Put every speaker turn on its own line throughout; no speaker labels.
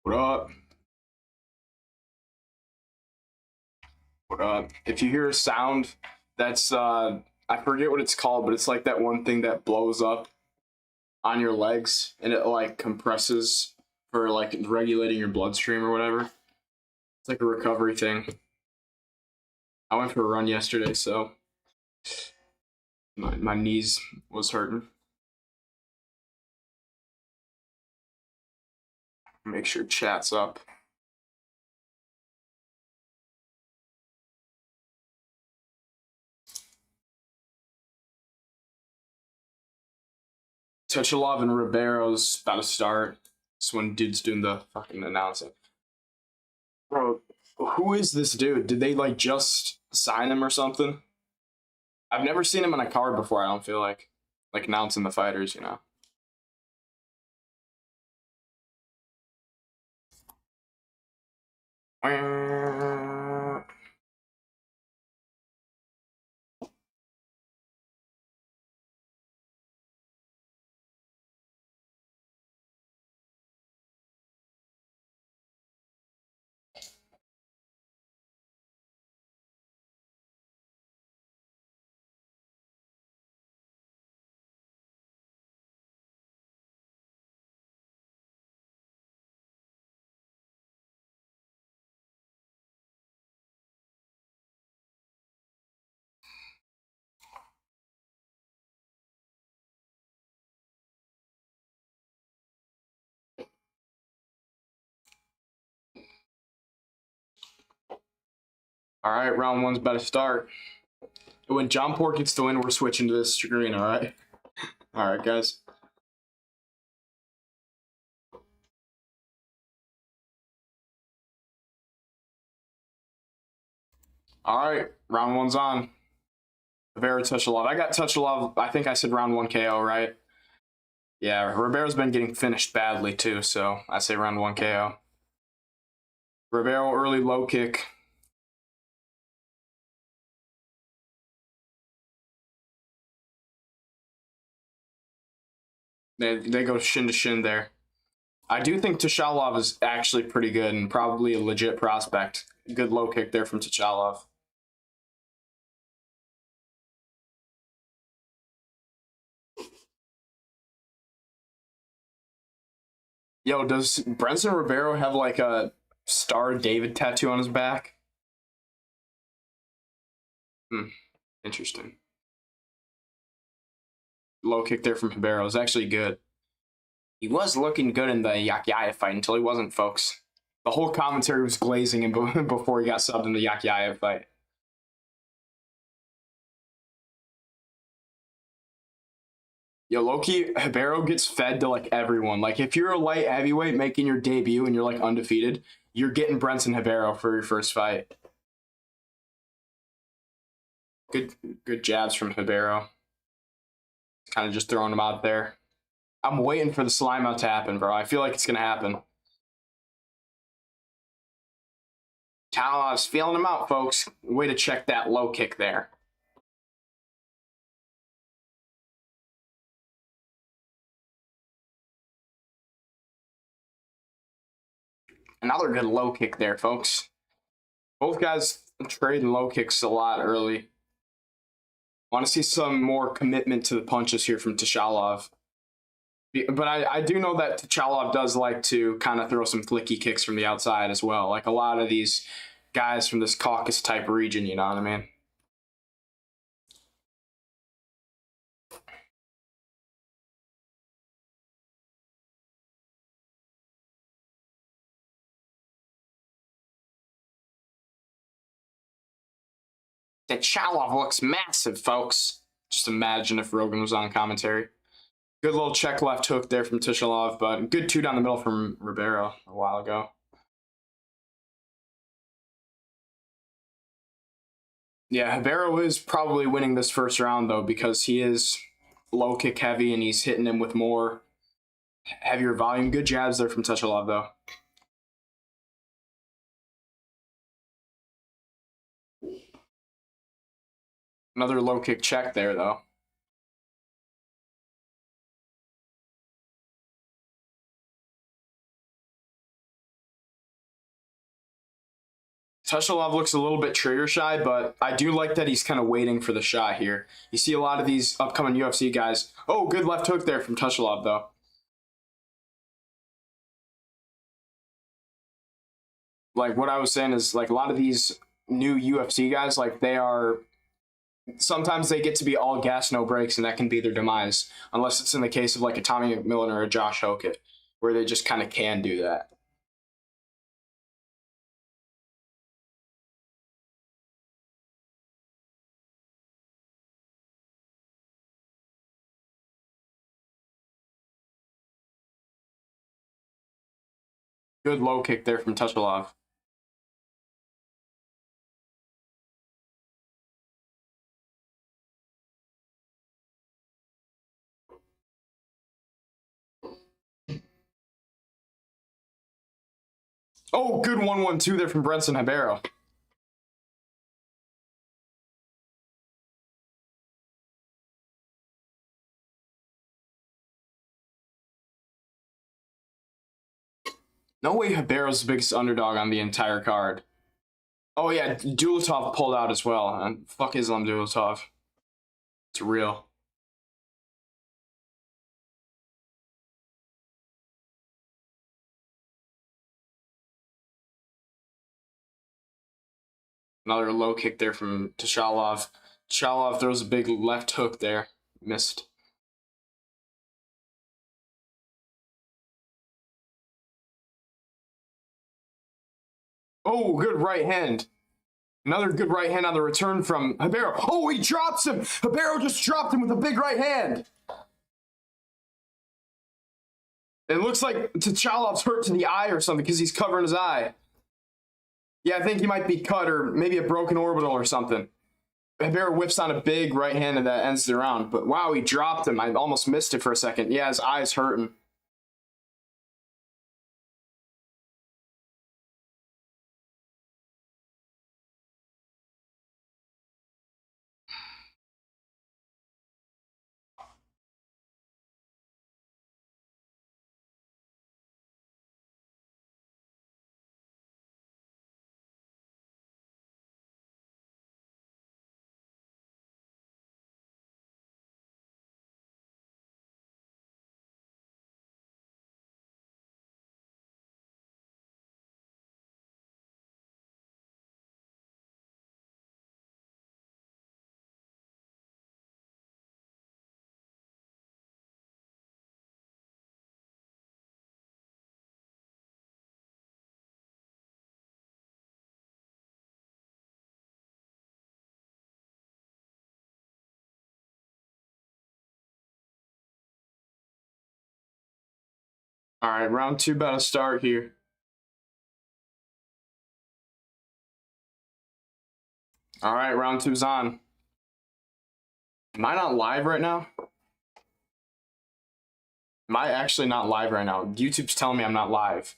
What up? What up? If you hear a sound, that's I forget what it's called, but it's like that one thing that blows up on your legs and it like compresses for like regulating your bloodstream or whatever. It's like a recovery thing. I went for a run yesterday, so my knees was hurting. Make sure chat's up. Tuchelov and Ribeiro's about to start. It's when dude's doing the fucking announcing. Bro, who is this dude? Did they like just sign him or something? I've never seen him in a card before, I don't feel like announcing the fighters, you know. All right, round one's about to start. When John Port gets the win, we're switching to this screen, all right? All right, guys. All right, round one's on. Rivera, Tuchelov. I got Tuchelov. I think I said round one KO, right? Yeah, Ribeiro's been getting finished badly too, so I say round one KO. Ribeiro early low kick. They go shin to shin there. I do think Tuchelov is actually pretty good and probably a legit prospect. Good low kick there from Tuchelov. Yo, does Brenson Ribeiro have like a Star David tattoo on his back? Interesting. Low kick there from Ribeiro is actually good. He was looking good in the Yakiaev fight until he wasn't, folks. The whole commentary was glazing him before he got subbed in the Yakiaev fight. Yo, Loki, Ribeiro gets fed to like everyone. Like if you're a light heavyweight making your debut and you're like undefeated, you're getting Brenson Ribeiro for your first fight. Good jabs from Ribeiro. Kind of just throwing him out there. I'm waiting for the slime out to happen, bro. I feel like it's gonna happen. Talov's feeling him out, folks. Way to check that low kick there. Another good low kick there, folks. Both guys trading low kicks a lot early. Want to see some more commitment to the punches here from Tuchelov. But I do know that Tuchelov does like to kind of throw some flicky kicks from the outside as well. Like a lot of these guys from this Caucasus type region, you know what I mean? Tuchelov looks massive, folks. Just imagine if Rogan was on commentary. Good little check left hook there from Tuchelov, but good two down the middle from Ribeiro a while ago. Yeah, Ribeiro is probably winning this first round, though, because he is low kick heavy and he's hitting him with more heavier volume. Good jabs there from Tuchelov, though. Another low kick check there, though. Tushalov looks a little bit trigger shy, but I do like that he's kind of waiting for the shot here. You see a lot of these upcoming UFC guys. Oh, good left hook there from Tushalov, though. Like, what I was saying is, like, a lot of these new UFC guys, like, they are... Sometimes they get to be all gas, no brakes, and that can be their demise. Unless it's in the case of, like, a Tommy McMillan or a Josh Hokett, where they just kind of can do that. Good low kick there from Tushalov. Oh, good 1-1-2 there from Brenson Ribeiro. No way Ribeiro's the biggest underdog on the entire card. Oh yeah, Dulatov pulled out as well. And fuck Islam Dulatov. It's real. Another low kick there from Tushalov. Tushalov throws a big left hook there. Missed. Oh, good right hand. Another good right hand on the return from Ribeiro. Oh, he drops him. Ribeiro just dropped him with a big right hand. It looks like Tuchalov's hurt to the eye or something because he's covering his eye. Yeah, I think he might be cut or maybe a broken orbital or something. Ribeiro whips on a big right hand and that ends the round. But wow, he dropped him. I almost missed it for a second. Yeah, his eye's hurting. All right, round two about to start here. All right, round two's on. Am I not live right now? Am I actually not live right now? YouTube's telling me I'm not live.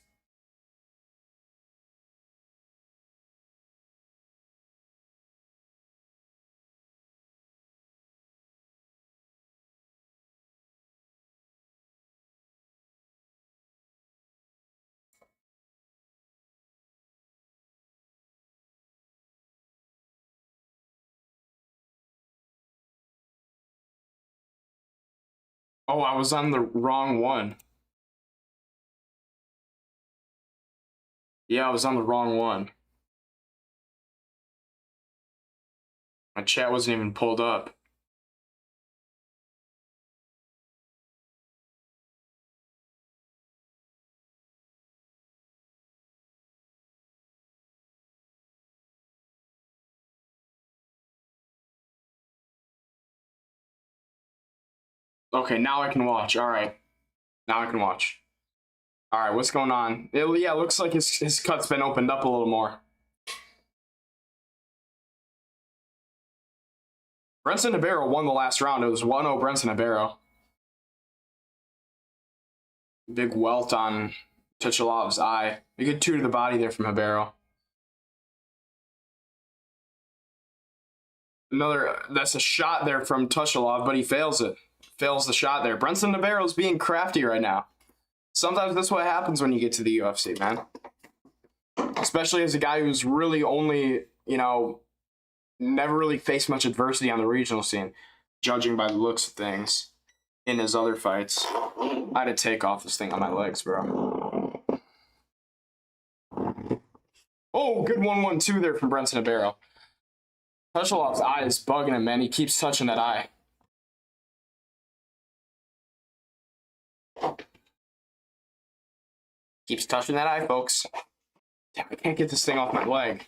Oh, I was on the wrong one. Yeah, I was on the wrong one. My chat wasn't even pulled up. Okay, now I can watch. All right. Now I can watch. All right, what's going on? Yeah, it looks like his cut's been opened up a little more. Brenson Ribeiro won the last round. It was 1-0 Brenson Ribeiro. Big welt on Tuchalov's eye. A good 2 to the body there from Ribeiro. That's a shot there from Tushalov, but he fails it. Fails the shot there. Brenson Ribeiro's being crafty right now. Sometimes that's what happens when you get to the UFC, man. especially as a guy who's really only, never really faced much adversity on the regional scene, judging by the looks of things in his other fights. I had to take off this thing on my legs, bro. Oh, good 1-1-2 there from Brenton Ibero. Tushalov's eye is bugging him, man. He keeps touching that eye. Keeps touching that eye, folks. Damn, I can't get this thing off my leg.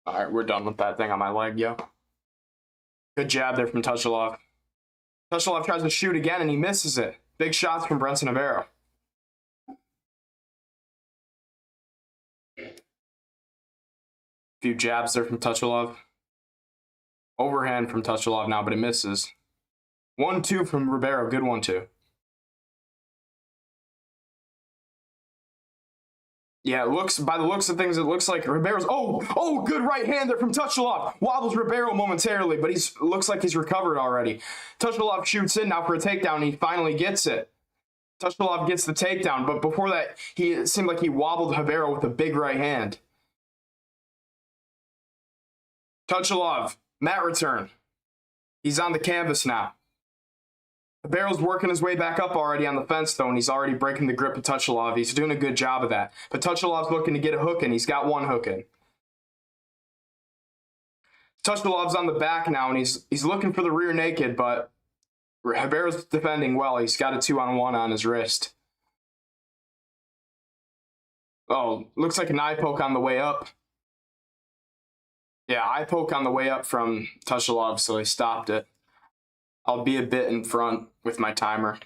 All right, we're done with that thing on my leg, yo. Good jab there from Tushalov. Tushalov tries to shoot again, and he misses it. Big shots from Brenton Ibero. Few jabs there from Tushalov. Overhand from Tushalov now, but it misses. 1-2 from Ribeiro. Good 1-2. Yeah, by the looks of things, it looks like Ribeiro's. Oh, good right hand there from Tushalov. Wobbles Ribeiro momentarily, but looks like he's recovered already. Tushalov shoots in now for a takedown, and he finally gets it. Tushalov gets the takedown, but before that, it seemed like he wobbled Ribeiro with a big right hand. Tushalov, mat return. He's on the canvas now. Ribeiro's working his way back up already on the fence, though, and he's already breaking the grip of Tushalov. He's doing a good job of that. But Tushalov's looking to get a hook in. He's got one hook in. Tushalov's on the back now, and he's looking for the rear naked, but Ribeiro's defending well. He's got a 2-on-1 on his wrist. Oh, looks like an eye poke on the way up. Yeah, eye poke on the way up from Tushalov, so he stopped it. I'll be a bit in front with my timer.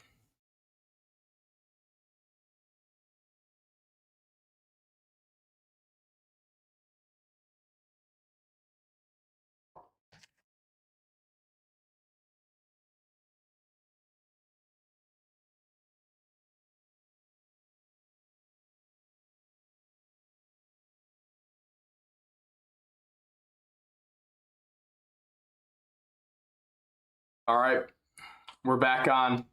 All right, we're back on.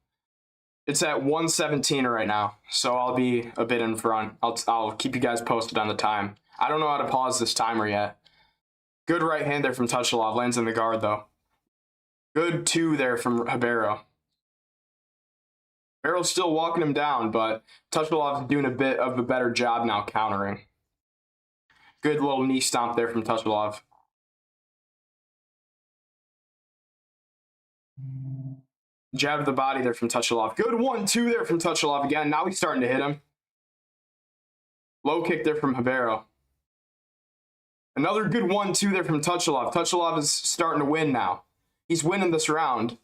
It's at 1:17 right now, so I'll be a bit in front. I'll keep you guys posted on the time. I don't know how to pause this timer yet. Good right hand there from Tushalov. Lands in the guard, though. Good 2 there from Ribeiro. Ribeiro's still walking him down, but Tushalov's doing a bit of a better job now countering. Good little knee stomp there from Tushalov. Jab to the body there from Tushalov. Good 1-2 there from Tushalov again. Now he's starting to hit him. Low kick there from Ribeiro. Another good 1-2 there from Tushalov. Tushalov is starting to win now. He's winning this round.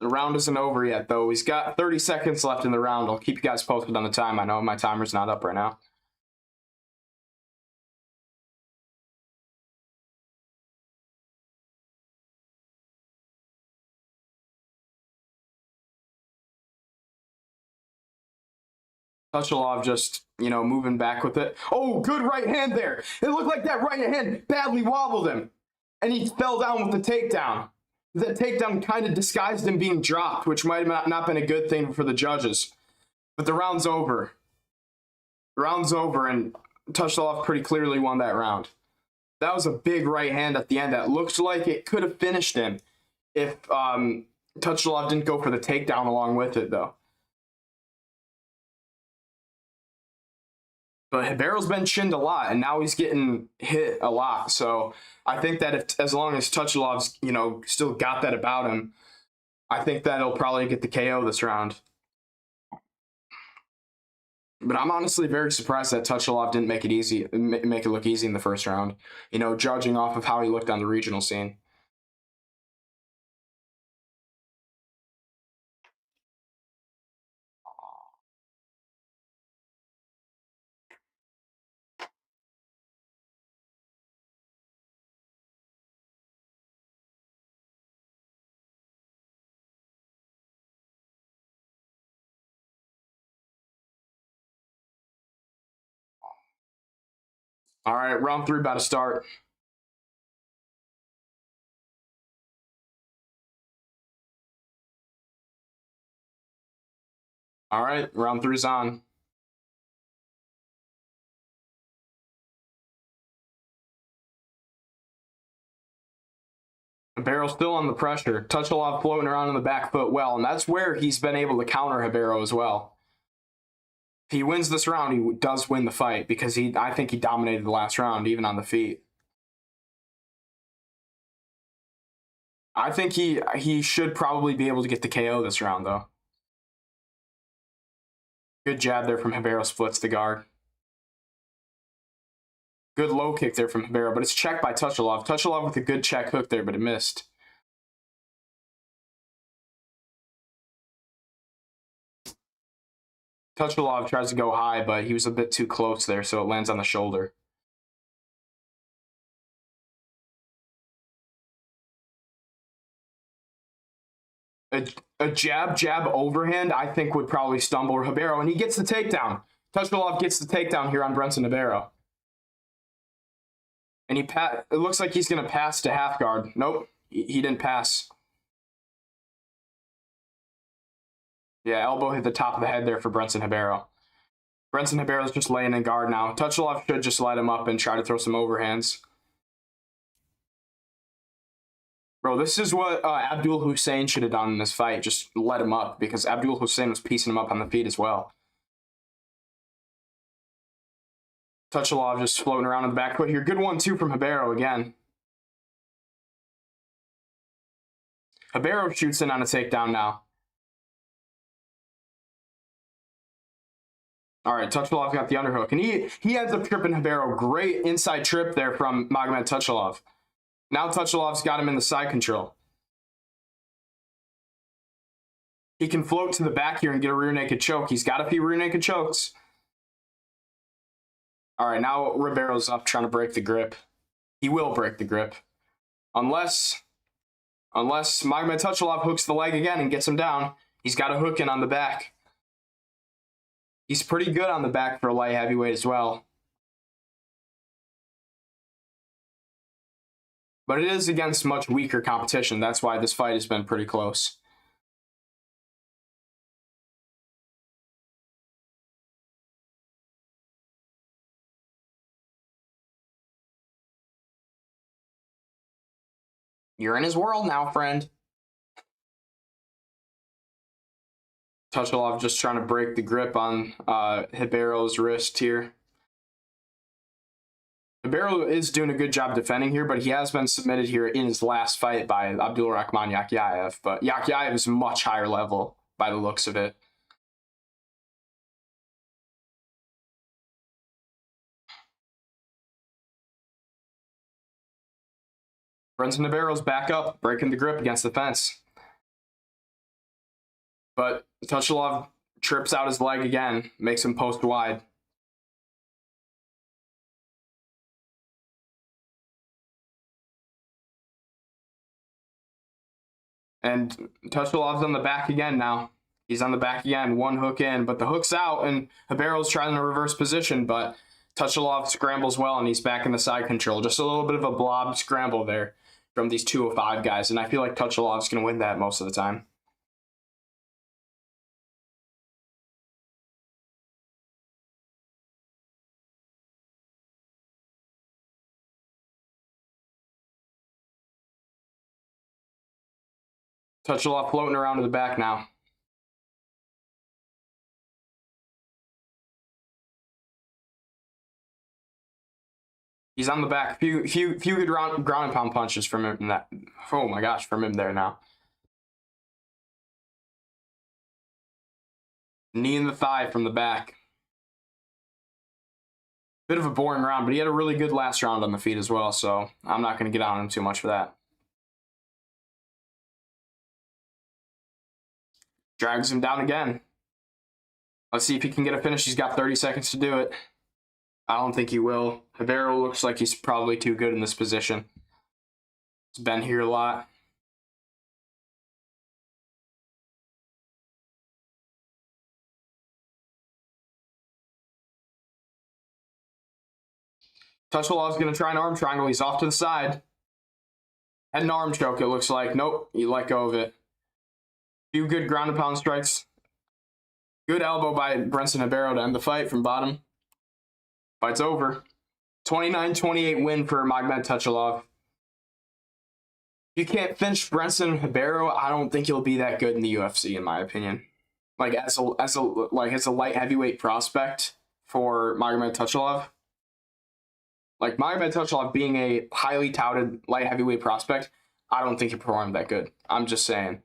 The round isn't over yet, though. He's got 30 seconds left in the round. I'll keep you guys posted on the time. I know my timer's not up right now. Tushalov just, moving back with it. Oh, good right hand there. It looked like that right hand badly wobbled him. And he fell down with the takedown. That takedown kind of disguised him being dropped, which might have not been a good thing for the judges. But the round's over. The round's over, and Tushalov pretty clearly won that round. That was a big right hand at the end that looked like it could have finished him if Tushalov didn't go for the takedown along with it, though. But Ribeiro's been chinned a lot, and now he's getting hit a lot. So I think that as long as Tushalov's, still got that about him, I think that he'll probably get the KO this round. But I'm honestly very surprised that Tushalov didn't make it look easy in the first round. Judging off of how he looked on the regional scene. All right, round 3 about to start. All right, round 3's on. Haber's still on the pressure. Tuchelov floating around on the back foot well, and that's where he's been able to counter Haber as well. If he wins this round, he does win the fight because I think he dominated the last round, even on the feet. I think he should probably be able to get the KO this round, though. Good jab there from Haber, splits the guard. Good low kick there from Haber, but it's checked by Tuchelov. Tuchelov with a good check hook there, but it missed. Tuchelov tries to go high, but he was a bit too close there, so it lands on the shoulder. A jab overhand, I think, would probably stumble Ribeiro, and he gets the takedown. Tuchelov gets the takedown here on Brenton Ribeiro. And it looks like he's going to pass to half guard. Nope, he didn't pass. Yeah, elbow hit the top of the head there for Brenton Ribeiro. Brenton Ribeiro's just laying in guard now. Tuchelov should just light him up and try to throw some overhands. Bro, this is what Abdul Hussein should have done in this fight. Just let him up, because Abdul Hussein was piecing him up on the feet as well. Tuchelov just floating around in the back foot here. Good 1-2 from Ribeiro again. Ribeiro shoots in on a takedown now. All right, Tuchelov got the underhook, and he ends up tripping Ribeiro. Great inside trip there from Magomed Tuchelov. Now Tuchelov's got him in the side control. He can float to the back here and get a rear naked choke. He's got a few rear naked chokes. All right, now Ribeiro's up trying to break the grip. He will break the grip. Unless Magomed Tuchelov hooks the leg again and gets him down. He's got a hook in on the back. He's pretty good on the back for a light heavyweight as well. But it is against much weaker competition. That's why this fight has been pretty close. You're in his world now, friend. Tuchelov just trying to break the grip on Ribeiro's wrist here. Ribeiro is doing a good job defending here, but he has been submitted here in his last fight by Abdulrahman Yakhyaev. But Yakhyaev is much higher level by the looks of it. Brenton Ribeiro's back up, breaking the grip against the fence. But Tuchelov trips out his leg again, makes him post wide. And Tuchelov's on the back again now. He's on the back again, one hook in, but the hook's out, and Ribeiro's trying to reverse position, but Tuchelov scrambles well, and he's back in the side control. Just a little bit of a blob scramble there from these 205 guys, and I feel like Tuchelov's going to win that most of the time. Tuchelov floating around to the back now. He's on the back. Few good ground and pound punches from him. Oh my gosh, from him there now. Knee in the thigh from the back. Bit of a boring round, but he had a really good last round on the feet as well, so I'm not going to get on him too much for that. Drags him down again. Let's see if he can get a finish. He's got 30 seconds to do it. I don't think he will. Ribeiro looks like he's probably too good in this position. He's been here a lot. Tushalov's going to try an arm triangle. He's off to the side. Had an arm choke, it looks like. Nope, you let go of it. Few good ground and pound strikes. Good elbow by Brenson Ribeiro to end the fight from bottom. Fight's over. 29-28 win for Magomed Tushalov. You can't finish Brenson Ribeiro. I don't think he'll be that good in the UFC, in my opinion. Like as a light heavyweight prospect for Magomed Tushalov. Like Magomed Tushalov being a highly touted light heavyweight prospect, I don't think he performed that good. I'm just saying.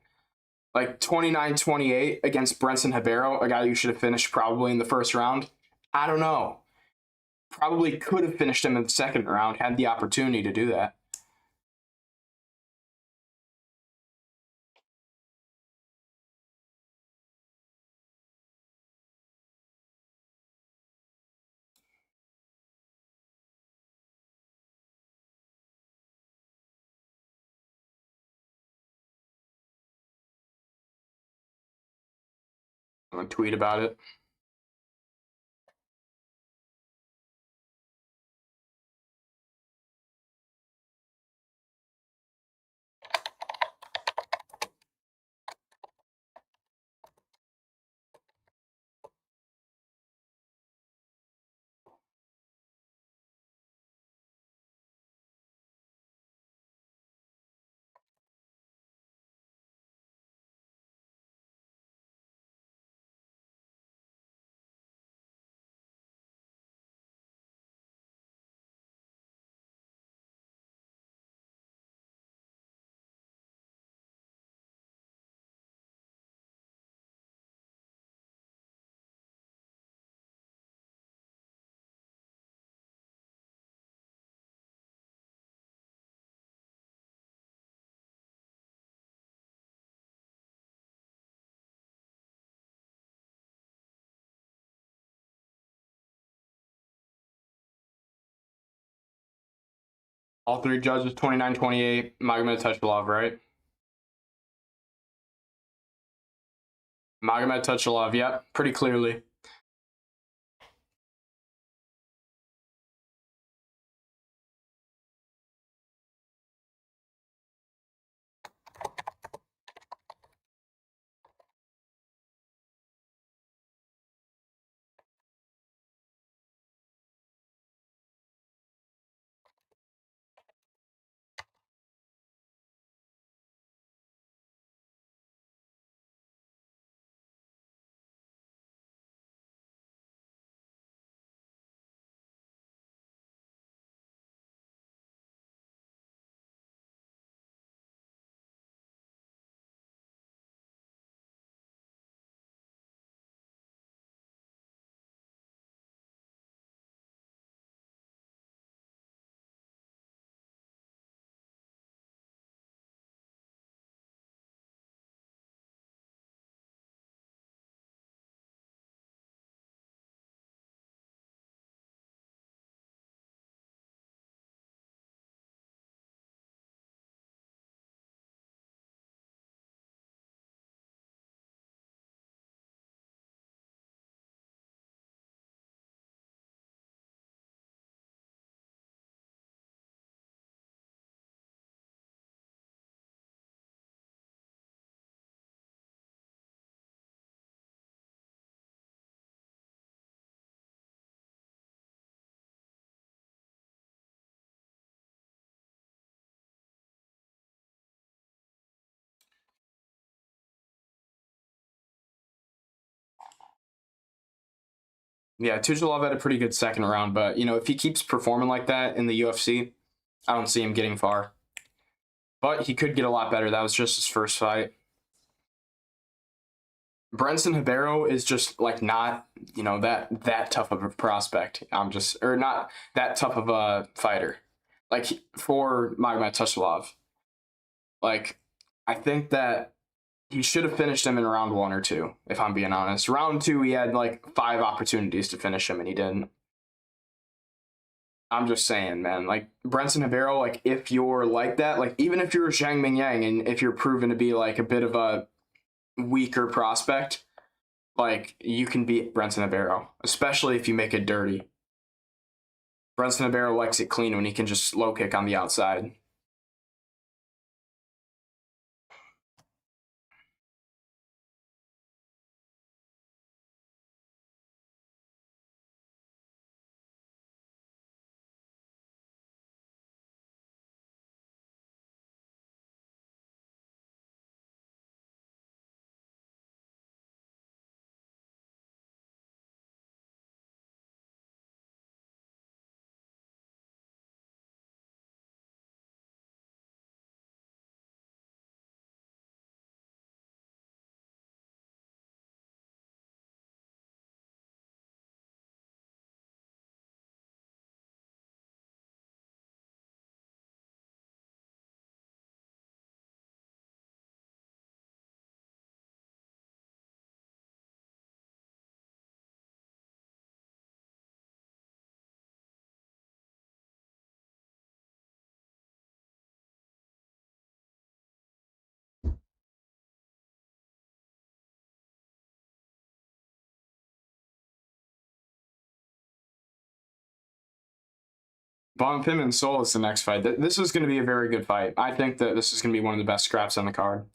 Like 29-28 against Brenson Ribeiro, a guy you should have finished probably in the first round. I don't know. Probably could have finished him in the second round, had the opportunity to do that. I'm going to tweet about it. All three judges, 29-28, Magomed Tushalov, right? Magomed Tushalov, yep, pretty clearly. Yeah, Tushalov had a pretty good second round, but, you know, if he keeps performing like that in the UFC, I don't see him getting far. But he could get a lot better. That was just his first fight. Brenson Ribeiro is just, like, not, you know, that tough of a prospect. Or not that tough of a fighter. Like, for Magomed Tushalov. Like, I think that he should have finished him in round 1 or 2, if I'm being honest. Round 2, he had like 5 opportunities to finish him, and he didn't. I'm just saying, man. Like, Brenson Ribeiro, like, if you're like that, like, even if you're Zhang Mingyang and if you're proven to be like a bit of a weaker prospect, like, you can beat Brenson Ribeiro, especially if you make it dirty. Brenson Navarro likes it clean when he can just low kick on the outside. Bonfim and Soul is the next fight. This is going to be a very good fight. I think that this is going to be one of the best scraps on the card.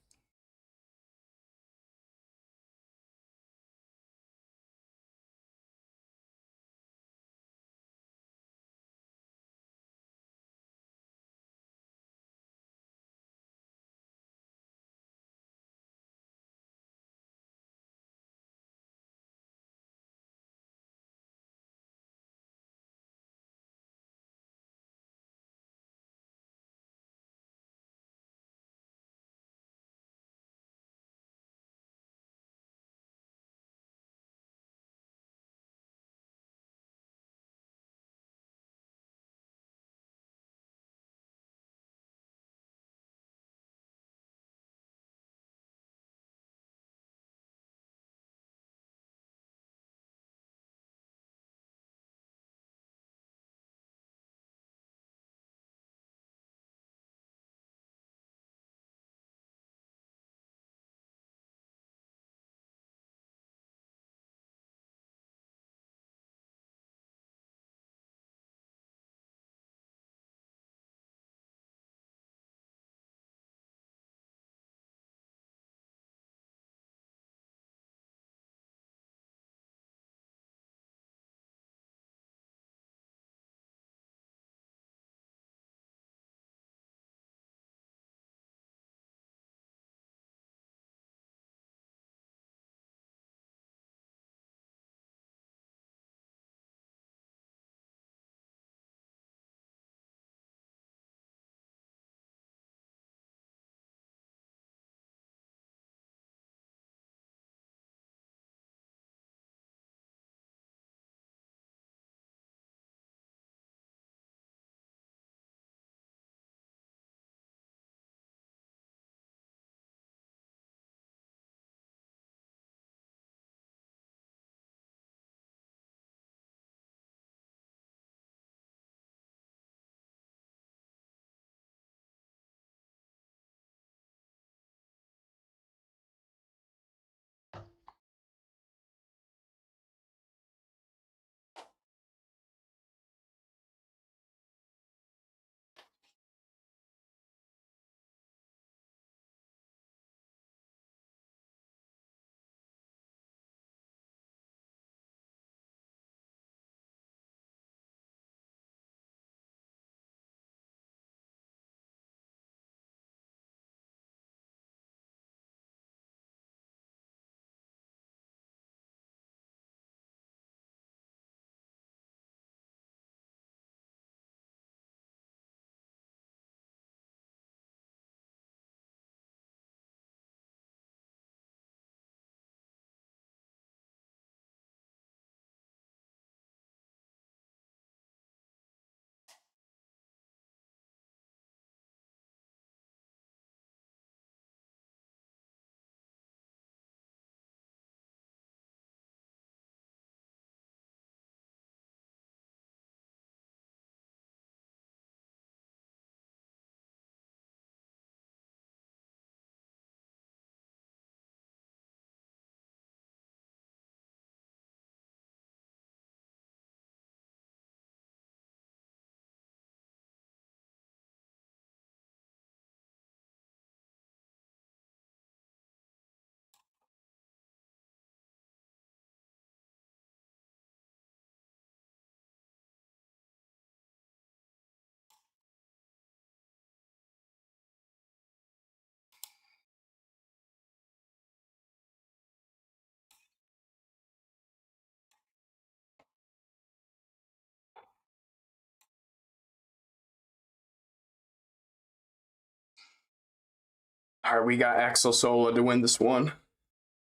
All right, we got Axel Sola to win this one.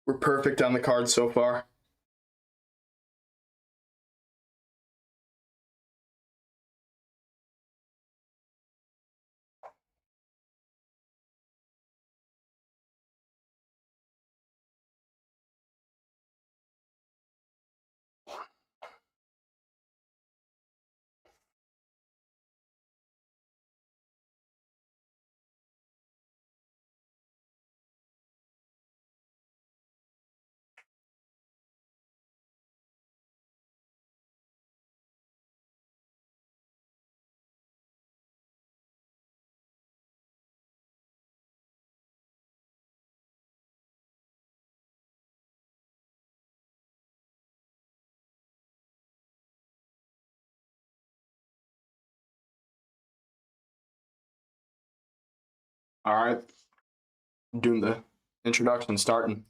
We're perfect on the card so far. All right, doing the introduction, starting.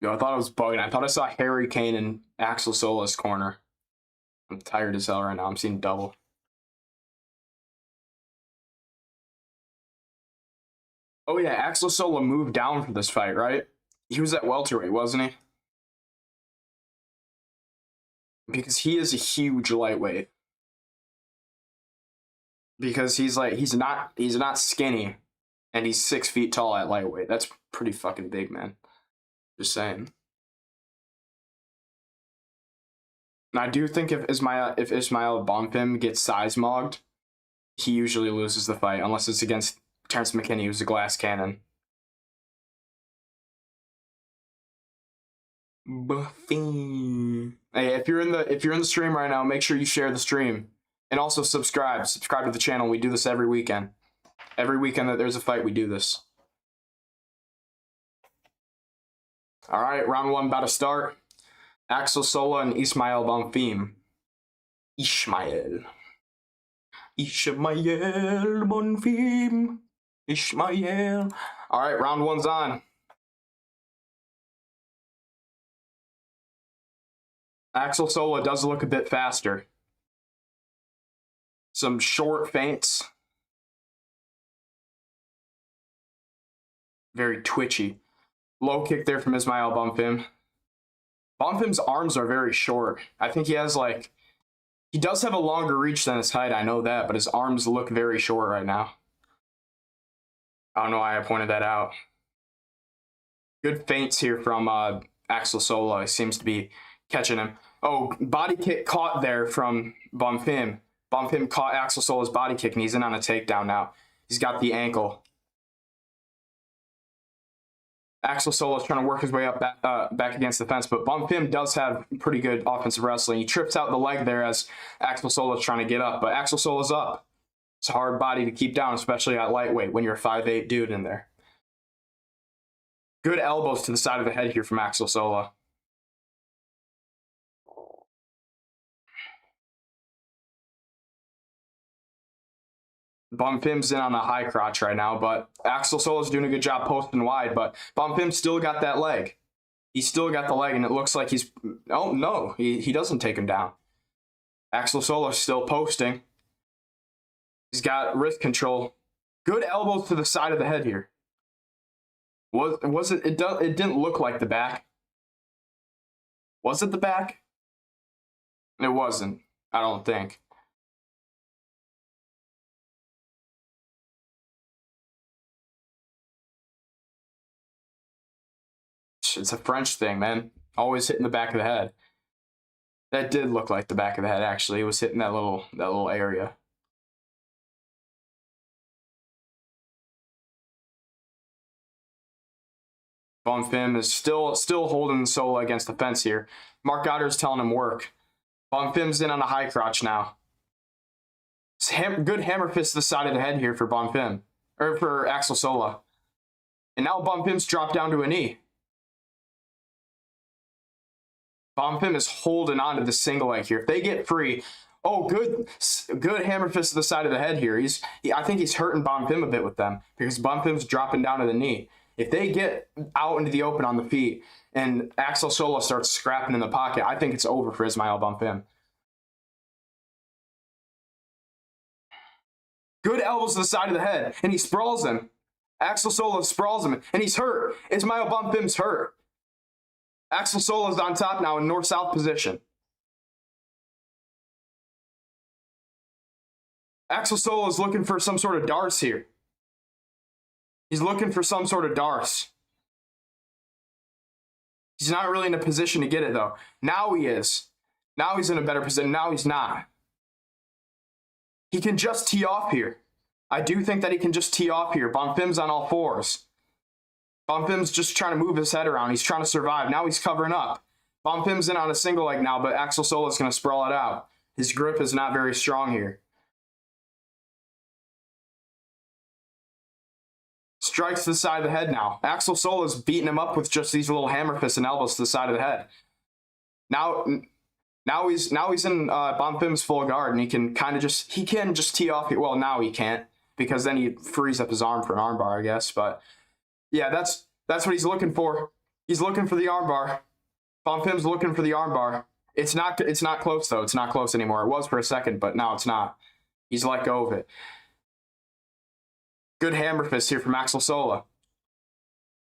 Yo, I thought I was bugging. I thought I saw Harry Kane in Axel Sola's corner. I'm tired as hell right now. I'm seeing double. Oh yeah, Axel Sola moved down for this fight, right? He was at welterweight, wasn't he? Because he is a huge lightweight. Because he's not skinny, and he's 6 feet tall at lightweight. That's pretty fucking big, man. Just saying. And I do think if Ismail Bonfim gets size mogged, he usually loses the fight, unless it's against Terrence McKinney, who's a glass cannon. Hey, if you're in the stream right now, make sure you share the stream. And also subscribe to the channel. We do this every weekend. Every weekend that there's a fight, we do this. All right, round one about to start. Axel Sola and Ismail Bonfim. Ismail Bonfim. Ismail. All right, round one's on. Axel Sola does look a bit faster. Some short feints. Very twitchy. Low kick there from Ismail Bonfim. Bonfim's arms are very short. I think he has he does have a longer reach than his height, I know that, but his arms look very short right now. I don't know why I pointed that out. Good feints here from Axel Sola. He seems to be catching him. Oh, body kick caught there from Bonfim. Bonfim caught Axel Sola's body kick, and he's in on a takedown now. He's got the ankle. Axel Sola's trying to work his way up back against the fence, but Bonfim does have pretty good offensive wrestling. He trips out the leg there as Axel Sola's trying to get up, but Axel Sola's up. It's a hard body to keep down, especially at lightweight when you're a 5'8" dude in there. Good elbows to the side of the head here from Axel Sola. Bonfim's in on a high crotch right now, but Axel Sola's doing a good job posting wide, but Bonfim still got that leg. He's still got the leg, and it looks like he's... Oh, no, he doesn't take him down. Axel Sola's still posting. He's got wrist control. Good elbows to the side of the head here. Was it? It didn't look like the back. Was it the back? It wasn't, I don't think. It's a French thing, man. Always hitting the back of the head. That did look like the back of the head, actually. It was hitting that little area. Bonfim is still holding Sola against the fence here. Mark Goddard's telling him work. Bonfim's in on a high crotch now. Good hammer fist to the side of the head here for Bonfim. Or for Axel Sola. And now Bonfim's dropped down to a knee. Bonfim is holding on to the single leg here. If they get free, oh, good hammer fist to the side of the head here. I think he's hurting Bonfim a bit with them because Bonfim's dropping down to the knee. If they get out into the open on the feet and Axel Sola starts scrapping in the pocket, I think it's over for Ismail Bonfim. Good elbows to the side of the head, and he sprawls him. Axel Sola sprawls him, and he's hurt. Ismail Bonfim's hurt. Axel Sola's on top now in north-south position. Axel Sola is looking for some sort of darce here. He's looking for some sort of darce. He's not really in a position to get it, though. Now he is. Now he's in a better position. Now he's not. He can just tee off here. I do think that he can just tee off here. Bonfim's on all fours. Bonfim's just trying to move his head around. He's trying to survive. Now he's covering up. Bonfim's in on a single leg now, but Axel Sola's going to sprawl it out. His grip is not very strong here. Strikes to the side of the head now. Axel Sola's beating him up with just these little hammer fists and elbows to the side of the head. Now he's in Bonfim's full guard, and he can just tee off. Well, now he can't, because then he frees up his arm for an armbar, I guess. But yeah, that's what he's looking for. He's looking for the armbar. Bonfim's looking for the armbar. It's not close though. It's not close anymore. It was for a second, but now it's not. He's let go of it. Good hammer fist here from Axel Sola.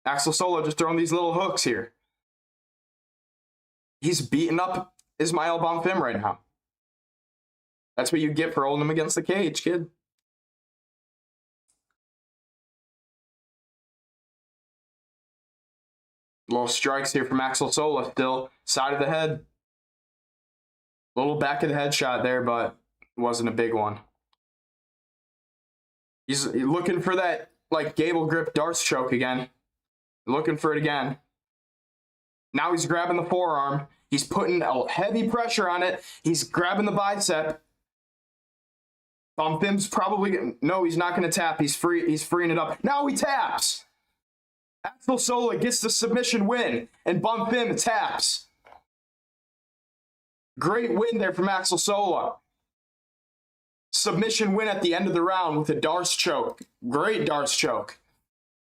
Axel Sola just throwing these little hooks here. He's beating up Ismail Bonfim right now. That's what you get for holding him against the cage, kid. Little strikes here from Axel Sola still. Side of the head. Little back of the head shot there, but it wasn't a big one. He's looking for that, like, Gable grip darce choke again. Looking for it again. Now he's grabbing the forearm. He's putting a heavy pressure on it. He's grabbing the bicep. Bonfim's probably... No, he's not going to tap. He's freeing it up. Now he taps. Axel Sola gets the submission win, and Bonfim taps. Great win there from Axel Sola. Submission win at the end of the round with a darce choke. Great darce choke.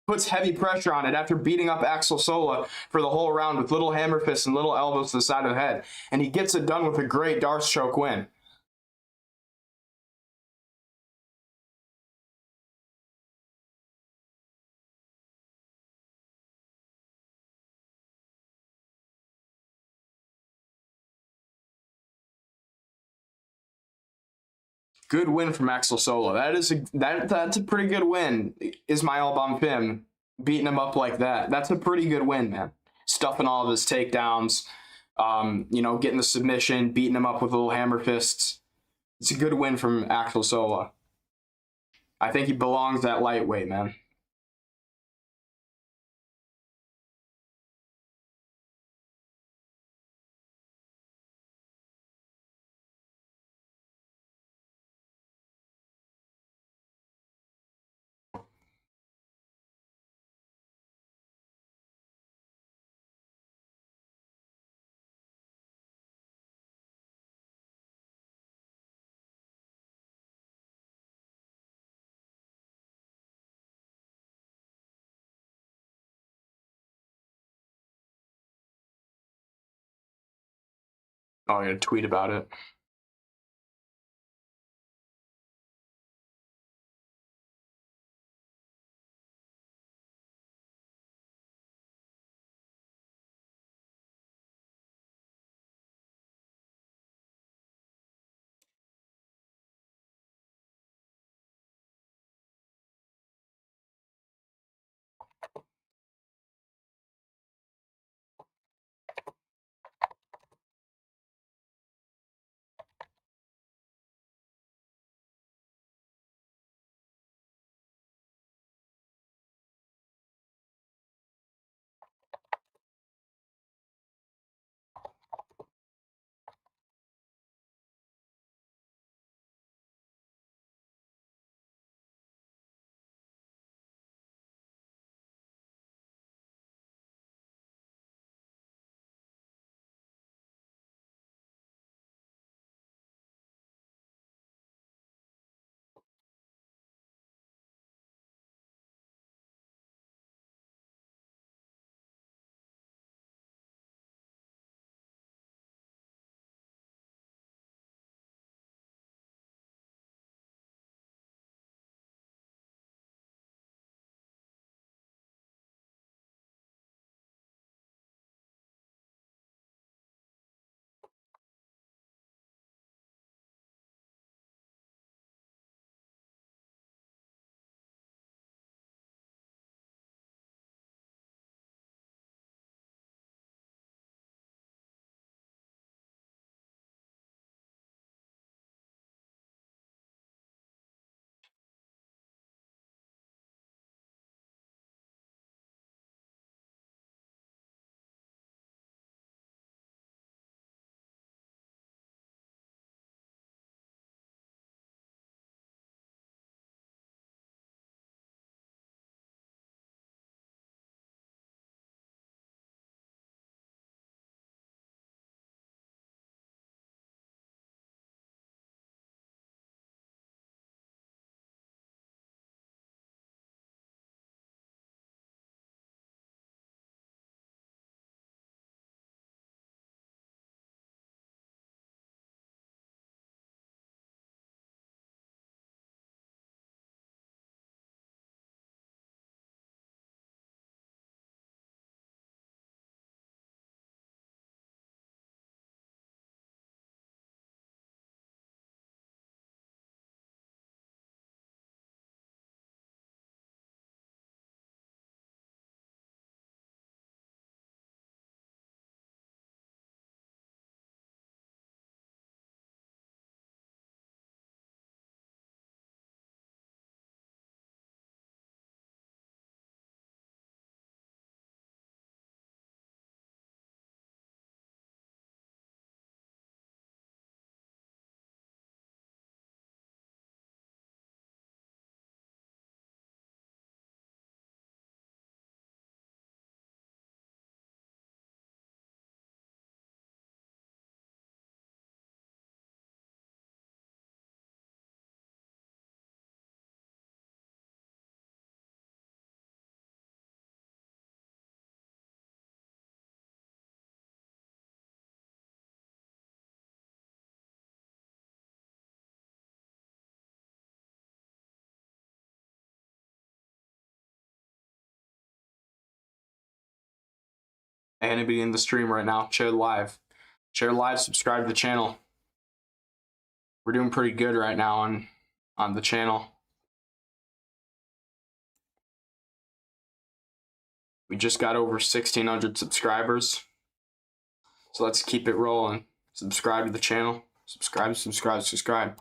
Puts heavy pressure on it after beating up Axel Sola for the whole round with little hammer fists and little elbows to the side of the head. And he gets it done with a great darce choke win. Good win from Axel Sola. That's a pretty good win. Ismail Bonfim beating him up like that. That's a pretty good win, man. Stuffing all of his takedowns, getting the submission, beating him up with little hammer fists. It's a good win from Axel Sola. I think he belongs at lightweight, man. Oh, I'm going to tweet about it. Anybody in the stream right now, share live. Share live, subscribe to the channel. We're doing pretty good right now on the channel. We just got over 1,600 subscribers. So let's keep it rolling. Subscribe to the channel. Subscribe, subscribe, subscribe.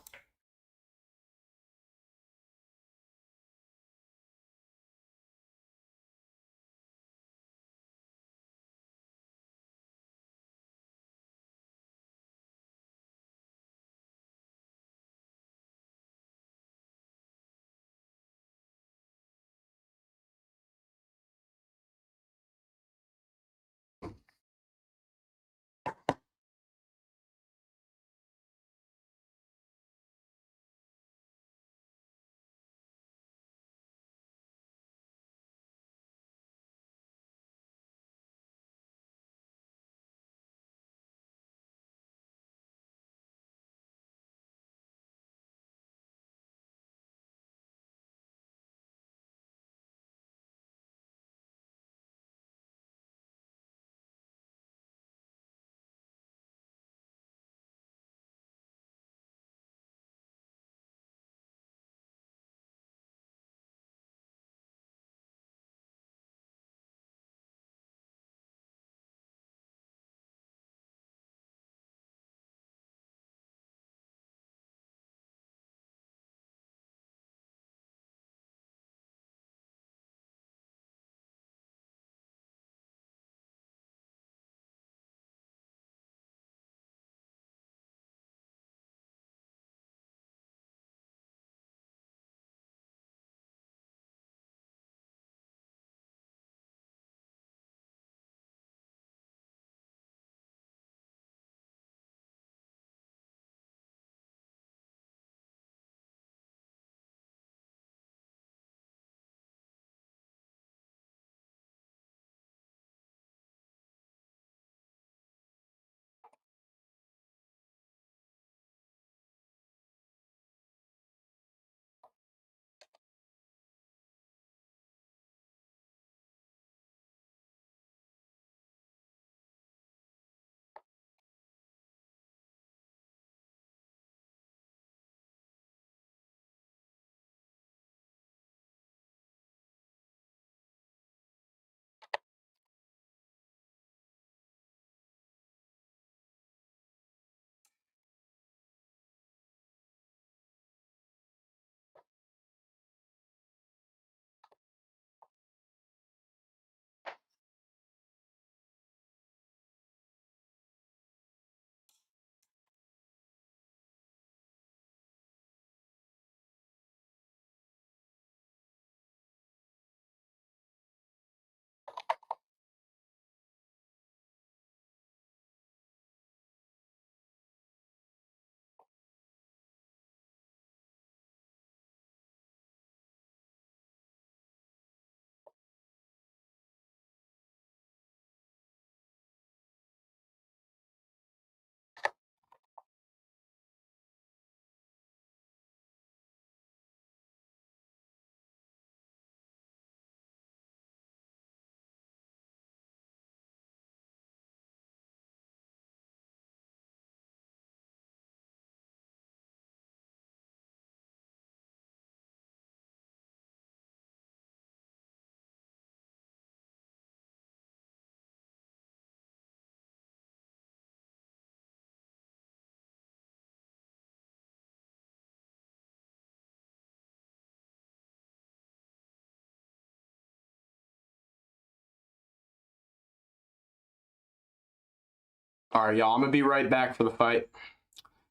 All right, y'all, I'm going to be right back for the fight.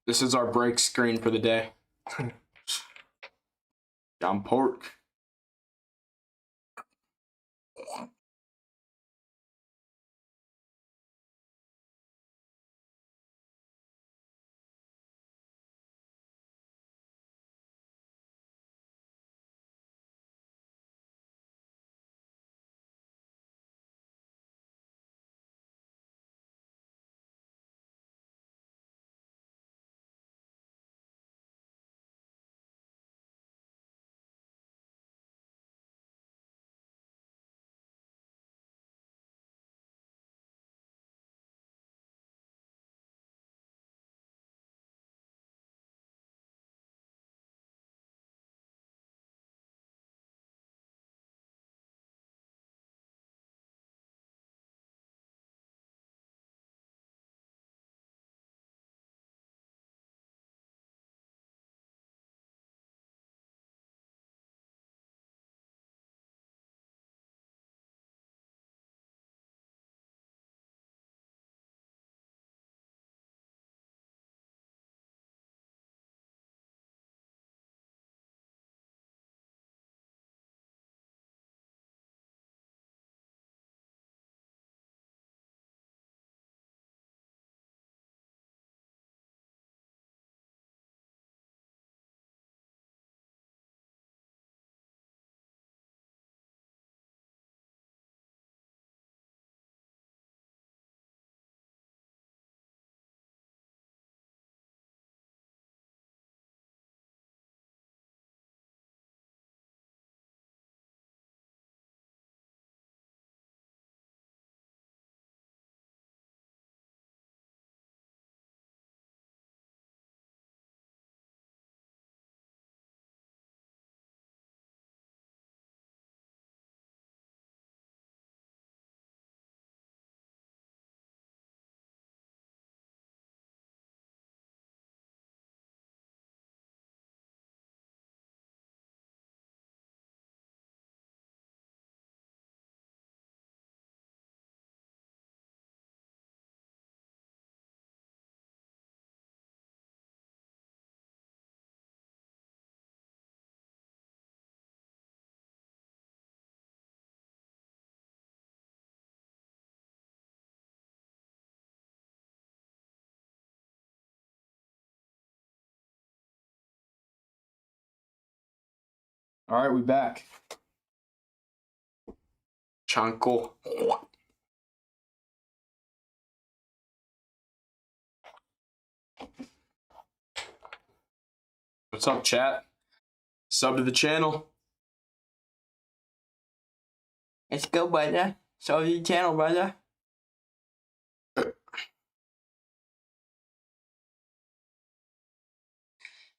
This is our break screen for the day. John Pork. All right, we back. Chanko. What's up, chat? Sub to the channel. Let's go, brother. Sub to the channel, brother.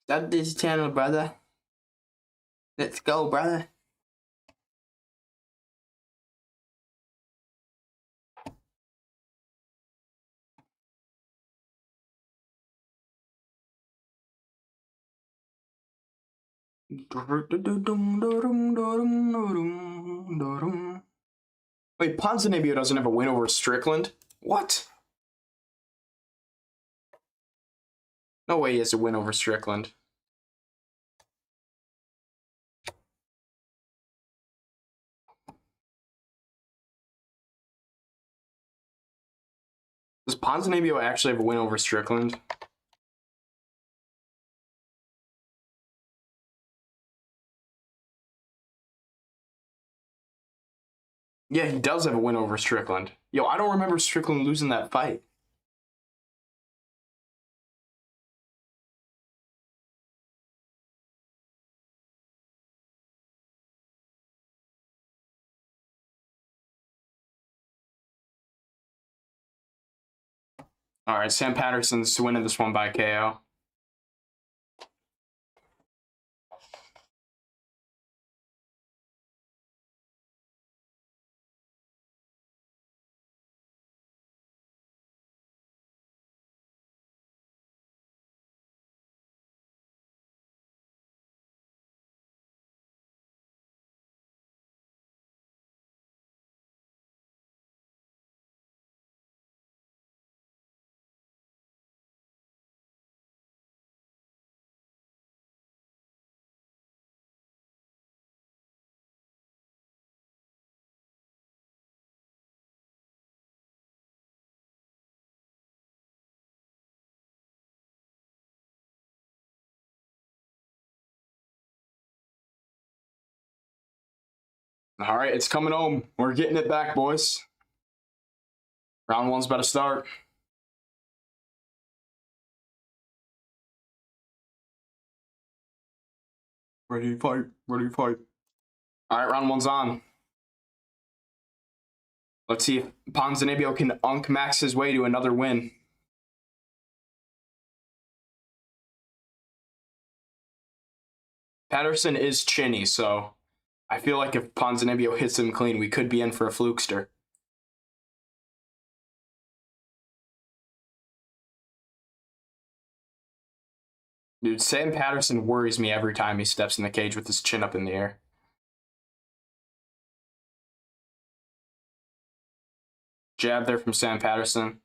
Sub to this channel, brother. Let's go, brother. Wait, Ponzinibbio doesn't have a win over Strickland? What? No way he has a win over Strickland. Does Ponzinibbio actually have a win over Strickland? Yeah, he does have a win over Strickland. Yo, I don't remember Strickland losing that fight. All right, Sam Patterson's winning this one by KO. All right, it's coming home. We're getting it back, boys. Round one's about to start. Ready to fight. Ready to fight. All right, round one's on. Let's see if Ponzinibbio can max his way to another win. Patterson is chinny, so I feel like if Ponzinibbio hits him clean, we could be in for a flukester. Dude, Sam Patterson worries me every time he steps in the cage with his chin up in the air. Jab there from Sam Patterson.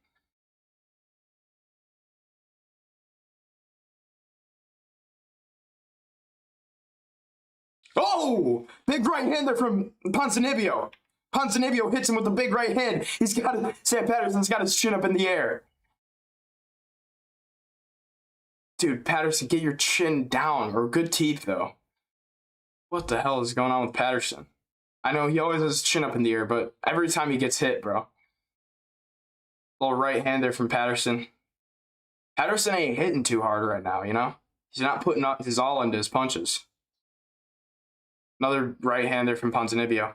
Oh! Big right hand there from Ponzinibbio. Ponzinibbio hits him with a big right hand. Sam Patterson's got his chin up in the air. Dude, Patterson, get your chin down. Or good teeth, though. What the hell is going on with Patterson? I know he always has his chin up in the air, but every time he gets hit, bro. Little right hand there from Patterson. Patterson ain't hitting too hard right now, you know? He's not putting his all into his punches. Another right hand there from Ponzinibbio.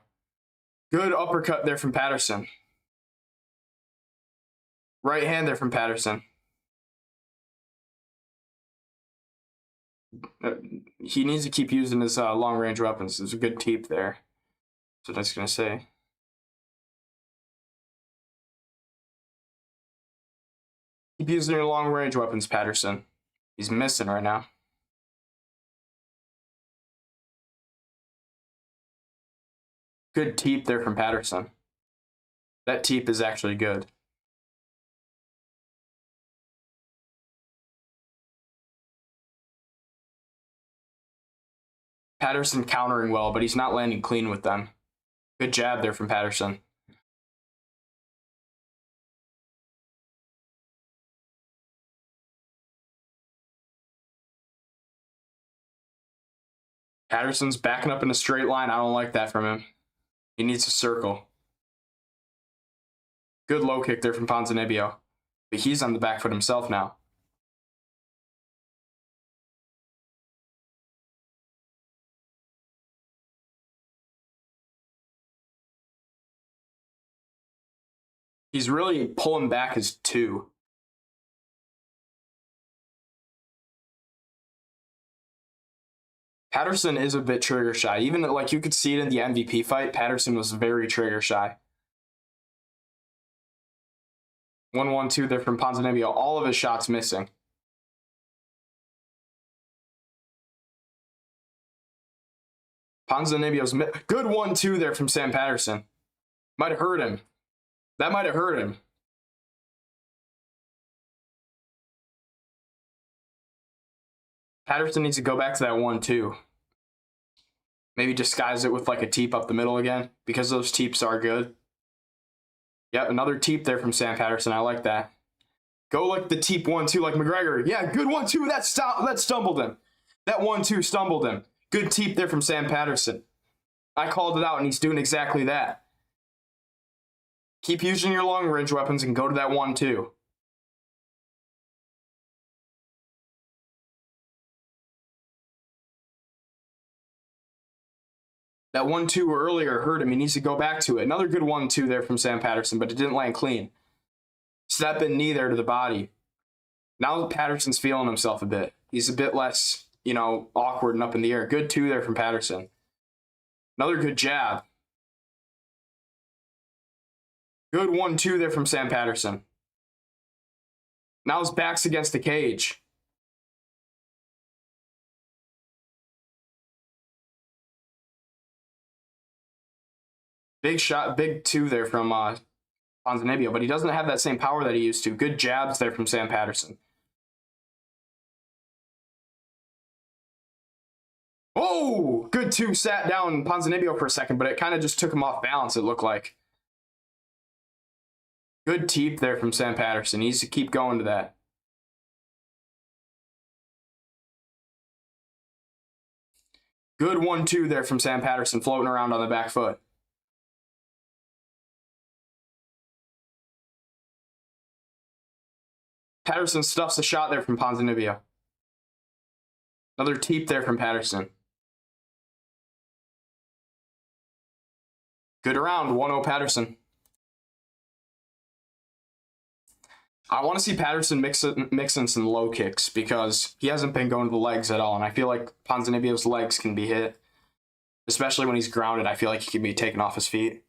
Good uppercut there from Patterson. Right hand there from Patterson. He needs to keep using his long-range weapons. There's a good teep there. That's what I was going to say. Keep using your long-range weapons, Patterson. He's missing right now. Good teep there from Patterson. That teep is actually good. Patterson countering well, but he's not landing clean with them. Good jab there from Patterson. Patterson's backing up in a straight line. I don't like that from him. He needs to circle. Good low kick there from Ponzinibbio. But he's on the back foot himself now. He's really pulling back his 2. Patterson is a bit trigger shy. Even like you could see it in the MVP fight, Patterson was very trigger shy. 1-1-2 there from Ponzinibbio. All of his shots missing. Ponzinibbio's good 1-2 there from Sam Patterson. Might have hurt him. That might have hurt him. Patterson needs to go back to that 1-2. Maybe disguise it with like a teep up the middle again, because those teeps are good. Yep, another teep there from Sam Patterson. I like that. Go like the teep 1-2 like McGregor. Yeah, good 1-2. That stumbled him. That 1-2 stumbled him. Good teep there from Sam Patterson. I called it out, and he's doing exactly that. Keep using your long range weapons and go to that 1-2. That 1-2 earlier hurt him. He needs to go back to it. Another good 1-2 there from Sam Patterson, but it didn't land clean. Step and knee there to the body. Now Patterson's feeling himself a bit. He's a bit less, awkward and up in the air. Good 2 there from Patterson. Another good jab. Good 1-2 there from Sam Patterson. Now his back's against the cage. Big shot, big 2 there from Ponzinibbio, but he doesn't have that same power that he used to. Good jabs there from Sam Patterson. Oh, good 2 sat down Ponzinibbio for a second, but it kind of just took him off balance, it looked like. Good teep there from Sam Patterson. He needs to keep going to that. Good 1-2 there from Sam Patterson, floating around on the back foot. Patterson stuffs a shot there from Ponzinibbio. Another teep there from Patterson. Good round, 1-0 Patterson. I want to see Patterson mixing some low kicks because he hasn't been going to the legs at all, and I feel like Ponzinibbio's legs can be hit, especially when he's grounded. I feel like he can be taken off his feet.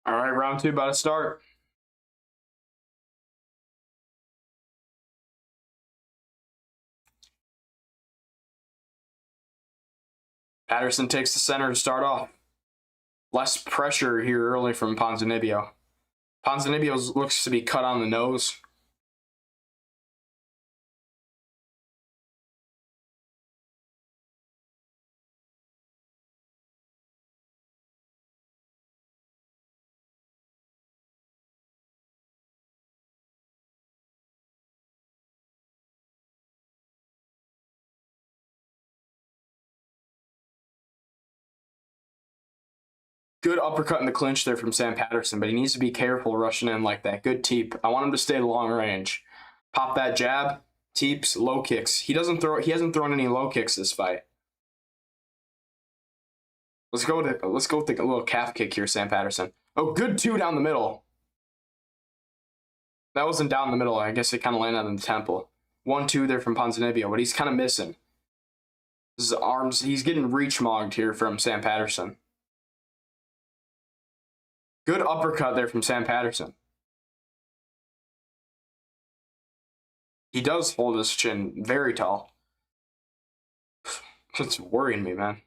All right, round 2 about to start. Patterson takes the center to start off. Less pressure here early from Ponzinibbio. Ponzinibbio looks to be cut on the nose. Good uppercut in the clinch there from Sam Patterson, but he needs to be careful rushing in like that. Good teep. I want him to stay long range. Pop that jab, teeps, low kicks. He hasn't thrown any low kicks this fight. Let's go with the little calf kick here, Sam Patterson. Oh, good 2 down the middle. That wasn't down the middle. I guess it kind of landed on the temple. 1-2 there from Ponzinibbio, but he's kind of missing. His arms, he's getting reach mogged here from Sam Patterson. Good uppercut there from Sam Patterson. He does hold his chin very tall. It's worrying me, man.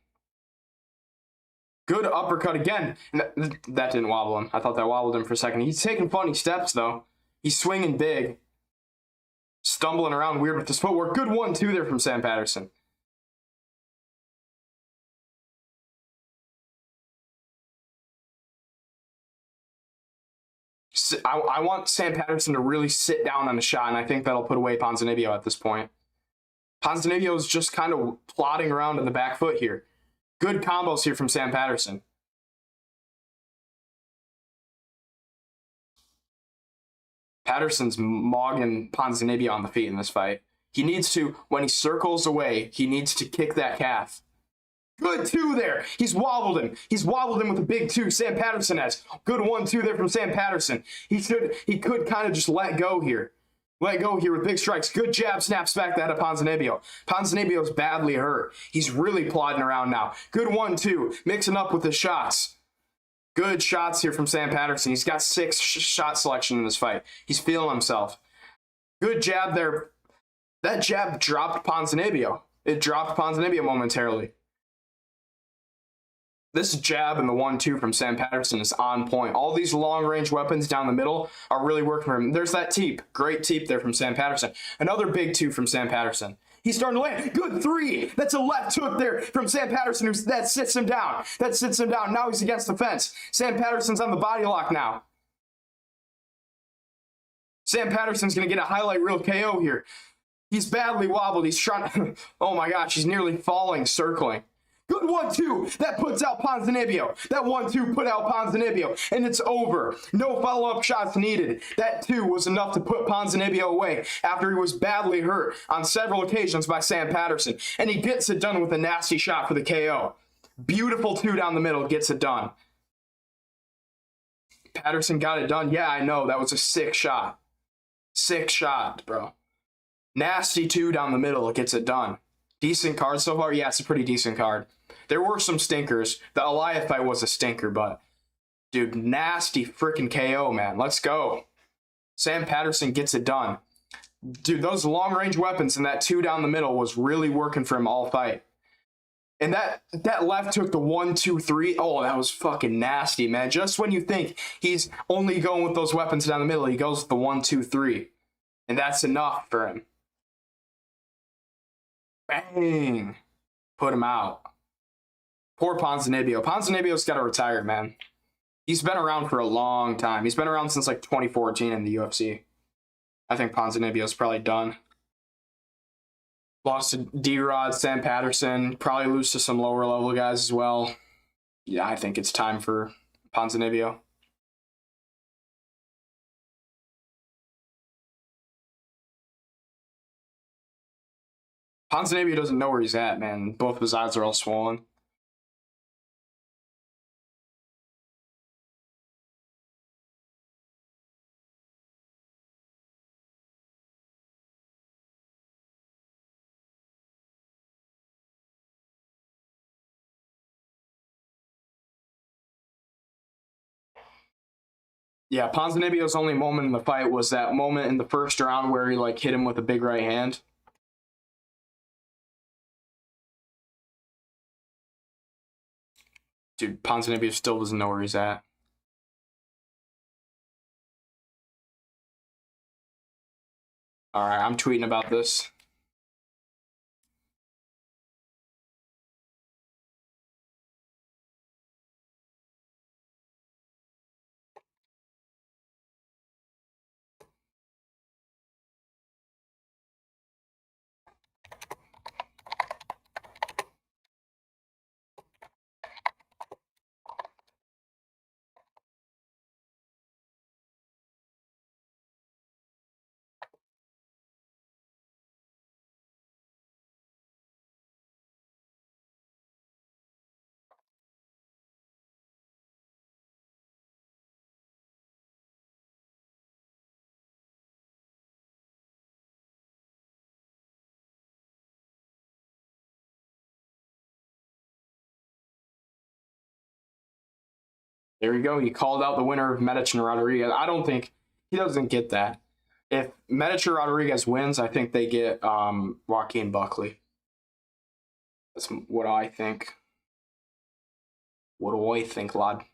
Good uppercut again. That didn't wobble him. I thought that wobbled him for a second. He's taking funny steps, though. He's swinging big. Stumbling around weird with his footwork. Good 1-2 there from Sam Patterson. I want Sam Patterson to really sit down on the shot, and I think that'll put away Ponzinibbio at this point. Ponzinibbio is just kind of plodding around on the back foot here. Good combos here from Sam Patterson. Patterson's mogging Ponzinibbio on the feet in this fight. He needs to, when he circles away, he needs to kick that calf. Good 2 there. He's wobbled him. He's wobbled him with a big 2. Sam Patterson has. Good 1-2 there from Sam Patterson. He could kind of just let go here. Let go here with big strikes. Good jab, snaps back that of Ponzinibbio. Ponzinibbio's badly hurt. He's really plodding around now. Good 1-2. Mixing up with the shots. Good shots here from Sam Patterson. He's got 6 shot selection in this fight. He's feeling himself. Good jab there. That jab dropped Ponzinibbio. It dropped Ponzinibbio momentarily. This jab and the 1-2 from Sam Patterson is on point. All these long-range weapons down the middle are really working for him. There's that teep. Great teep there from Sam Patterson. Another big 2 from Sam Patterson. He's starting to land. Good 3. That's a left hook there from Sam Patterson. That sits him down. That sits him down. Now he's against the fence. Sam Patterson's on the body lock now. Sam Patterson's going to get a highlight reel KO here. He's badly wobbled. He's trying. Oh my gosh, he's nearly falling, circling. Good 1-2. That puts out Ponzinibbio. That 1-2 put out Ponzinibbio. And it's over. No follow-up shots needed. That 2 was enough to put Ponzinibbio away after he was badly hurt on several occasions by Sam Patterson. And he gets it done with a nasty shot for the KO. Beautiful 2 down the middle. Gets it done. Patterson got it done. Yeah, I know. That was a sick shot. Sick shot, bro. Nasty 2 down the middle. It gets it done. Decent card so far? Yeah, it's a pretty decent card. There were some stinkers. The Ankalaev fight was a stinker, but dude, nasty freaking KO, man. Let's go. Sam Patterson gets it done. Dude, those long-range weapons and that 2 down the middle was really working for him all fight. And that left took the 1-2-3. Oh, that was fucking nasty, man. Just when you think he's only going with those weapons down the middle, he goes with the 1-2-3. And that's enough for him. Bang. Put him out. Poor Ponzinibbio. Ponzinibbio's got to retire, man. He's been around for a long time. He's been around since like 2014 in the UFC. I think Ponzinibbio's probably done. Lost to D-Rod, Sam Patterson. Probably lose to some lower level guys as well. Yeah, I think it's time for Ponzinibbio. Ponzinibbio doesn't know where he's at, man. Both of his eyes are all swollen. Yeah, Ponzinibbio's only moment in the fight was that moment in the first round where he like hit him with a big right hand. Dude, Ponzinibbio still doesn't know where he's at. All right, I'm tweeting about this. There you go. He called out the winner of Medic and Rodriguez. I don't think he doesn't get that. If Medic or Rodriguez wins, I think they get Joaquin Buckley. That's what I think. What do I think, lad?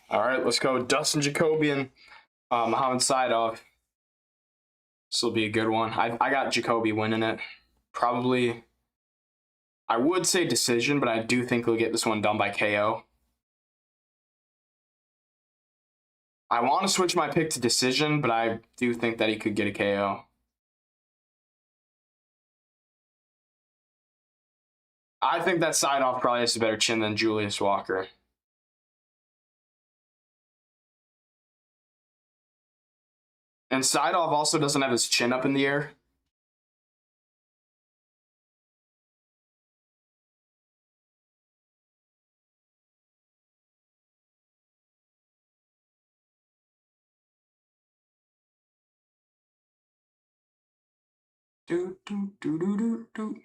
All right, let's go. Dustin Jacoby, Mohamed Saidov. This will be a good one. I got Jacoby winning it. Probably, I would say decision, but I do think he'll get this one done by KO. I want to switch my pick to decision, but I do think that he could get a KO. I think that Saidov probably has a better chin than Julius Walker. And Saidov also doesn't have his chin up in the air. Do, do, do, do, do, do.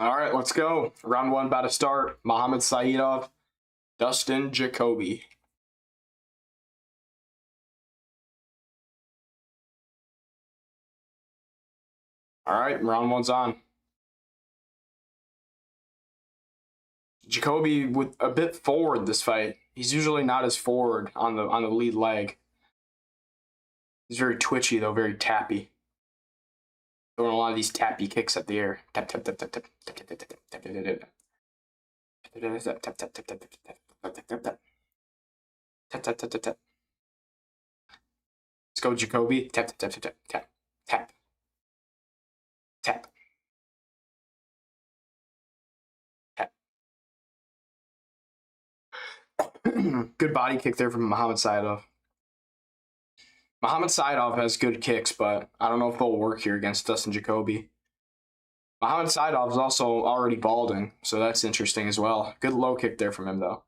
All right, let's go. Round one about to start. Mohamed Saidov, Dustin Jacoby. All right, round one's on. Jacoby with a bit forward this fight. He's usually not as forward on the lead leg. He's very twitchy though, very tappy. Throwing a lot of these tappy kicks at the air. Tap tap tap tap tap tap tap tap tap tap tap tap tap tap tap. Let's go, Jacoby. Tap tap tap tap tap tap tap tap. Good body kick there from Mohamed Saidov. Mohamed Saidov has good kicks, but I don't know if they'll work here against Dustin Jacoby. Mohamed Saidov is also already balding, so that's interesting as well. Good low kick there from him, though.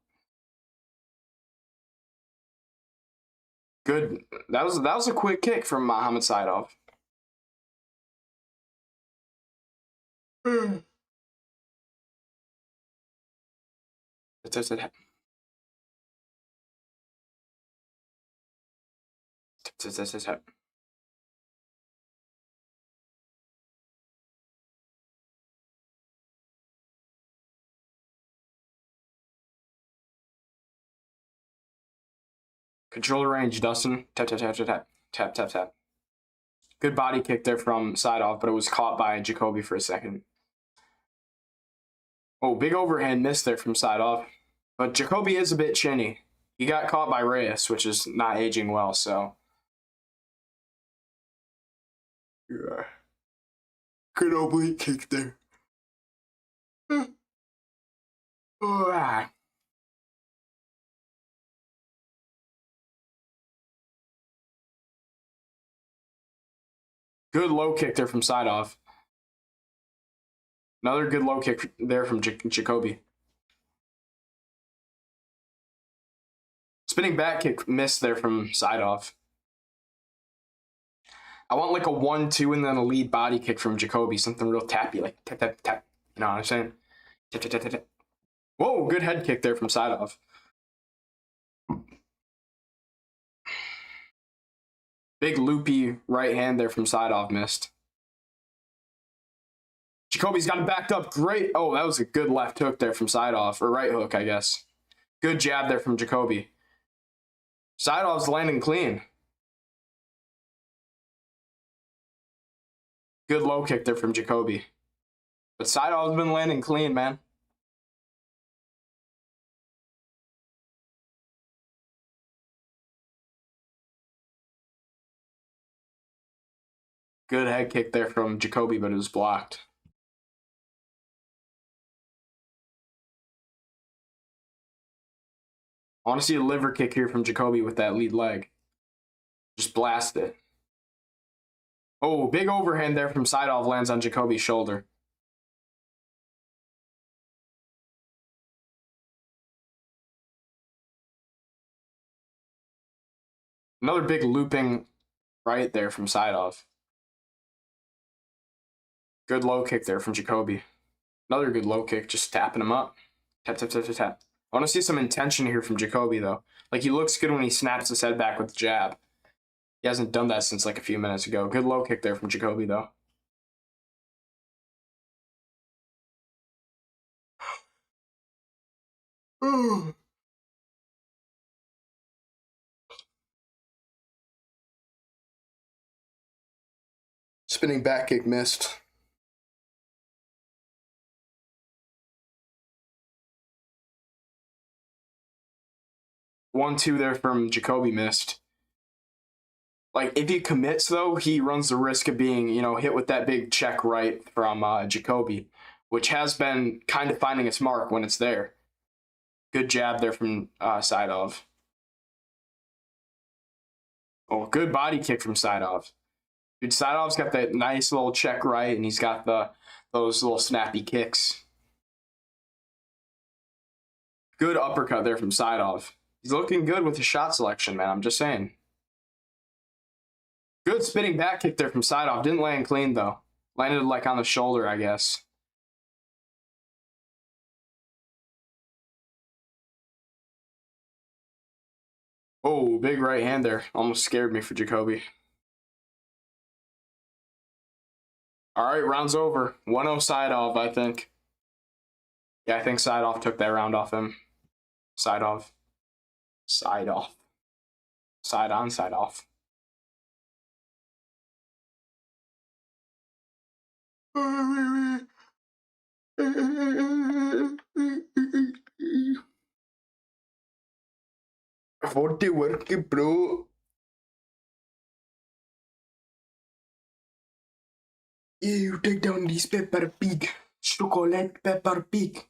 Good. That was a quick kick from Mohamed Saidov. Control the range, Dustin. Tap, tap, tap, tap, tap, tap, tap, tap. Good body kick there from Saidov, but it was caught by Jacoby for a second. Oh, big overhand miss there from Saidov. But Jacoby is a bit chinny. He got caught by Reyes, which is not aging well, so. Yeah. Good oblique kick there. Oh, Good low kick there from Saidov. Another good low kick there from Jacoby. Spinning back kick missed there from Saidov. I want like a 1-2 and then a lead body kick from Jacoby. Something real tappy, like tap, tap, tap. You know what I'm saying? Tap, tap, tap, tap, tap. Whoa, good head kick there from Saidov. Big loopy right hand there from Saidov missed. Jacoby's got him backed up. Great. Oh, that was a good left hook there from Saidov. Or right hook, I guess. Good jab there from Jacoby. Saidov's landing clean. Good low kick there from Jacoby. But Saidov's been landing clean, man. Good head kick there from Jacoby, but it was blocked. I want to see a liver kick here from Jacoby with that lead leg. Just blast it. Oh, big overhand there from Saidov lands on Jacoby's shoulder. Another big looping right there from Saidov. Good low kick there from Jacoby. Another good low kick, just tapping him up. Tap, tap, tap, tap, tap. I want to see some intention here from Jacoby, though. Like, he looks good when he snaps his head back with the jab. He hasn't done that since, like, a few minutes ago. Good low kick there from Jacoby, though. Spinning back kick missed. One, two there from Jacoby missed. Like, if he commits, though, he runs the risk of being, you know, hit with that big check right from Jacoby, which has been kind of finding its mark when it's there. Good jab there from Saidov. Oh, good body kick from Saidov. Dude, Saidov's got that nice little check right, and he's got those little snappy kicks. Good uppercut there from Saidov. He's looking good with his shot selection, man. I'm just saying. Good spinning back kick there from Saidov. Didn't land clean, though. Landed, like, on the shoulder, I guess. Oh, big right hand there. Almost scared me for Jacoby. All right, round's over. 1-0 side off, I think. Yeah, I think side off took that round off him. Side off. Side off. Side on, side off. Forte work, bro. Yeah, you take down this Pepper Pig. Chocolate Pepper Pig.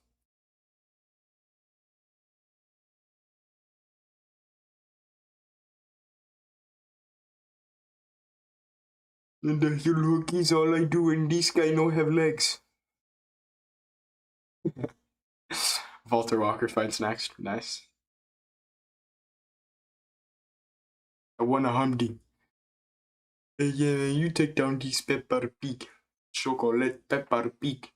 And the look is all I do, and this guy no have legs. Walter Walker fights next. Nice. I want a Humdy. Yeah, you take down this Pepper Pig. Chocolate Pepper Pig.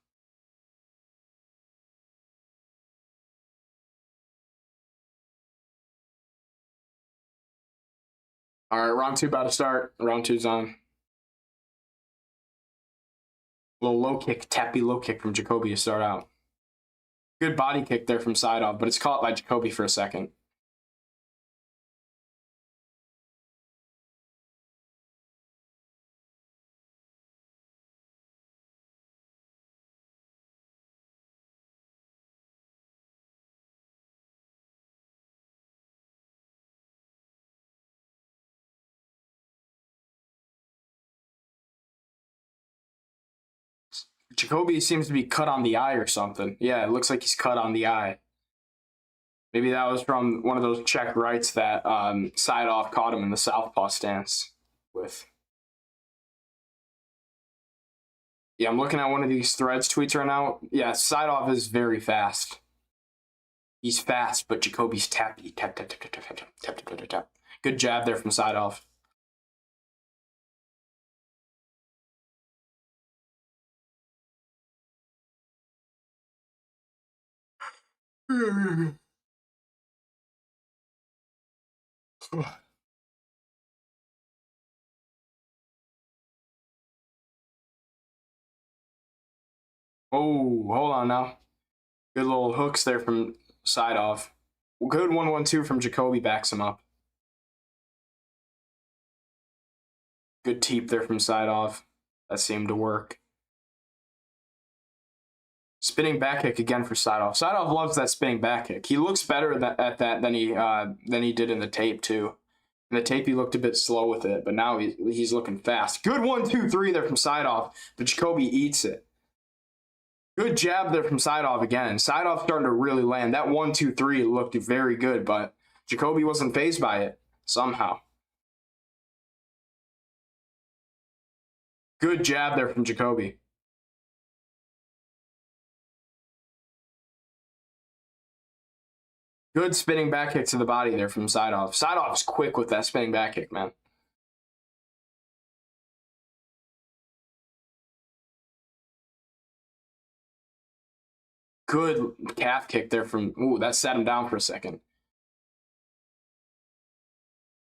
All right, round 2 about to start. Round 2's on. Little low kick, tappy low kick from Jacoby to start out. Good body kick there from side off, but it's caught by Jacoby for a second. Jacoby seems to be cut on the eye or something. Yeah, it looks like he's cut on the eye. Maybe that was from one of those check rights that side off caught him in the southpaw stance with. Yeah, I'm looking at one of these threads tweets right now. Yeah, side off is very fast. He's fast, but Jacoby's tappy. Tap, tap, tap, tap, tap, tap, tap, tap, tap, tap. Good jab there from side off. Oh, hold on now. Good little hooks there from side off. Good 1-1-2 from Jacoby backs him up. Good teep there from side off. That seemed to work. Spinning back kick again for side off. Side off loves that spinning back kick. He looks better at that than he did in the tape too. In the tape he looked a bit slow with it, but now he's looking fast. Good 1-2-3 there from side off, but Jacoby eats it. Good jab there from side off again. Side off starting to really land. That 1-2-3 looked very good, but Jacoby wasn't fazed by it somehow. Good jab there from Jacoby. Good spinning back kick to the body there from side off. Side off's quick with that spinning back kick, man. Good calf kick there from, ooh, that sat him down for a second.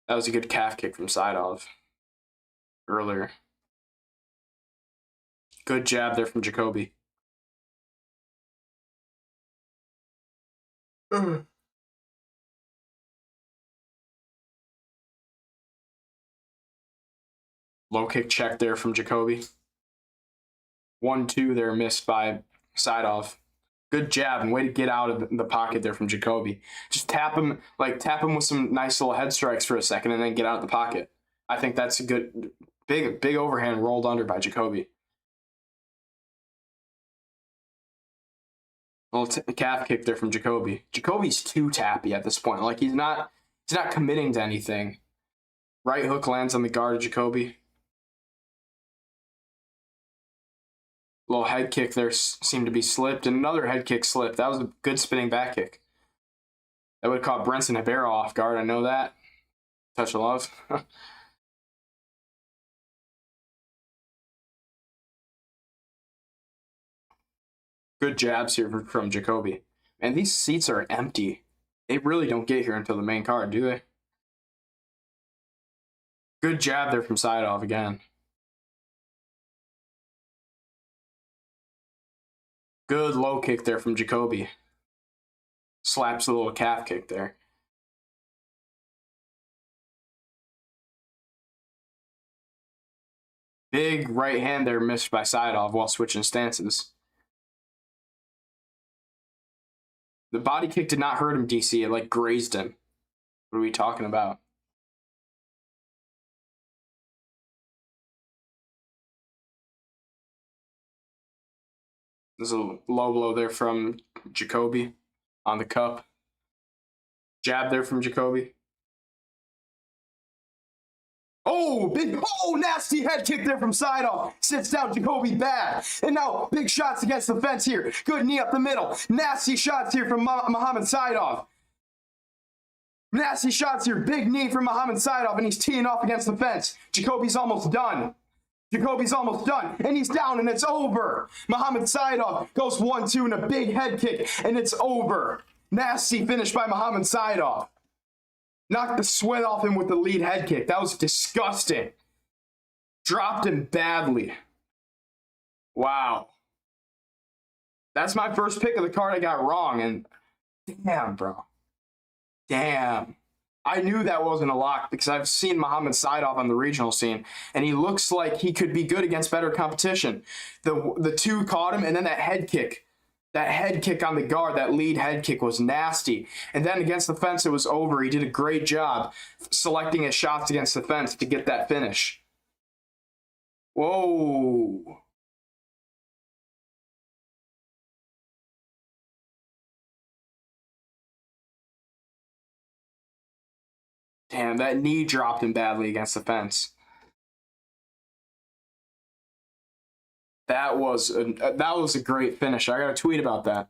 That was a good calf kick from side off earlier. Good jab there from Jacoby. Low kick check there from Jacoby. 1-2 there missed by side off. Good jab and way to get out of the pocket there from Jacoby. Just tap him with some nice little head strikes for a second and then get out of the pocket. I think that's a good, big overhand rolled under by Jacoby. Little calf kick there from Jacoby. Jacoby's too tappy at this point. Like he's not committing to anything. Right hook lands on the guard of Jacoby. Little head kick there seemed to be slipped, and another head kick slipped. That was a good spinning back kick. That would have caught Brenson Habera off guard. I know that. Touch of love. Good jabs here from Jacoby. And these seats are empty. They really don't get here until the main card, do they? Good jab there from Saidov again. Good low kick there from Jacoby. Slaps a little calf kick there. Big right hand there missed by Saidov while switching stances. The body kick did not hurt him, DC. It like grazed him. What are we talking about? There's a low blow there from Jacoby on the cup. Jab there from Jacoby. Oh, nasty head kick there from Saidov. Sits down Jacoby bad. And now big shots against the fence here. Good knee up the middle. Nasty shots here from Mohamed Saidov. Nasty shots here. Big knee from Mohamed Saidov, and he's teeing off against the fence. Jacoby's almost done. Jacoby's almost done, and he's down, and it's over. Mohamed Saidov goes 1-2 and a big head kick, and it's over. Nasty finish by Mohamed Saidov. Knocked the sweat off him with the lead head kick. That was disgusting. Dropped him badly. Wow. That's my first pick of the card I got wrong, and damn, bro. Damn. I knew that wasn't a lock because I've seen Mohamed Saidov on the regional scene, and he looks like he could be good against better competition. The two caught him, and then that head kick on the guard, that lead head kick was nasty. And then against the fence, it was over. He did a great job selecting his shots against the fence to get that finish. Whoa. Damn, that knee dropped him badly against the fence. That was a great finish. I got a tweet about that.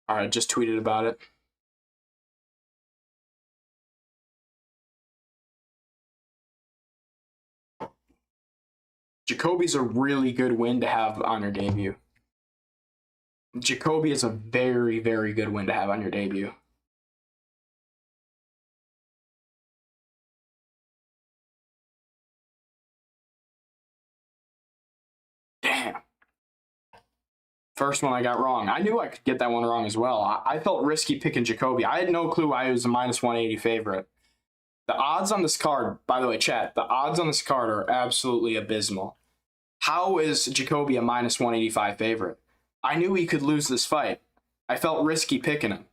All right, just tweeted about it. Jacoby's a really good win to have on your debut. Jacoby is a very, very good win to have on your debut. Damn. First one I got wrong. I knew I could get that one wrong as well. I felt risky picking Jacoby. I had no clue why he was a minus 180 favorite. The odds on this card, by the way, chat, the odds on this card are absolutely abysmal. How is Jacoby a minus 185 favorite? I knew he could lose this fight. I felt risky picking him.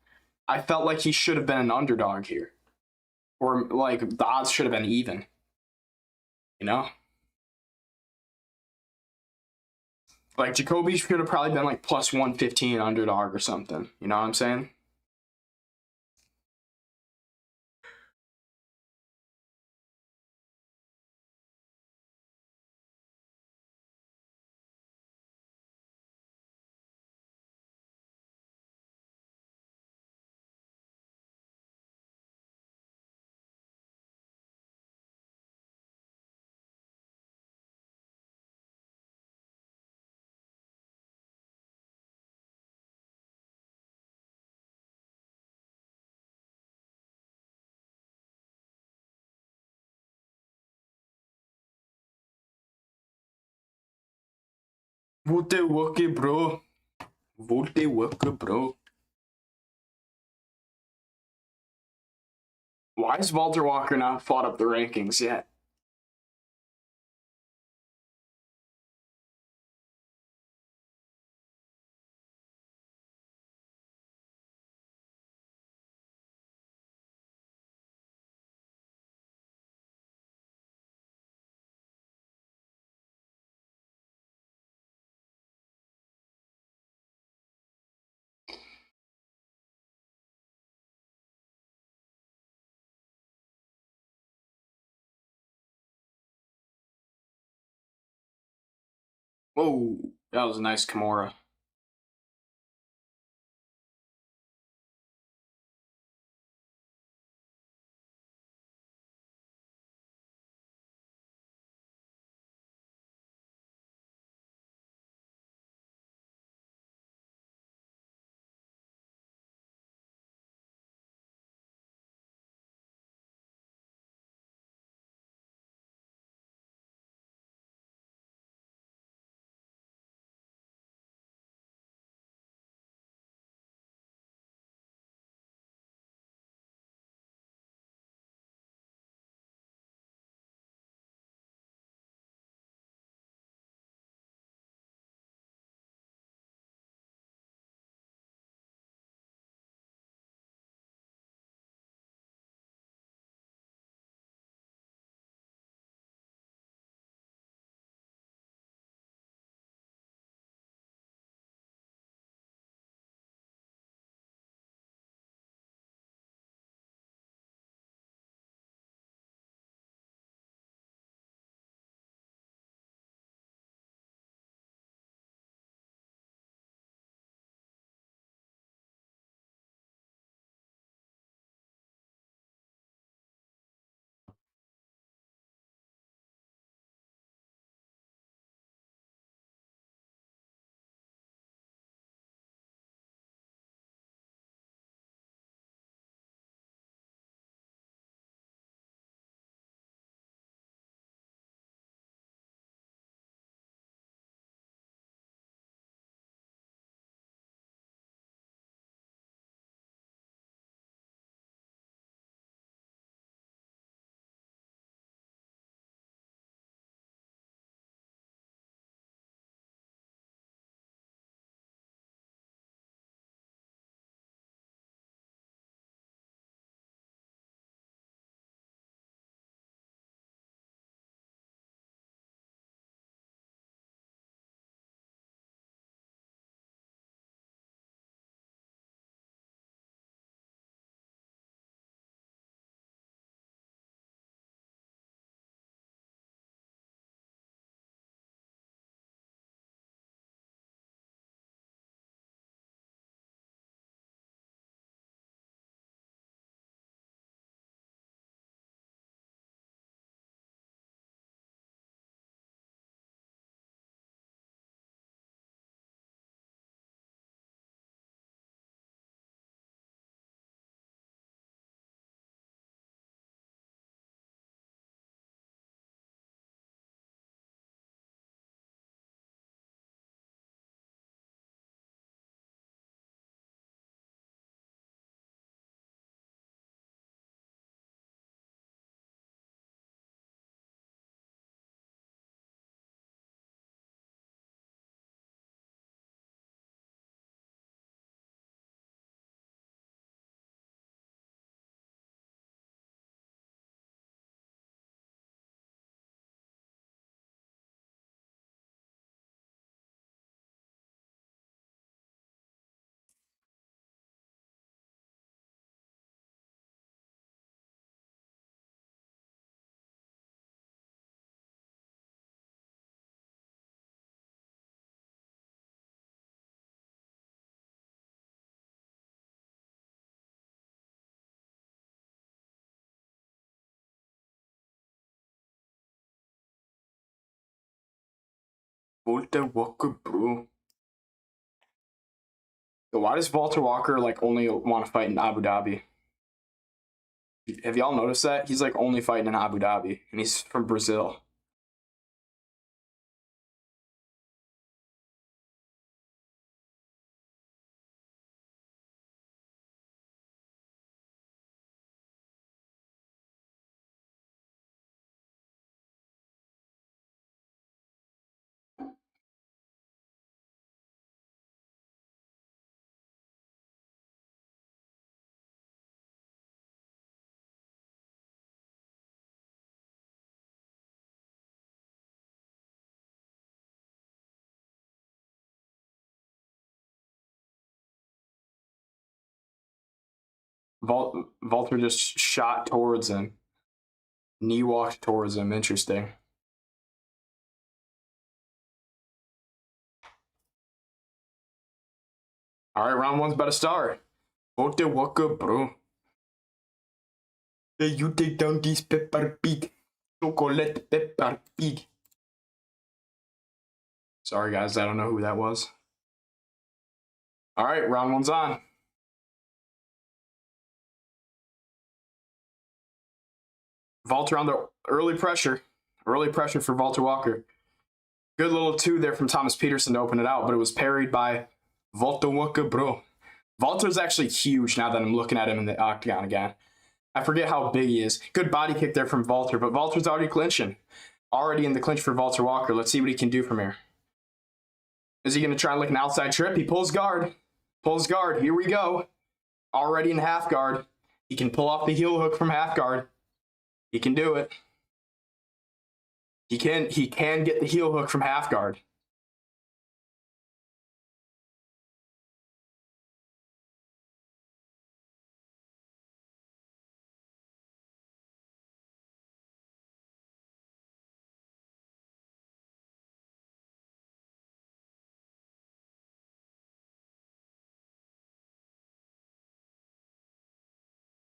I felt like he should have been an underdog here. Or, like, the odds should have been even. You know? Like, Jacoby should have probably been, like, plus 115 underdog or something. You know what I'm saying? Vote Wookie, bro. Vote Wookie, bro. Why is Walter Walker not fought up the rankings yet? Whoa, that was a nice Kimura. Walter Walker, bro. So why does Walter Walker like only want to fight in Abu Dhabi? Have y'all noticed that? He's like only fighting in Abu Dhabi, and he's from Brazil. Walter just shot towards him. Knee walked towards him. Interesting. All right, round one's about to start. What the waka, bro? Hey, you take down this pepper pig. Chocolate pepper pig. Sorry, guys, I don't know who that was. All right, round one's on. Walter on the early pressure. Early pressure for Walter Walker. Good little two there from Thomas Peterson to open it out, but it was parried by Walter Walker, bro. Walter's actually huge now that I'm looking at him in the octagon again. I forget how big he is. Good body kick there from Walter, but Walter's already clinching. Already in the clinch for Walter Walker. Let's see what he can do from here. Is he going to try like an outside trip? He pulls guard. Pulls guard. Here we go. Already in half guard. He can pull off the heel hook from half guard. He can do it. He can get the heel hook from half guard.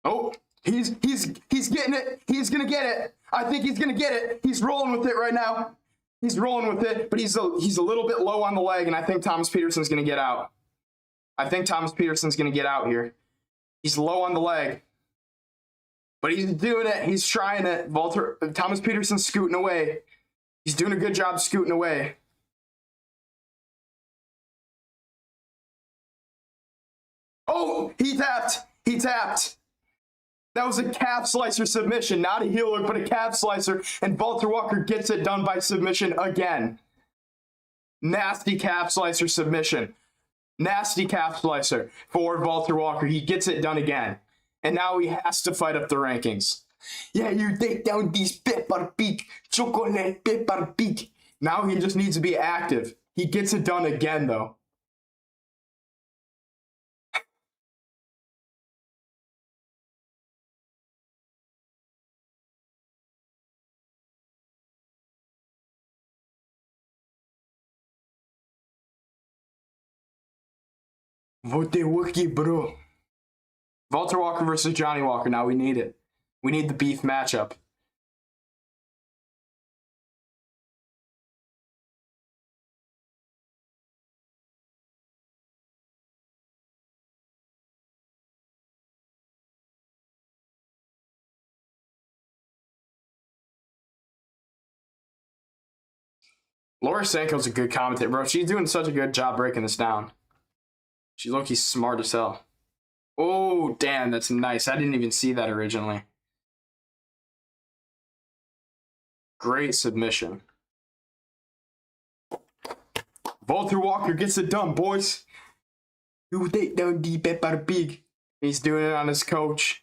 Oh, he's getting it. He's gonna get it. I think he's gonna get it. He's rolling with it right now. He's rolling with it, but he's a little bit low on the leg, and I think Thomas Peterson's gonna get out. I think Thomas Peterson's gonna get out here. He's low on the leg, but he's doing it. He's trying it. Thomas Peterson's scooting away. He's doing a good job scooting away. Oh, he tapped. He tapped. That was a calf slicer submission, not a heel hook, but a calf slicer, and Walter Walker gets it done by submission again. Nasty calf slicer submission. Nasty calf slicer for Walter Walker. He gets it done again. And now he has to fight up the rankings. Yeah, you take down this pepper pig, chocolate pepper pig. Now he just needs to be active. He gets it done again, though. What the wiki, bro? Walter Walker versus Johnny Walker. Now we need it. We need the beef matchup. Laura Sanko's a good commentator, bro. She's doing such a good job breaking this down. She low-key smart as hell. Oh, damn, that's nice. I didn't even see that originally. Great submission. Walter Walker gets it done, boys. You take down the pepper pig. He's doing it on his coach.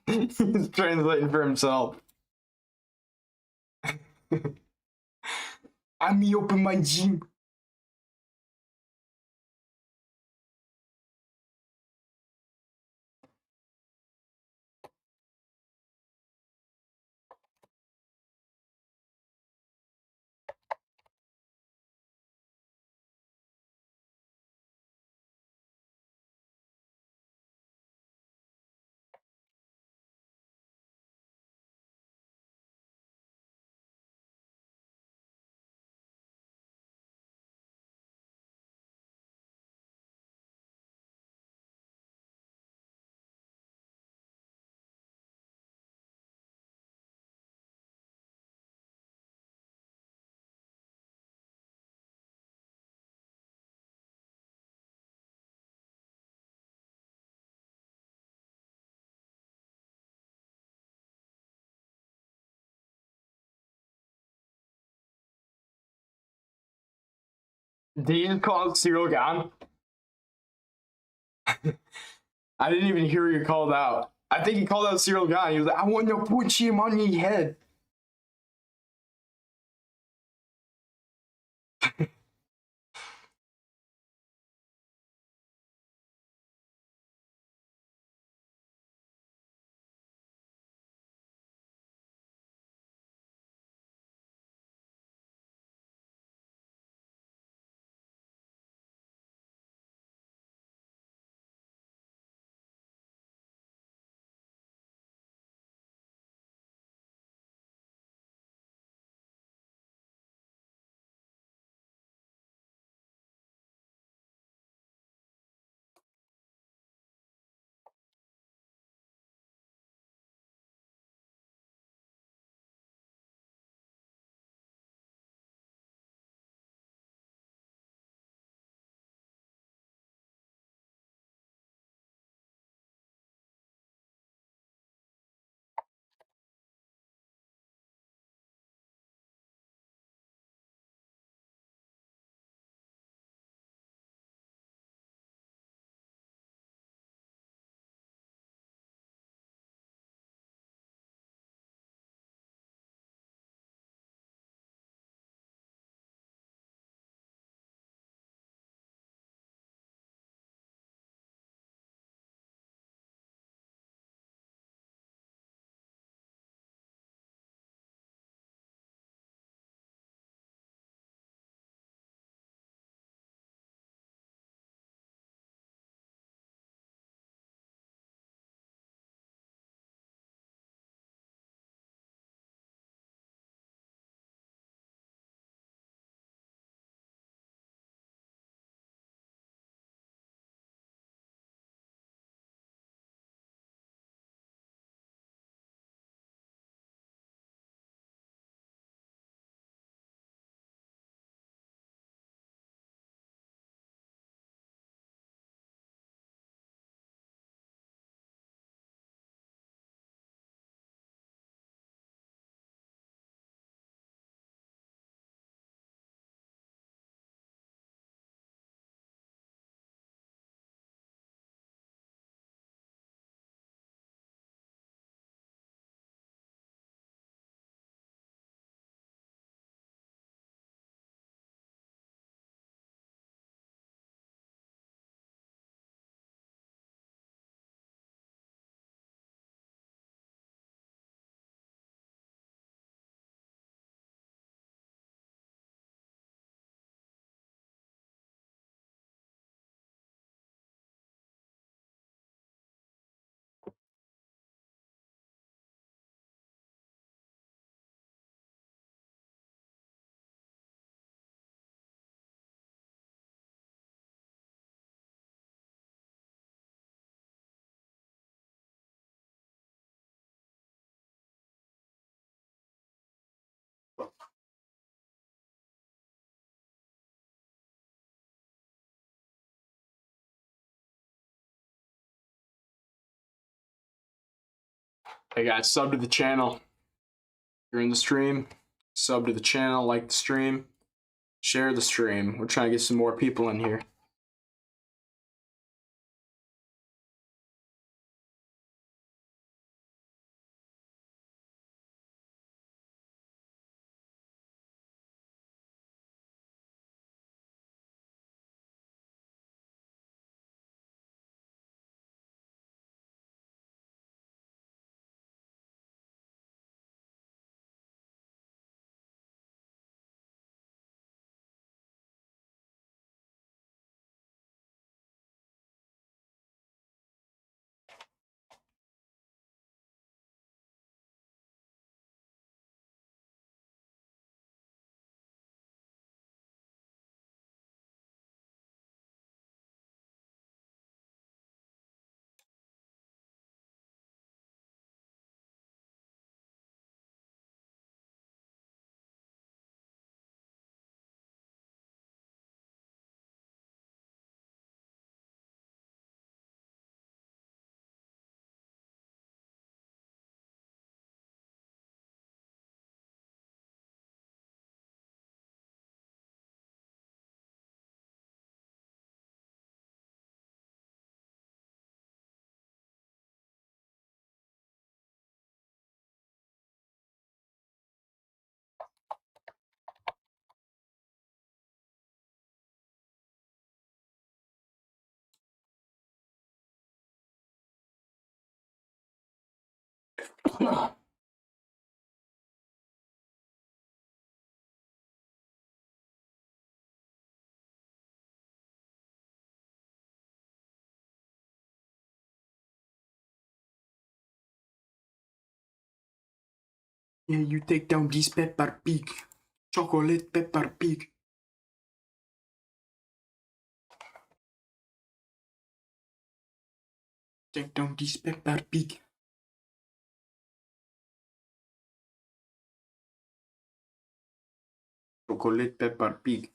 He's translating for himself. I'm me open my gym. Did he just call Cyril Gahn? I didn't even hear you called out. I think he called out Cyril Gahn. He was like, I want to put him on your head. Hey guys, sub to the channel. If you're in the stream, sub to the channel, like the stream, share the stream. We're trying to get some more people in here. Yeah, you take down this Pepper Pig. Chocolate Pepper Pig. Take down this Pepper Pig. Chocolate Pepper Pig.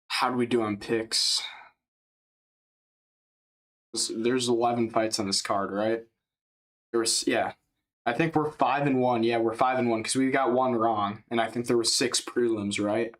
How do we do on picks? There's 11 fights on this card, right? Yeah. I think we're 5-1. Yeah, we're 5-1 because we got one wrong, and I think there was 6 prelims, right?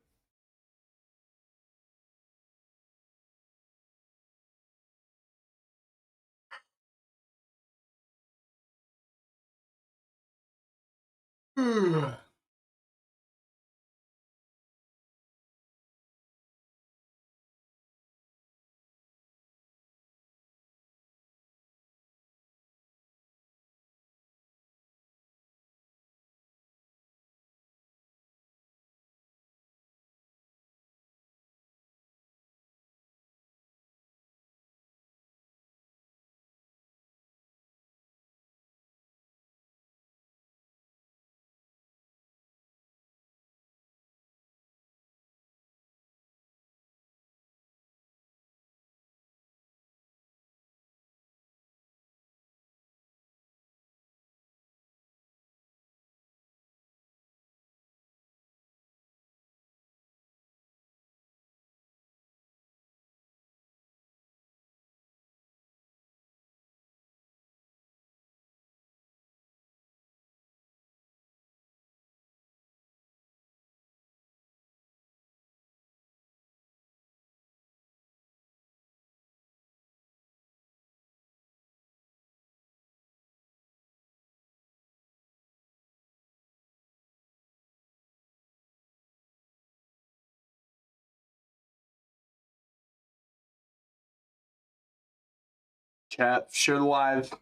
Chat, share the live,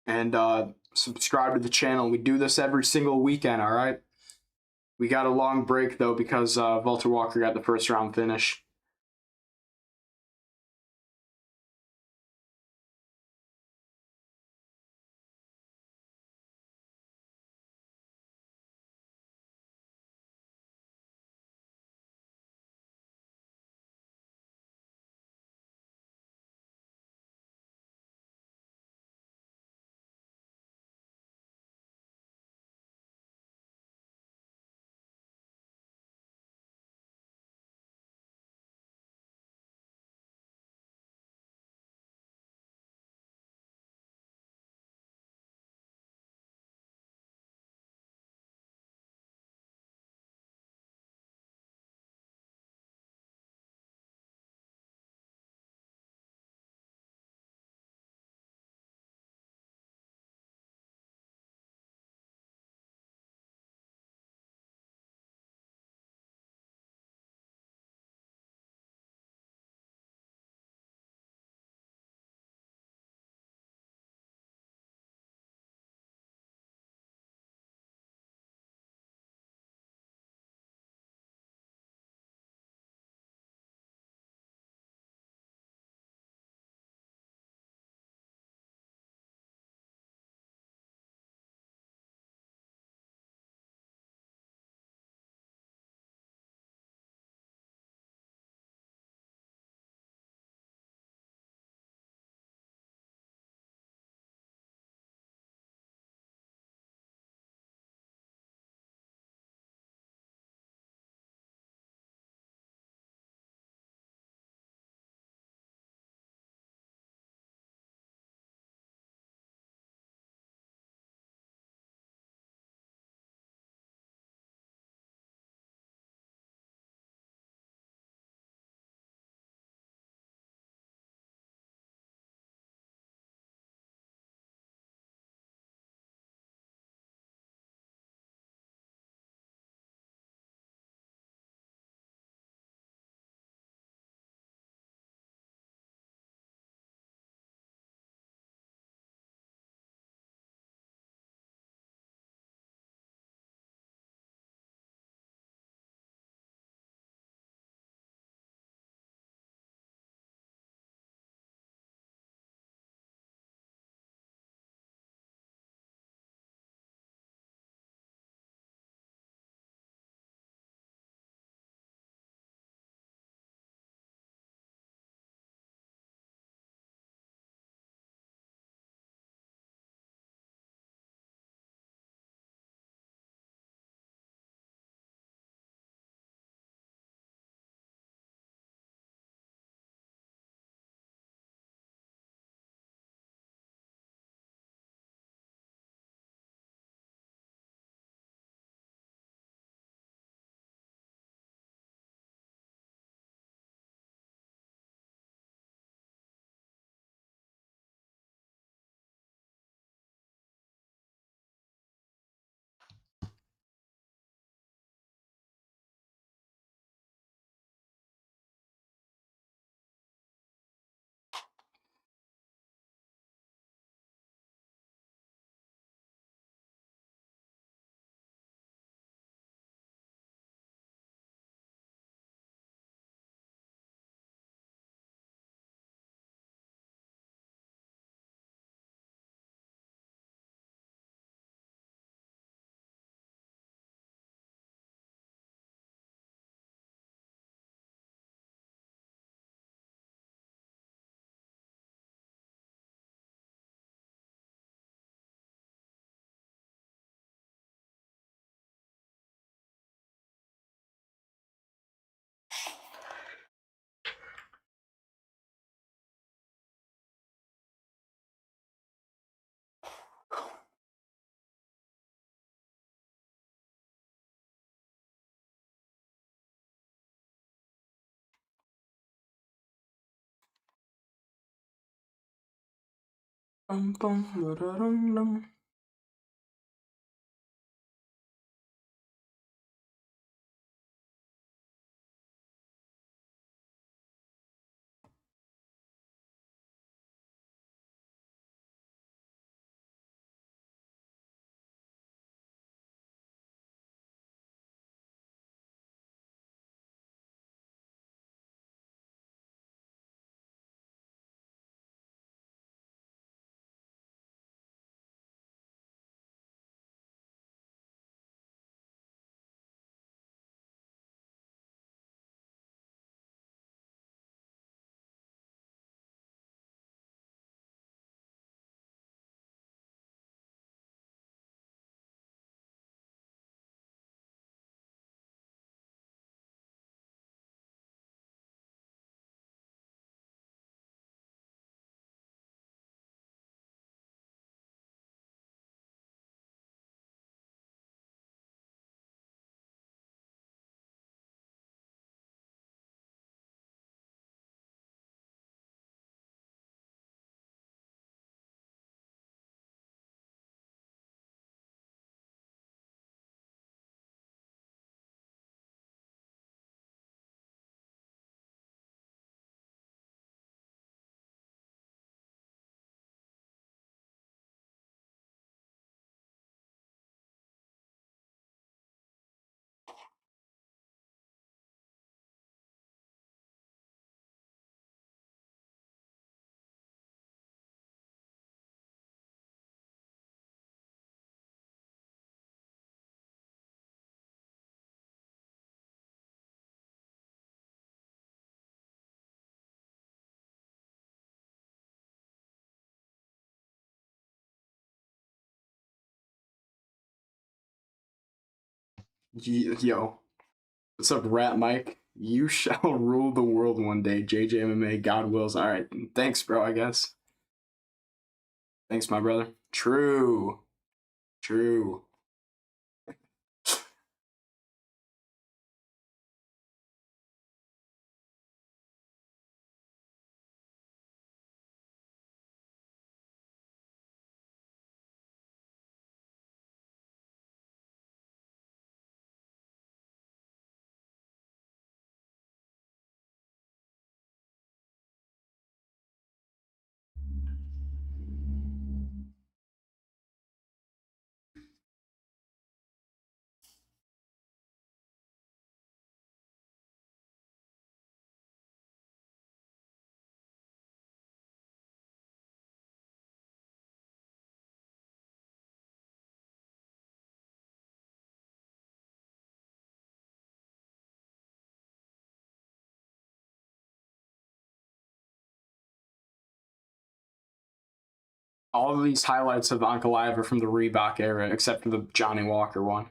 and subscribe to the channel. We do this every single weekend, all right? We got a long break, though, because Walter Walker got the first round finish. Bum, bum, ba-da-dum-dum. Yo, what's up, Rat Mike? You shall rule the world one day. JJMMA, God wills. All right, thanks, bro. I guess. Thanks, my brother. True, true. All of these highlights of Ankalaev are from the Reebok era, except for the Johnny Walker one.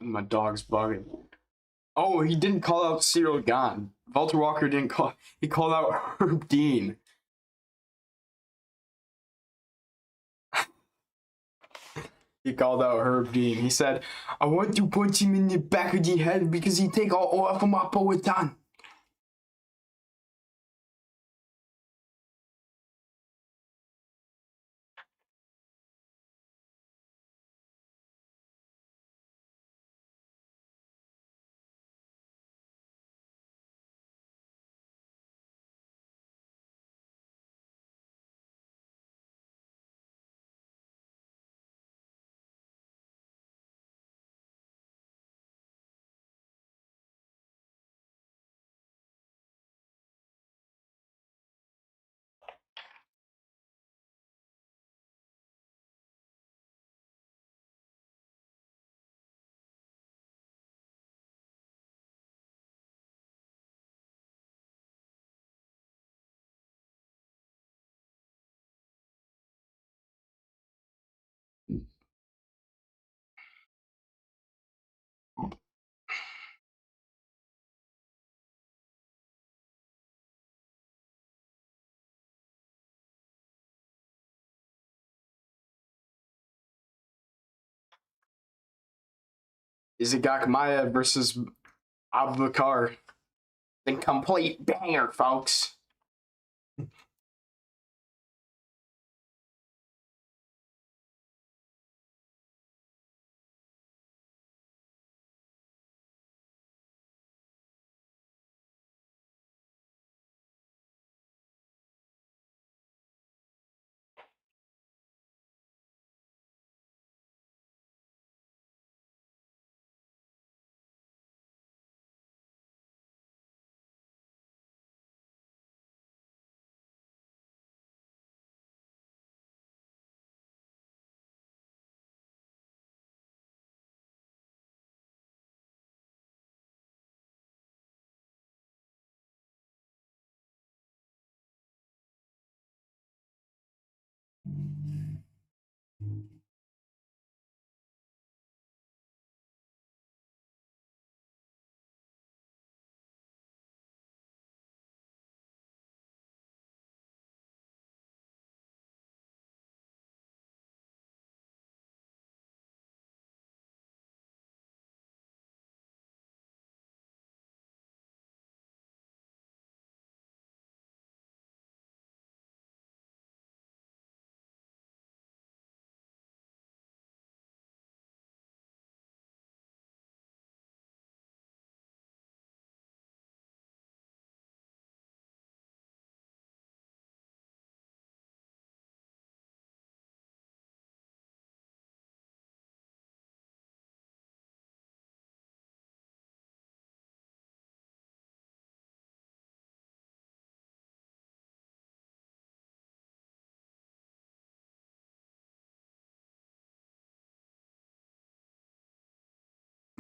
My dog's bugging. Oh, he didn't call out Cyril Gahn. Walter Walker didn't call. He called out Herb Dean. He called out Herb Dean. He said, "I want to punch him in the back of the head because he take all off of my poetan." Izagak Maya versus Abubakar. The complete banger, folks.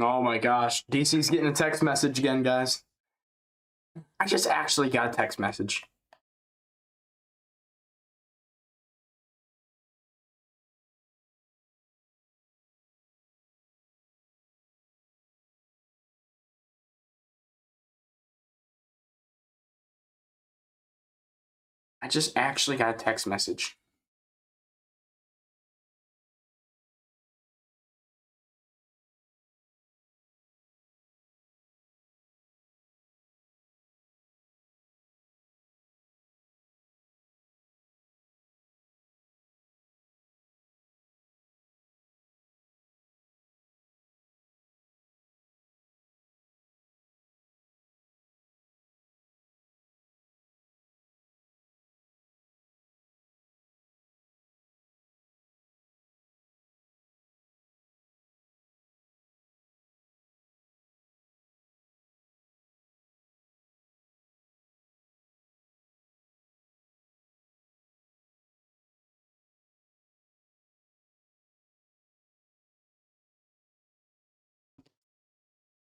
Oh my gosh. DC's getting a text message again, guys. I just actually got a text message. I just actually got a text message.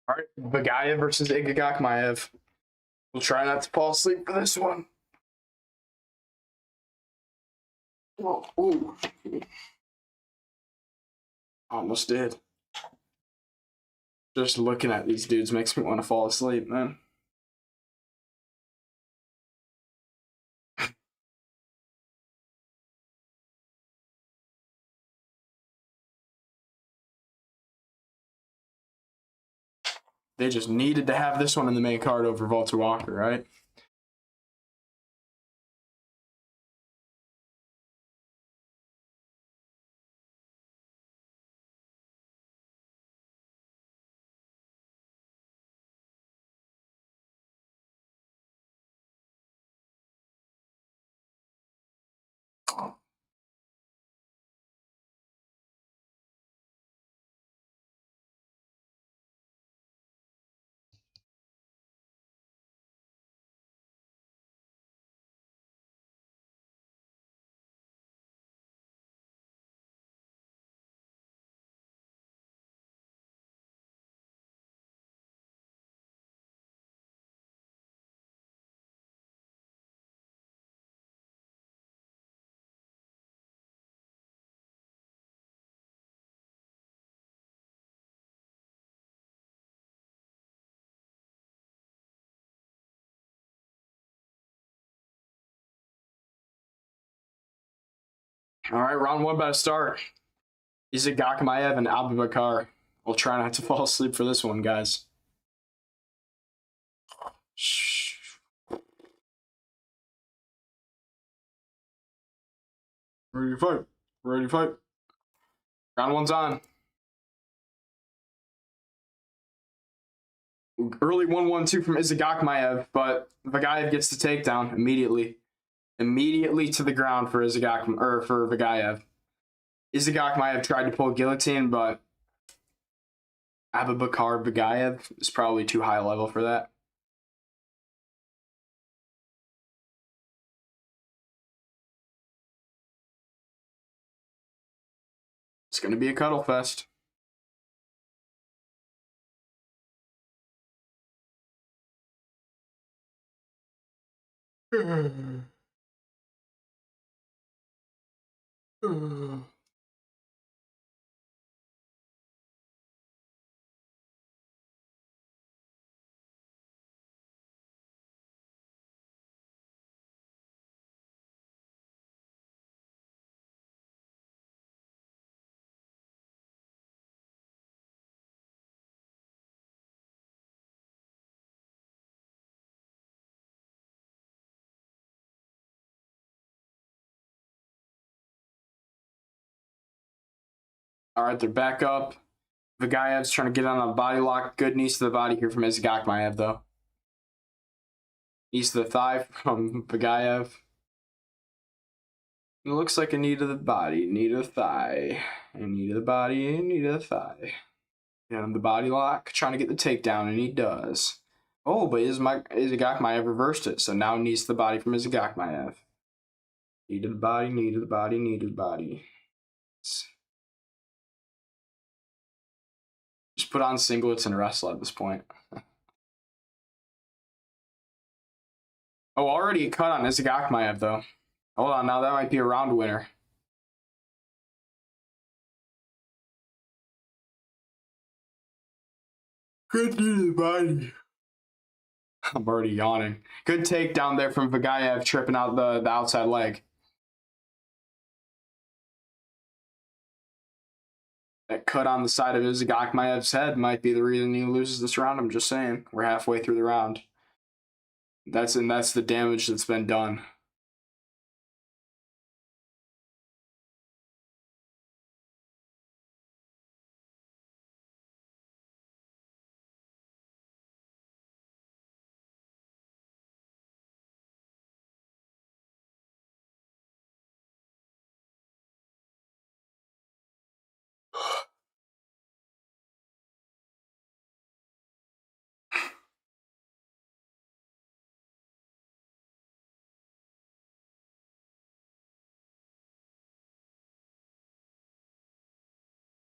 All right, Bagaya versus Igagak Maev. We'll try not to fall asleep for this one. Oh, ooh. Almost did. Just looking at these dudes makes me want to fall asleep, man. They just needed to have this one in the main card over Walter Walker, right? All right, round one about to start. Isaac Ankalaev and Abubakar. We'll try not to fall asleep for this one, guys. Ready to fight. Ready to fight. Round one's on. Early 1-1-2 from Isaac Ankalaev, but Vagayev gets the takedown immediately. Immediately to the ground for for Vagayev. Isaac Ankalaev tried to pull a guillotine, but Abubakar Vagayev is probably too high level for that. It's going to be a cuddle fest. All right, they're back up. Vagayev's trying to get on a body lock. Good knees to the body here from Isaac Ankalaev, though. Knees to the thigh from Vagayev. It looks like a knee to the body, knee to the thigh, and knee to the body, and knee to the thigh. And the body lock, trying to get the takedown, and he does. Oh, but Isaac Ankalaev reversed it, so now knees to the body from Isaac Ankalaev. Knee to the body, knee to the body, knee to the body. Just put on singlets and wrestle at this point. Oh, already a cut on Isaac Ankalaev, though. Hold on, now that might be a round winner. Good knee to the body. I'm already yawning. Good takedown there from Vagayev, tripping out the outside leg. That cut on the side of Isaac Ankalaev's head might be the reason he loses this round. I'm just saying. We're halfway through the round. That's the damage that's been done.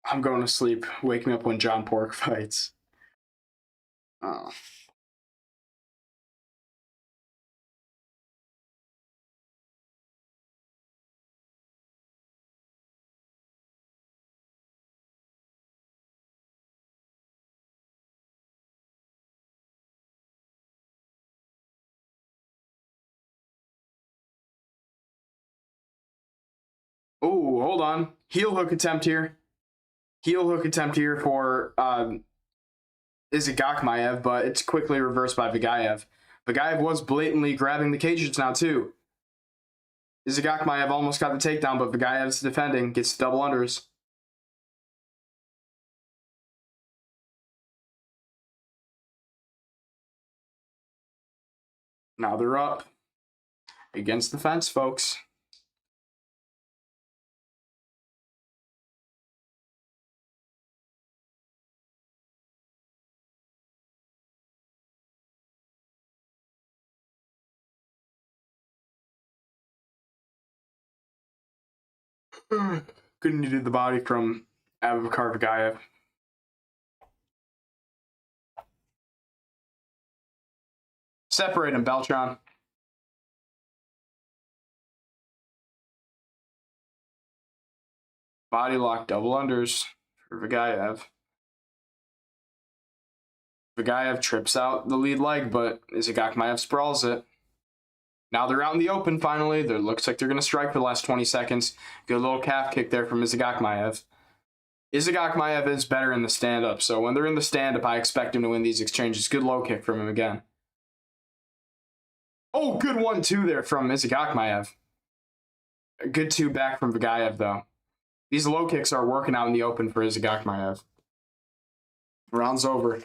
I'm going to sleep. Wake me up when John Pork fights. Oh. Oh, hold on. Heel hook attempt here. Heel hook attempt here for Izagakmaev, but it's quickly reversed by Vigaev. Vigaev was blatantly grabbing the cage just now, too. Izagakmaev almost got the takedown, but Vigaev's defending, gets double unders. Now they're up against the fence, folks. Couldn't do the body from Abubakar Vigaev. Separate him, Beltran. Body lock, double unders for Vigaev. Vigaev trips out the lead leg, but Izagakmaev sprawls it. Now they're out in the open, finally. There looks like they're going to strike for the last 20 seconds. Good little calf kick there from Izagakmaev. Izagakmaev is better in the stand-up, so when they're in the stand-up, I expect him to win these exchanges. Good low kick from him again. Oh, good 1-2 there from Izagakmaev. A good 2 back from Vigaev, though. These low kicks are working out in the open for Izagakmaev. Round's over.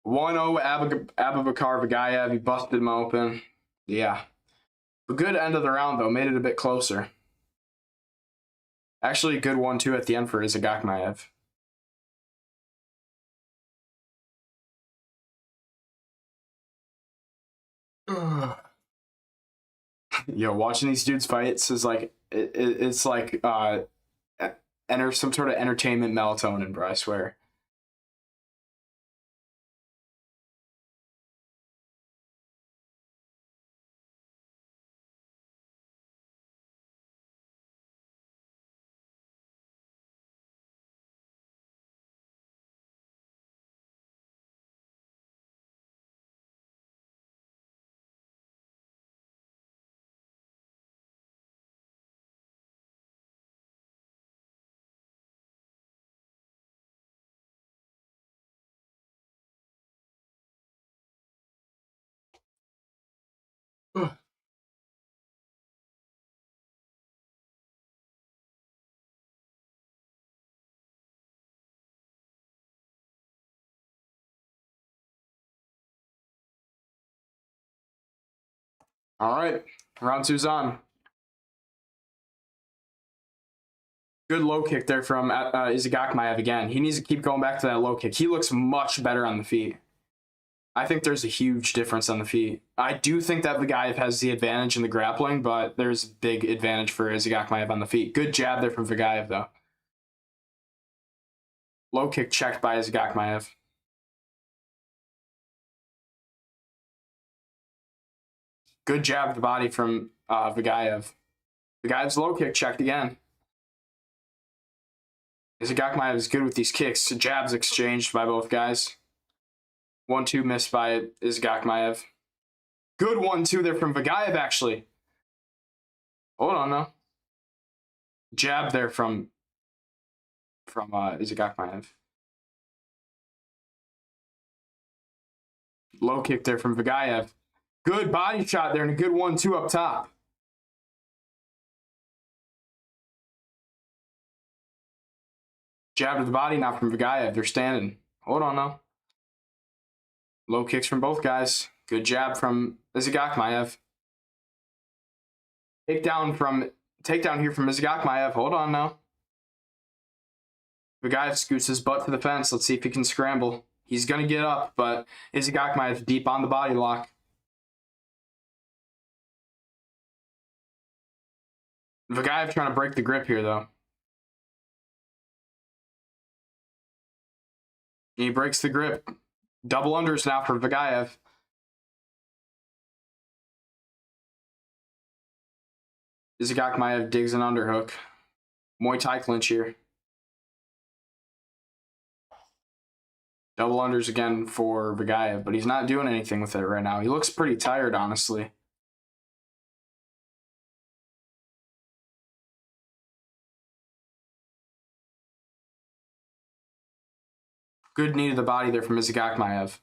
1-0 Abubakar Vigaev. He busted him open. Yeah. A good end of the round, though. Made it a bit closer. Actually, a good 1-2 at the end for Izagakmaev. Yo, watching these dudes fights is like it's like enter some sort of entertainment melatonin, bro. I swear. All right, round 2's on. Good low kick there from Izagakmaev again. He needs to keep going back to that low kick. He looks much better on the feet. I think there's a huge difference on the feet. I do think that Vigaev has the advantage in the grappling, but there's a big advantage for Izagakmaev on the feet. Good jab there from Vigaev, though. Low kick checked by Izagakmaev. Good jab to the body from Vigaev. Vigaev's low kick checked again. Izagakmaev is good with these kicks. Jabs exchanged by both guys. 1-2 missed by Izagakmaev. Good 1-2 there from Vigaev, actually. Hold on, though. Jab there from Izagakmaev. Low kick there from Vigaev. Good body shot there and a good 1-2 up top. Jab to the body now from Vigaev. They're standing. Hold on now. Low kicks from both guys. Good jab from Izagakmaev. Takedown here from Izagakmaev. Hold on now. Vigaev scoots his butt to the fence. Let's see if he can scramble. He's going to get up, but Izagakmaev deep on the body lock. Vigaev trying to break the grip here, though. He breaks the grip. Double unders now for Vigaev. Izagakmaev digs an underhook. Muay Thai clinch here. Double unders again for Vigaev, but he's not doing anything with it right now. He looks pretty tired, honestly. Good knee to the body there from Izagakmaev.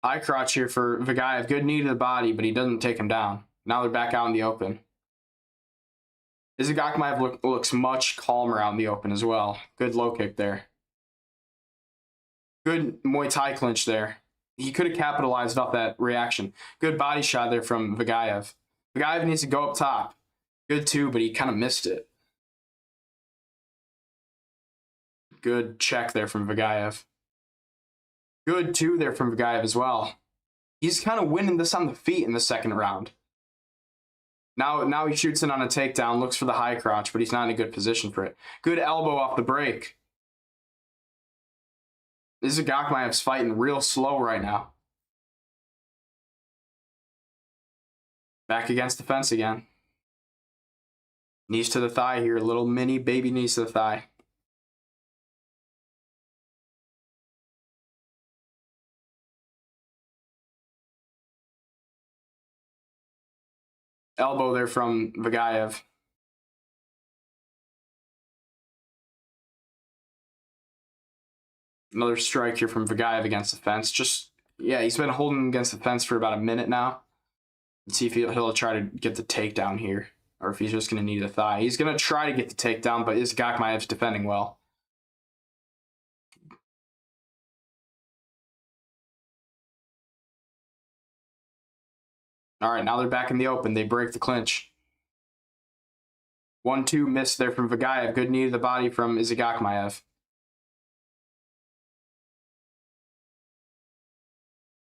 High crotch here for Vagaev. Good knee to the body, but he doesn't take him down. Now they're back out in the open. Izagakmaev looks much calmer out in the open as well. Good low kick there. Good Muay Thai clinch there. He could have capitalized off that reaction. Good body shot there from Vagaev. Vagaev needs to go up top. Good too, but he kind of missed it. Good check there from Vagaev. Good two there from Vagaev as well. He's kind of winning this on the feet in the second round. Now he shoots in on a takedown, looks for the high crotch, but he's not in a good position for it. Good elbow off the break. Izagakmaev's fighting real slow right now. Back against the fence again. Knees to the thigh here, little mini baby knees to the thigh. Elbow there from Vagaev. Another strike here from Vagaev against the fence. He's been holding against the fence for about a minute now. Let's see if he'll try to get the takedown here, or if he's just going to need a thigh. He's going to try to get the takedown, but Izagakmaev's defending well. All right, now they're back in the open. They break the clinch. 1-2 miss there from Vagaev. Good knee to the body from Izagakmaev.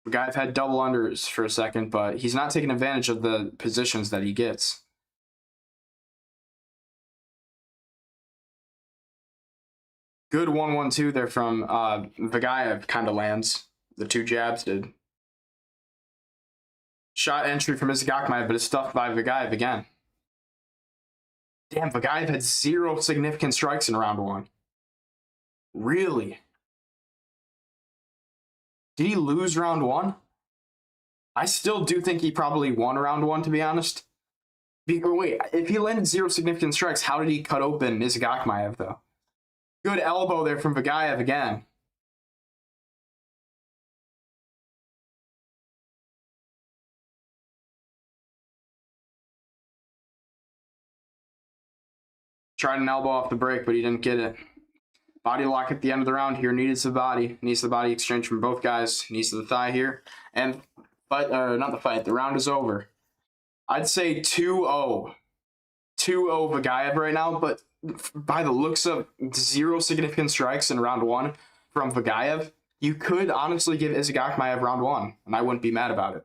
Vagaev had double unders for a second, but he's not taking advantage of the positions that he gets. Good 1-1-2 there from Vagaev, kind of lands. The two jabs did. Shot entry from Izagakmaev, but it's stuffed by Vagaev again. Damn, Vagaev had 0 significant strikes in round 1. Really? Did he lose round 1? I still do think he probably won round 1, to be honest. Wait, if he landed 0 significant strikes, how did he cut open Izagakmaev, though? Good elbow there from Vagaev again. Tried an elbow off the break, but he didn't get it. Body lock at the end of the round here. Knees to the body. Knees to the body exchange from both guys. Knees to the thigh here. And the round is over. I'd say 2-0. 2-0 Vagaev right now, but by the looks of 0 significant strikes in round 1 from Vagaev, you could honestly give Izagakmaev round 1, and I wouldn't be mad about it.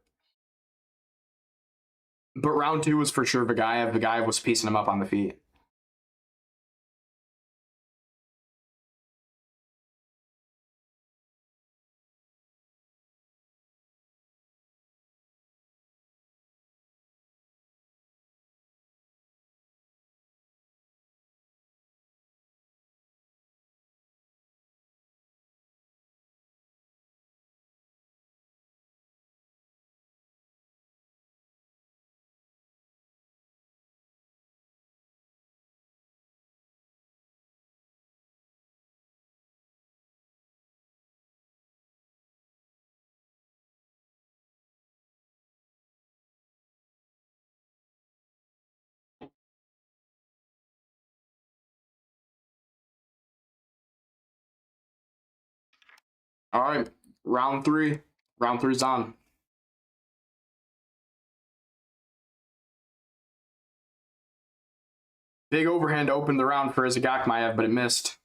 But round 2 was for sure Vagaev. Vagaev was piecing him up on the feet. All right, round 3. Round 3's on. Big overhand opened the round for Izagakmaev, but it missed.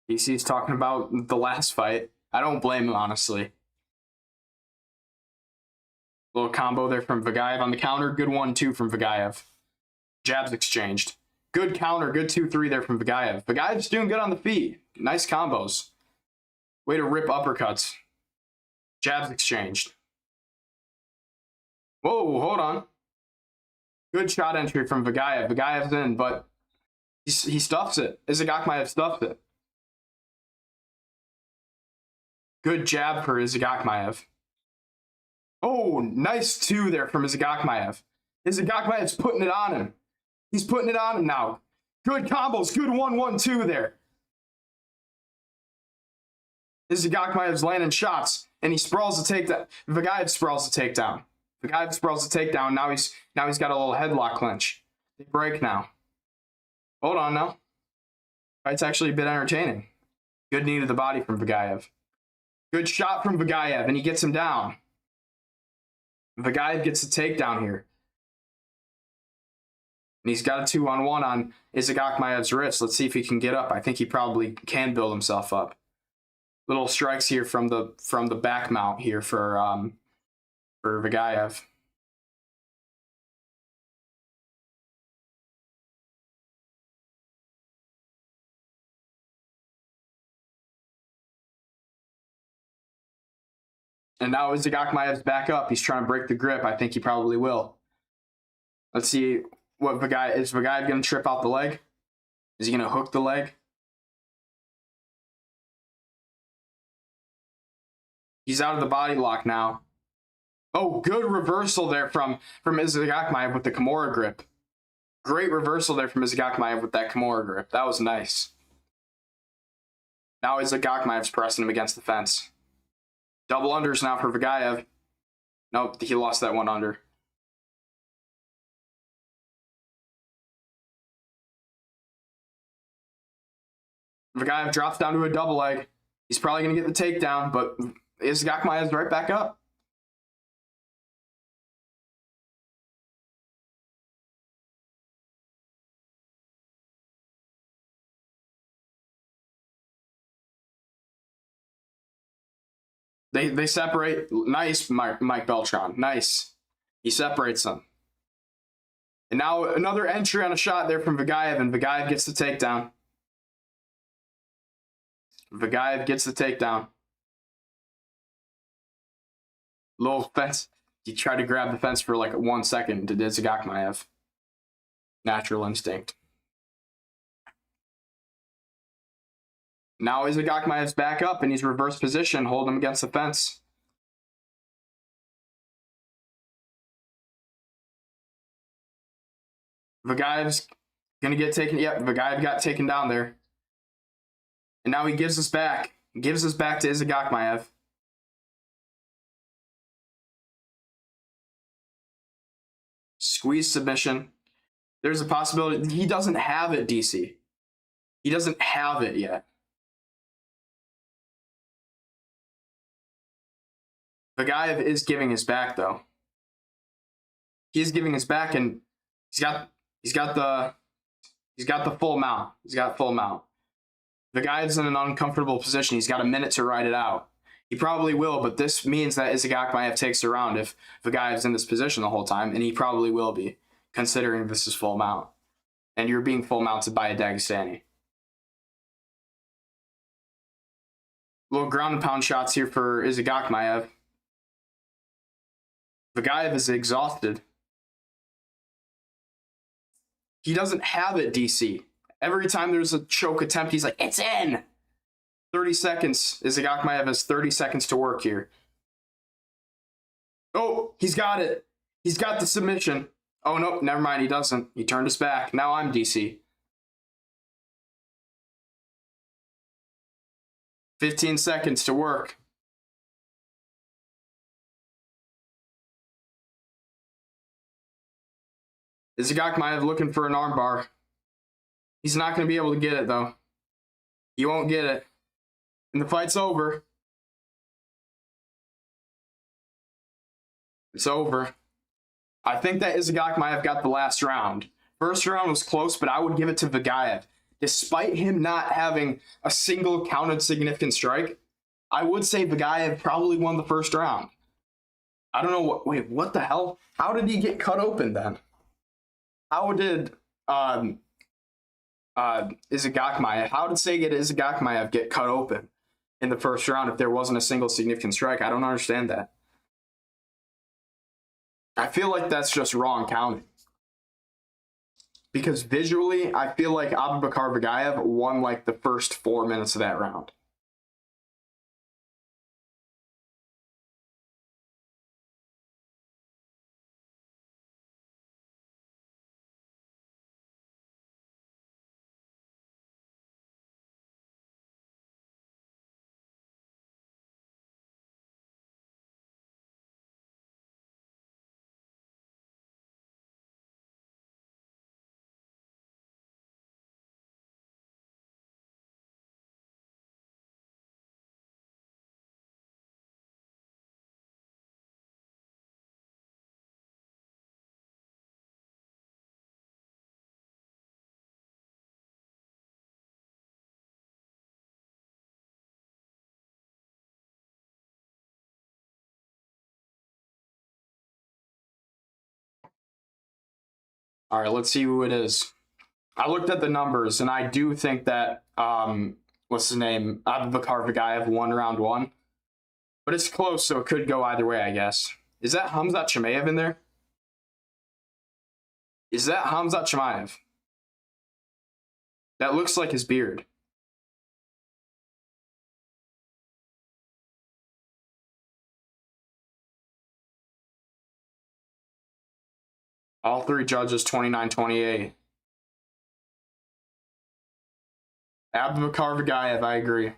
DC's talking about the last fight. I don't blame him, honestly. Little combo there from Vagaev on the counter. Good 1-2 from Vagaev. Jabs exchanged. Good counter. Good 2-3 there from Vagaev. Vagaev's doing good on the feet. Nice combos. Way to rip uppercuts. Jabs exchanged. Whoa, hold on. Good shot entry from Vagaev. Vagaev's in, but he stuffs it. Izagakmaev stuffs it. Good jab for Izagakmaev. Oh, nice 2 there from Izagakmaev. Izagakmaev's putting it on him. He's putting it on him now. Good combos. Good 1-1-2 there. Izagakmaev's landing shots, and he sprawls the takedown. Vagaev sprawls the takedown. Vagaev sprawls the takedown. Now he's got a little headlock clinch. They break now. Hold on now. Fight's actually a bit entertaining. Good knee to the body from Vagaev. Good shot from Vagaev, and he gets him down. Vagaev gets the takedown here. And he's got a 2-on-1 on Izagakmaev's wrist. Let's see if he can get up. I think he probably can build himself up. Little strikes here from the back mount here for Vagaev. And now Izagakmaev's back up. He's trying to break the grip. I think he probably will. Let's see what Vagaev is. Vagaev going to trip out the leg? Is he going to hook the leg? He's out of the body lock now. Oh, good reversal there from Izagakmaev with the Kimura grip. Great reversal there from Izagakmaev with that Kimura grip. That was nice. Now Izagakmaev's pressing him against the fence. Double unders now for Vagaev. Nope, he lost that one under. Vagaev drops down to a double leg. He's probably going to get the takedown, but Izagakmaev's right back up. They separate. Nice, Mike Beltran. Nice. He separates them. And now another entry on a shot there from Vagaev, and Vagaev gets the takedown. Vagaev gets the takedown. Little fence. He tried to grab the fence for like 1 second to Izagakmaev. Natural instinct. Now Izagakmaev's back up and he's reverse position, hold him against the fence. Vagaev's gonna get taken. Yep, Vagaev got taken down there. And now he gives us back. Gives us back to Izagakmaev. Squeeze submission. There's a possibility. He doesn't have it, DC. He doesn't have it yet. Vagaev is giving his back though. He is giving his back, and he's got the full mount. He's got full mount. Vagaev's in an uncomfortable position. He's got a minute to ride it out. He probably will, but this means that Izagakmaev takes the round if Vagaev's in this position the whole time, and he probably will be, considering this is full mount. And you're being full mounted by a Dagestani. Little ground and pound shots here for Izagakmaev. Vagaev is exhausted. He doesn't have it, DC. Every time there's a choke attempt, he's like, it's in! 30 seconds. Izagakmaev has 30 seconds to work here. Oh, he's got it. He's got the submission. Oh, no, never mind, he doesn't. He turned his back. Now I'm DC. 15 seconds to work. Izagakmaev looking for an armbar. He's not going to be able to get it, though. He won't get it. And the fight's over. It's over. I think that Izagakmaev got the last round. First round was close, but I would give it to Vagaev. Despite him not having a single counted significant strike, I would say Vagaev probably won the first round. I don't know wait, what the hell? How did he get cut open then? How did Izagakmaev, how did Seiget Izagakmaev get cut open in the first round if there wasn't a single significant strike? I don't understand that. I feel like that's just wrong counting. Because visually, I feel like Abubakar Vagaev won like the first 4 minutes of that round. All right, let's see who it is. I looked at the numbers, and I do think that what's his name? Abubakar Vagayev won round one, but it's close, so it could go either way, I guess. Is that Hamzat Chimaev in there? Is that Hamzat Chimaev? That looks like his beard. All three judges 29-28. Abubakar Vagayev, I agree.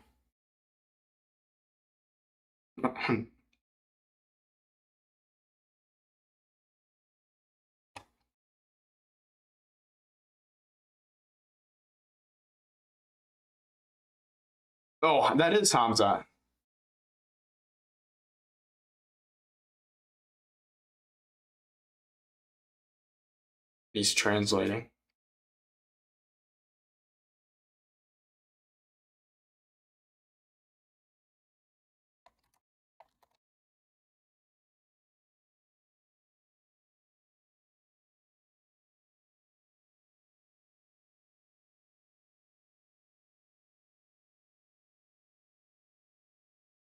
Oh, that is Hamzat. He's translating.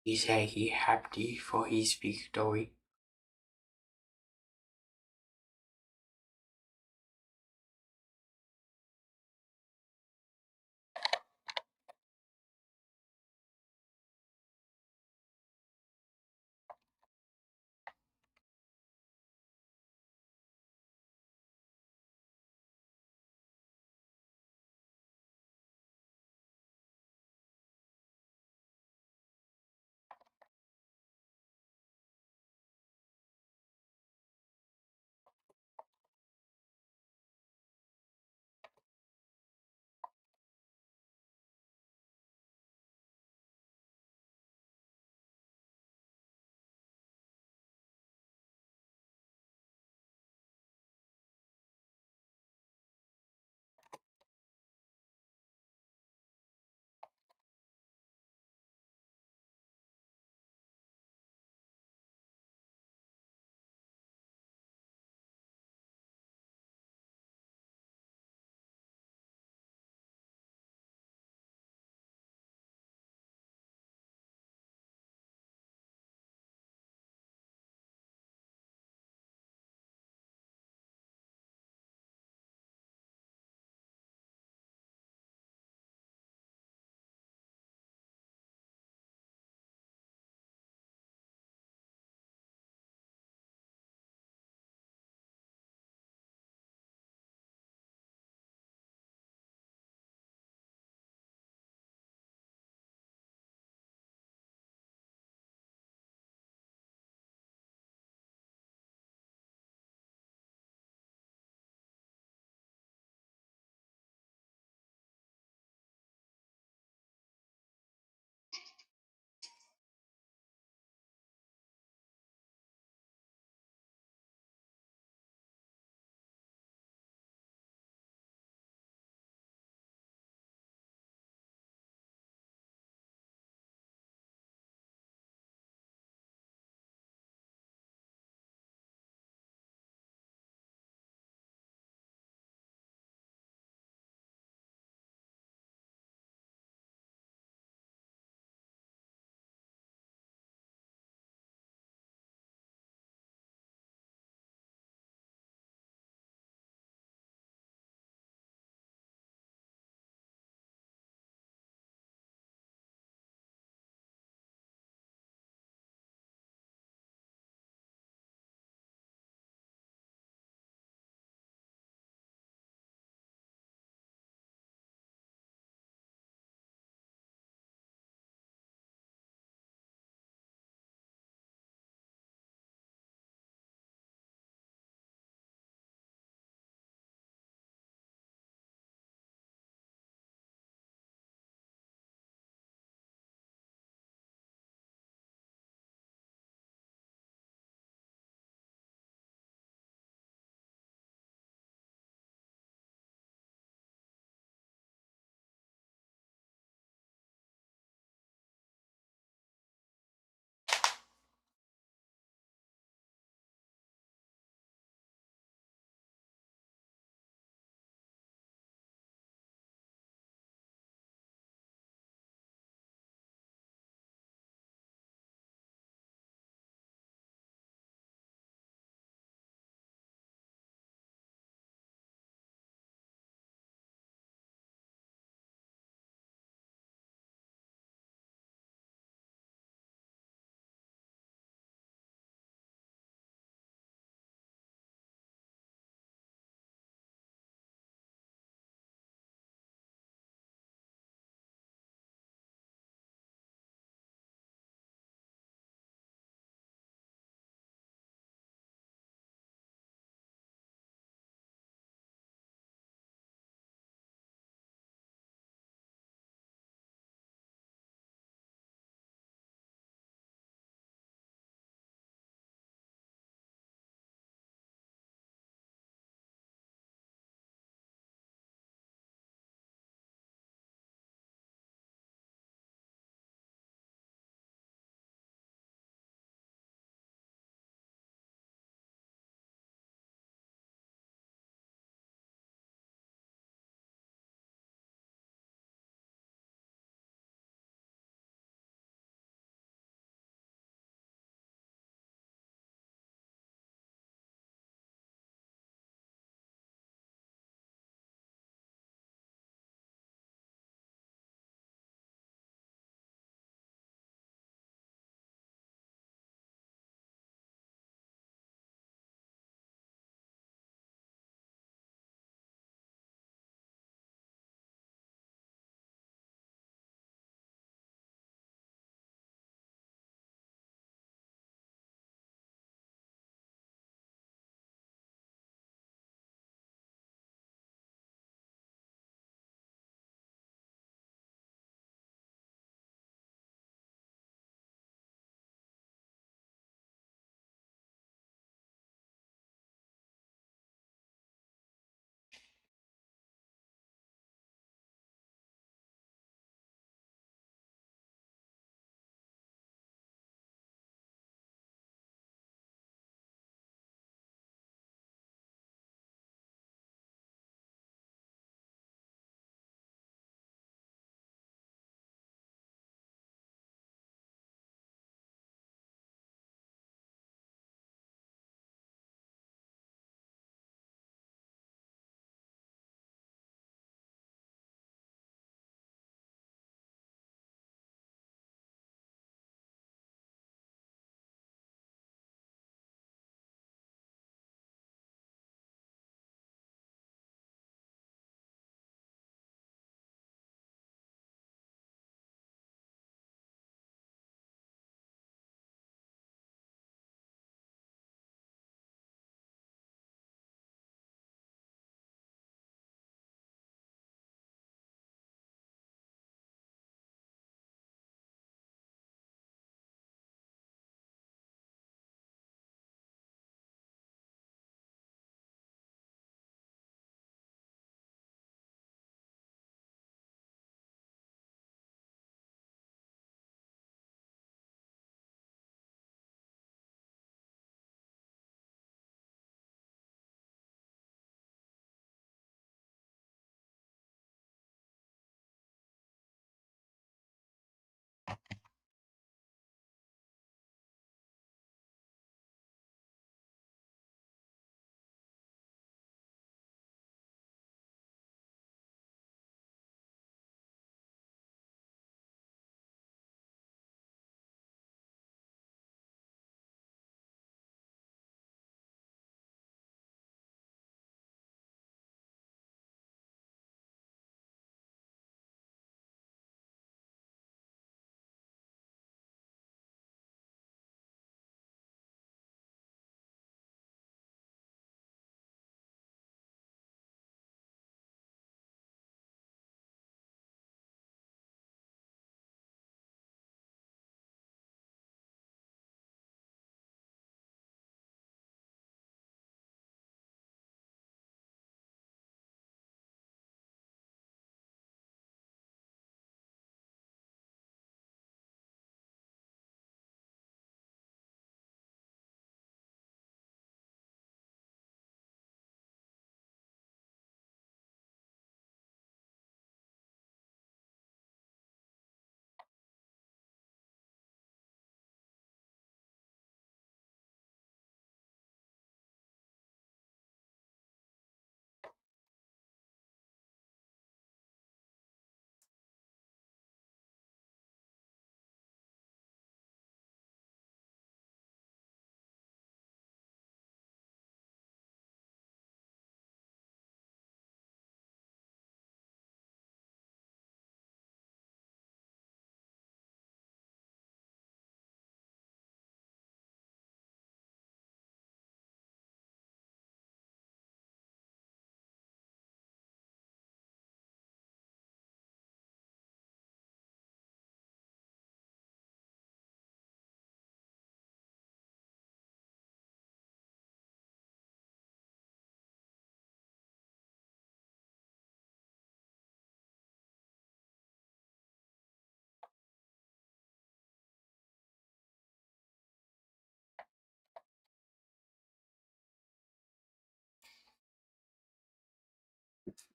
He said he happy for his victory.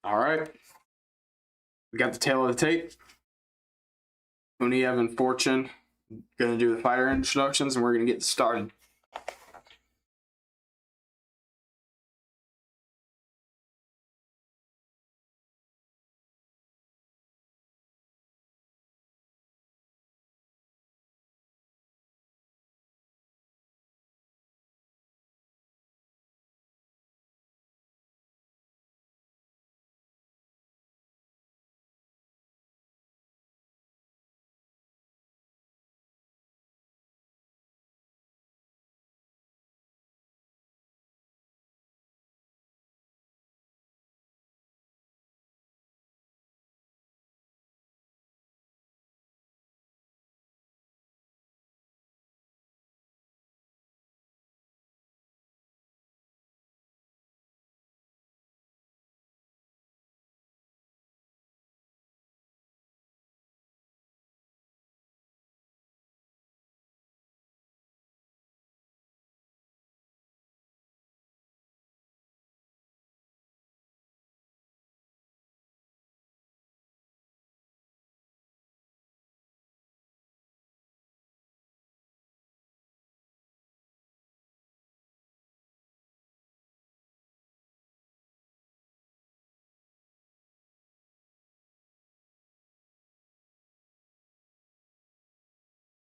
All right. We got the tail of the tape. Kuniev and Fortune going to do the fighter introductions, and we're going to get started.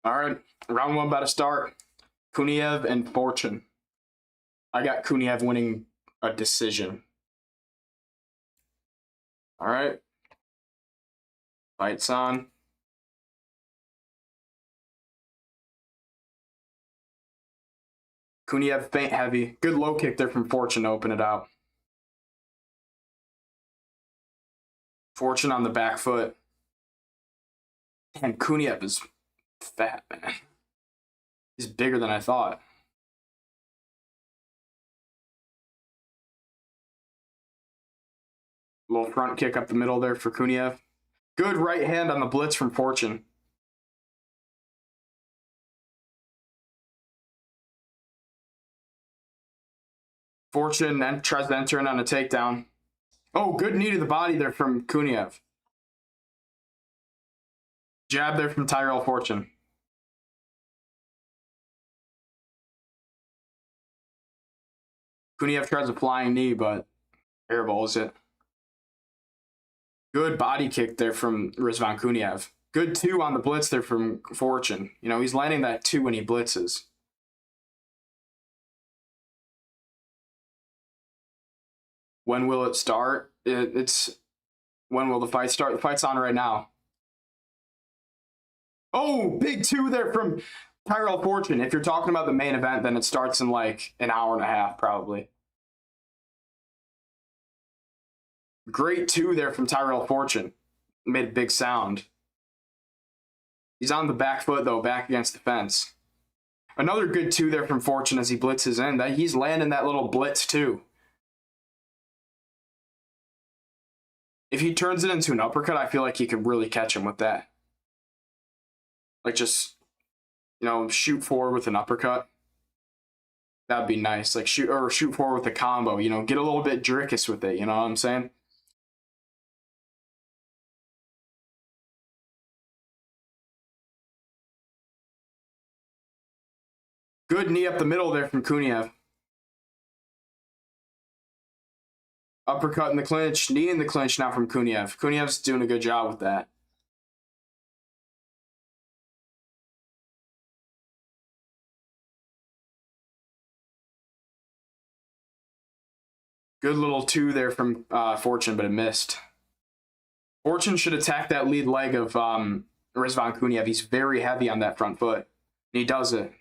All right, round one about to start. Kuniev and Fortune. I got Kuniev winning a decision. All right. Fights on. Kuniev feint heavy. Good low kick there from Fortune to open it out. Fortune on the back foot. And Kuniev is fat, man. He's bigger than I thought. Little front kick up the middle there for Kuniev. Good right hand on the blitz from Fortune. Fortune then tries to enter in on a takedown. Oh, good knee to the body there from Kuniev. Jab there from Tyrell Fortune. Kuniev tries a flying knee, but airballs it. Good body kick there from Rizvan Kuniev. Good 2 on the blitz there from Fortune. You know, he's landing that 2 when he blitzes. When will it start? When will the fight start? The fight's on right now. Oh, big 2 there from Tyrell Fortune. If you're talking about the main event, then it starts in like an hour and a half, probably. Great 2 there from Tyrell Fortune. Made a big sound. He's on the back foot, though, back against the fence. Another good 2 there from Fortune as he blitzes in. He's landing that little blitz, too. If he turns it into an uppercut, I feel like he could really catch him with that. Like, just, you know, shoot forward with an uppercut. That'd be nice. Like, shoot forward with a combo, you know, get a little bit drickus with it, you know what I'm saying? Good knee up the middle there from Kuniev. Uppercut in the clinch, knee in the clinch now from Kuniev. Kuniev's doing a good job with that. Good little 2 there from Fortune, but it missed. Fortune should attack that lead leg of Rizvan Kuniev. He's very heavy on that front foot, and he does it.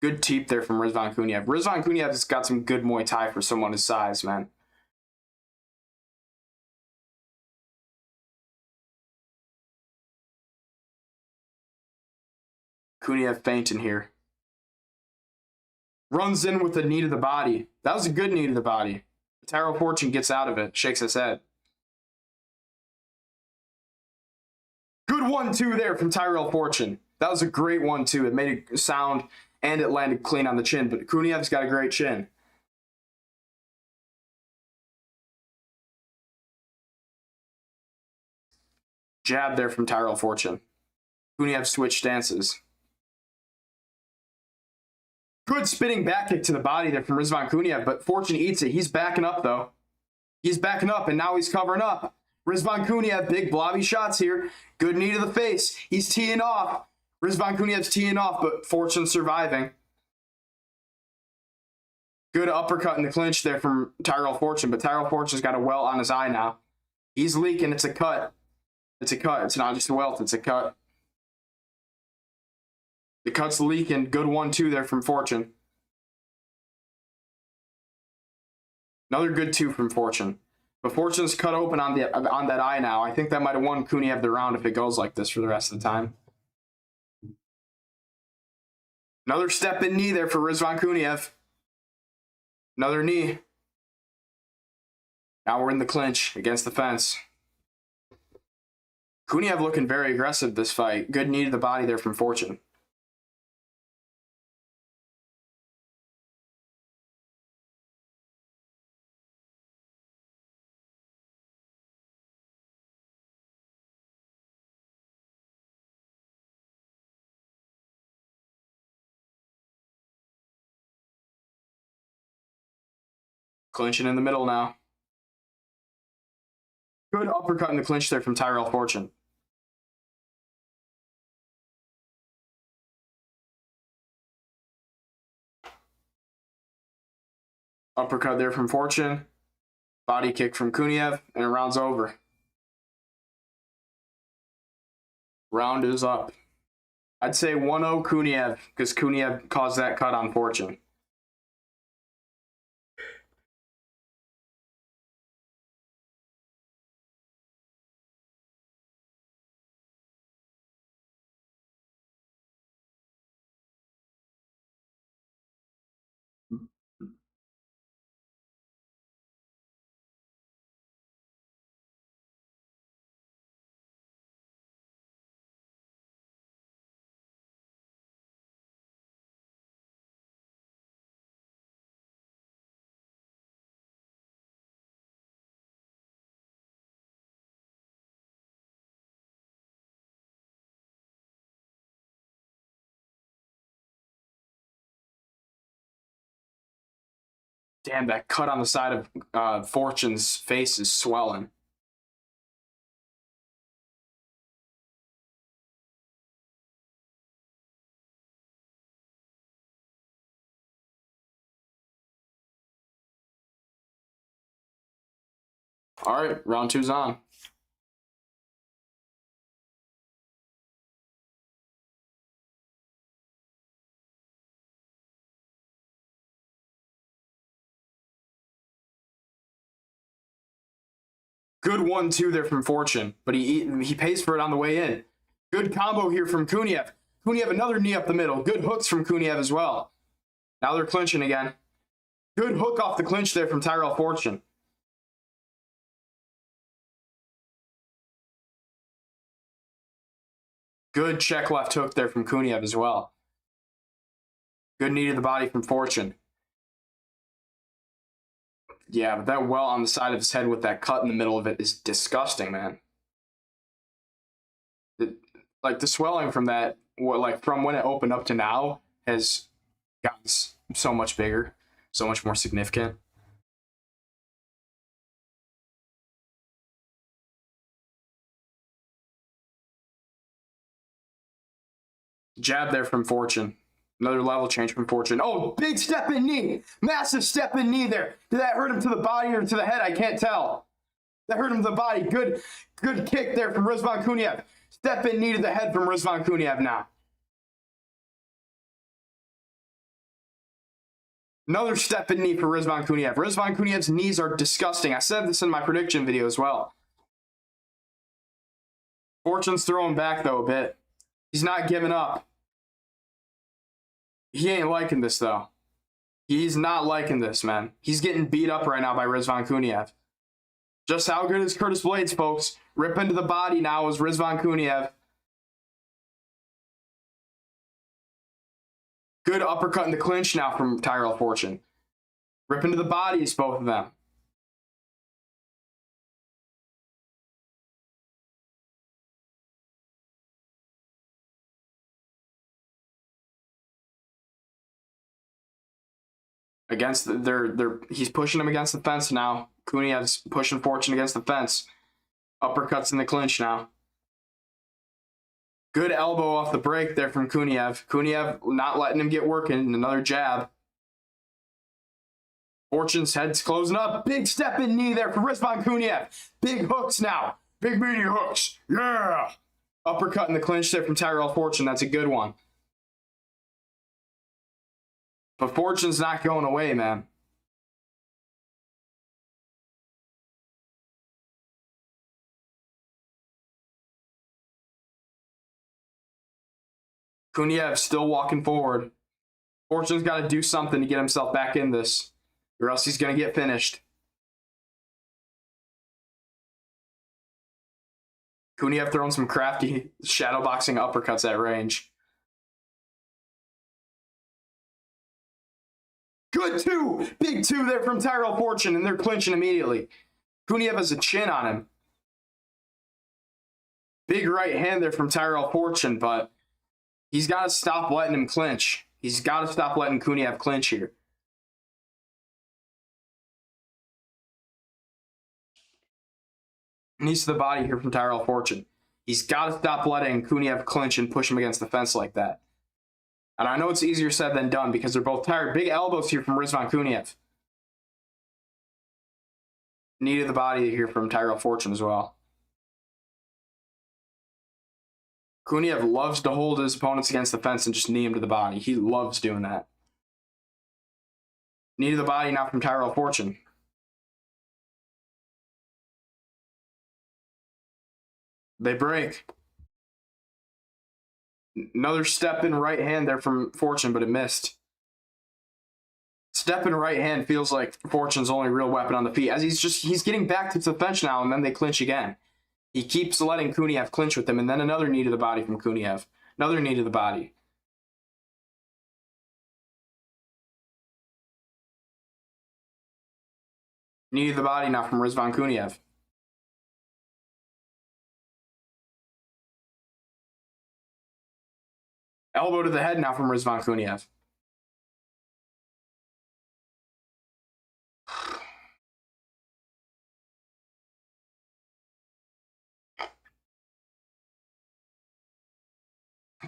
Good teep there from Rizvan Kuniev. Rizvan Kuniev's got some good Muay Thai for someone his size, man. Kuniev feinting here. Runs in with a knee to the body. That was a good knee to the body. Tyrell Fortune gets out of it, shakes his head. Good 1-2 there from Tyrell Fortune. That was a great 1-2. It made a sound and it landed clean on the chin, but Kuniev's got a great chin. Jab there from Tyrell Fortune. Kuniev switched stances. Good spinning back kick to the body there from Rizvan Kuniev, but Fortune eats it. He's backing up, though. He's backing up, and now he's covering up. Rizvan Kuniev, big blobby shots here. Good knee to the face. He's teeing off. Rizvan Kuniev's teeing off, but Fortune surviving. Good uppercut in the clinch there from Tyrell Fortune, but Tyrell Fortune's got a welt on his eye now. He's leaking. It's a cut. It's a cut. It's not just a welt. It's a cut. The cut's leaking. Good 1-2 there from Fortune. Another good 2 from Fortune. But Fortune's cut open on that eye now. I think that might have won Kuniev the round if it goes like this for the rest of the time. Another step-in knee there for Rizvan Kuniev. Another knee. Now we're in the clinch against the fence. Kuniev looking very aggressive this fight. Good knee to the body there from Fortune. Clinching in the middle now. Good uppercut in the clinch there from Tyrell Fortune. Uppercut there from Fortune. Body kick from Kuniev, and round's over. Round is up. I'd say 1-0 Kuniev, because Kuniev caused that cut on Fortune. Damn, that cut on the side of Fortune's face is swelling. All right, round 2's on. Good 1-2 there from Fortune, but he pays for it on the way in. Good combo here from Kuniev. Kuniev, another knee up the middle. Good hooks from Kuniev as well. Now they're clinching again. Good hook off the clinch there from Tyrell Fortune. Good check left hook there from Kuniev as well. Good knee to the body from Fortune. Yeah, but that welt on the side of his head with that cut in the middle of it is disgusting, man. Like the swelling from that, from when it opened up to now, has gotten so much bigger, so much more significant. Jab there from Fortune. Another level change from Fortune. Oh, big step in knee. Massive step in knee there. Did that hurt him to the body or to the head? I can't tell. That hurt him to the body. Good kick there from Rizvan Kuniev. Step in knee to the head from Rizvan Kuniev now. Another step in knee for Rizvan Kuniev. Rizvan Kuniev's knees are disgusting. I said this in my prediction video as well. Fortune's throwing back, though, a bit. He's not giving up. He ain't liking this, though. He's not liking this, man. He's getting beat up right now by Rizvan Kuniev. Just how good is Curtis Blades, folks? Rip into the body now is Rizvan Kuniev. Good uppercut in the clinch now from Tyrell Fortune. Rip into the bodies, both of them. Against he's pushing him against the fence now. Kuniev's pushing Fortune against the fence. Uppercuts in the clinch now. Good elbow off the break there from Kuniev. Kuniev not letting him get working. Another jab. Fortune's head's closing up. Big step in knee there for Rizvan Kuniev. Big hooks now. Big meaty hooks. Yeah. Uppercut in the clinch there from Tyrell Fortune. That's a good one. But Fortune's not going away, man. Kuniev still walking forward. Fortune's got to do something to get himself back in this, or else he's going to get finished. Kuniev throwing some crafty shadowboxing uppercuts at range. Good two! Big two there from Tyrell Fortune, and they're clinching immediately. Kuniev has a chin on him. Big right hand there from Tyrell Fortune, but he's got to stop letting him clinch. He's got to stop letting Kuniev clinch here. Knees to the body here from Tyrell Fortune. He's got to stop letting Kuniev clinch and push him against the fence like that. And I know it's easier said than done because they're both tired. Big elbows here from Rizvan Kuniev. Knee to the body here from Tyrell Fortune as well. Kuniev loves to hold his opponents against the fence and just knee him to the body. He loves doing that. Knee to the body now from Tyrell Fortune. They break. Another step in right hand there from Fortune, but it missed. Step in right hand feels like Fortune's only real weapon on the feet, as he's getting back to the fence now, and then they clinch again. He keeps letting Kuniev clinch with him, and then another knee to the body from Kuniev. Another knee to the body. Knee to the body now from Rizvan Kuniev. Elbow to the head now from Rizvan Kuniev.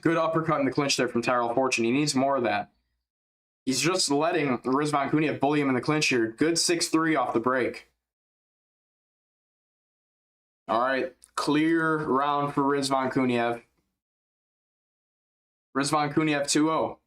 Good uppercut in the clinch there from Tyrell Fortune. He needs more of that. He's just letting Rizvan Kuniev bully him in the clinch here. Good 6-3 off the break. All right, clear round for Rizvan Kuniev. Rizvan Kuniev 2-0.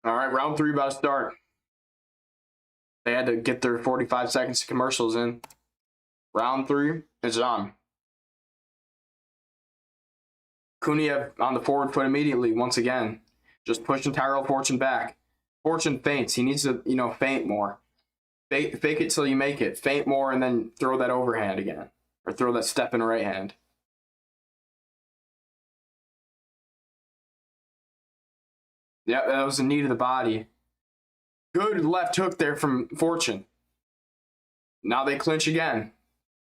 All right, round 3 about to start. They had to get their 45 seconds of commercials in. Round 3 is on. Kuniev on the forward foot immediately, once again. Just pushing Tyrell Fortune back. Fortune feints. He needs to, feint more. Fake it till you make it. Feint more and then throw that overhand again. Or throw that step in right hand. Yeah, that was a knee to the body. Good left hook there from Fortune. Now they clinch again.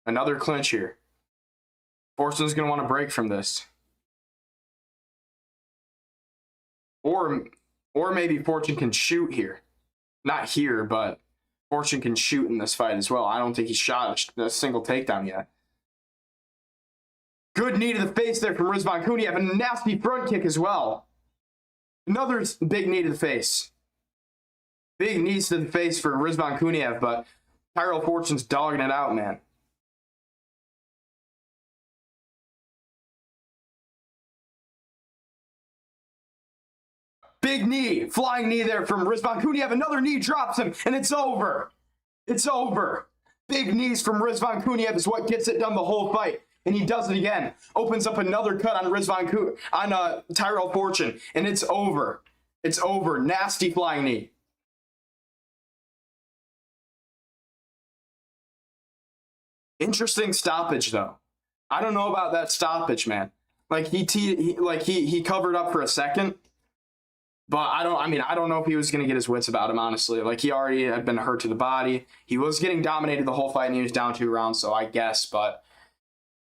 Another clinch here. Fortune's going to want to break from this. Or maybe Fortune can shoot here. Not here, but Fortune can shoot in this fight as well. I don't think he's shot a single takedown yet. Good knee to the face there from Rizvan Kuniev, and a nasty front kick as well. Another big knee to the face. Big knees to the face for Rizvan Kuniev, but Tyrell Fortune's dogging it out, man. Big knee, flying knee there from Rizvan Kuniev. Another knee drops him, and it's over. It's over. Big knees from Rizvan Kuniev is what gets it done the whole fight. And he does it again. Opens up another cut on Tyrell Fortune, and it's over. It's over. Nasty flying knee. Interesting stoppage, though. I don't know about that stoppage, man. Like he covered up for a second, but I don't know if he was gonna get his wits about him, honestly. Like he already had been hurt to the body. He was getting dominated the whole fight, and he was down 2 rounds. So I guess, but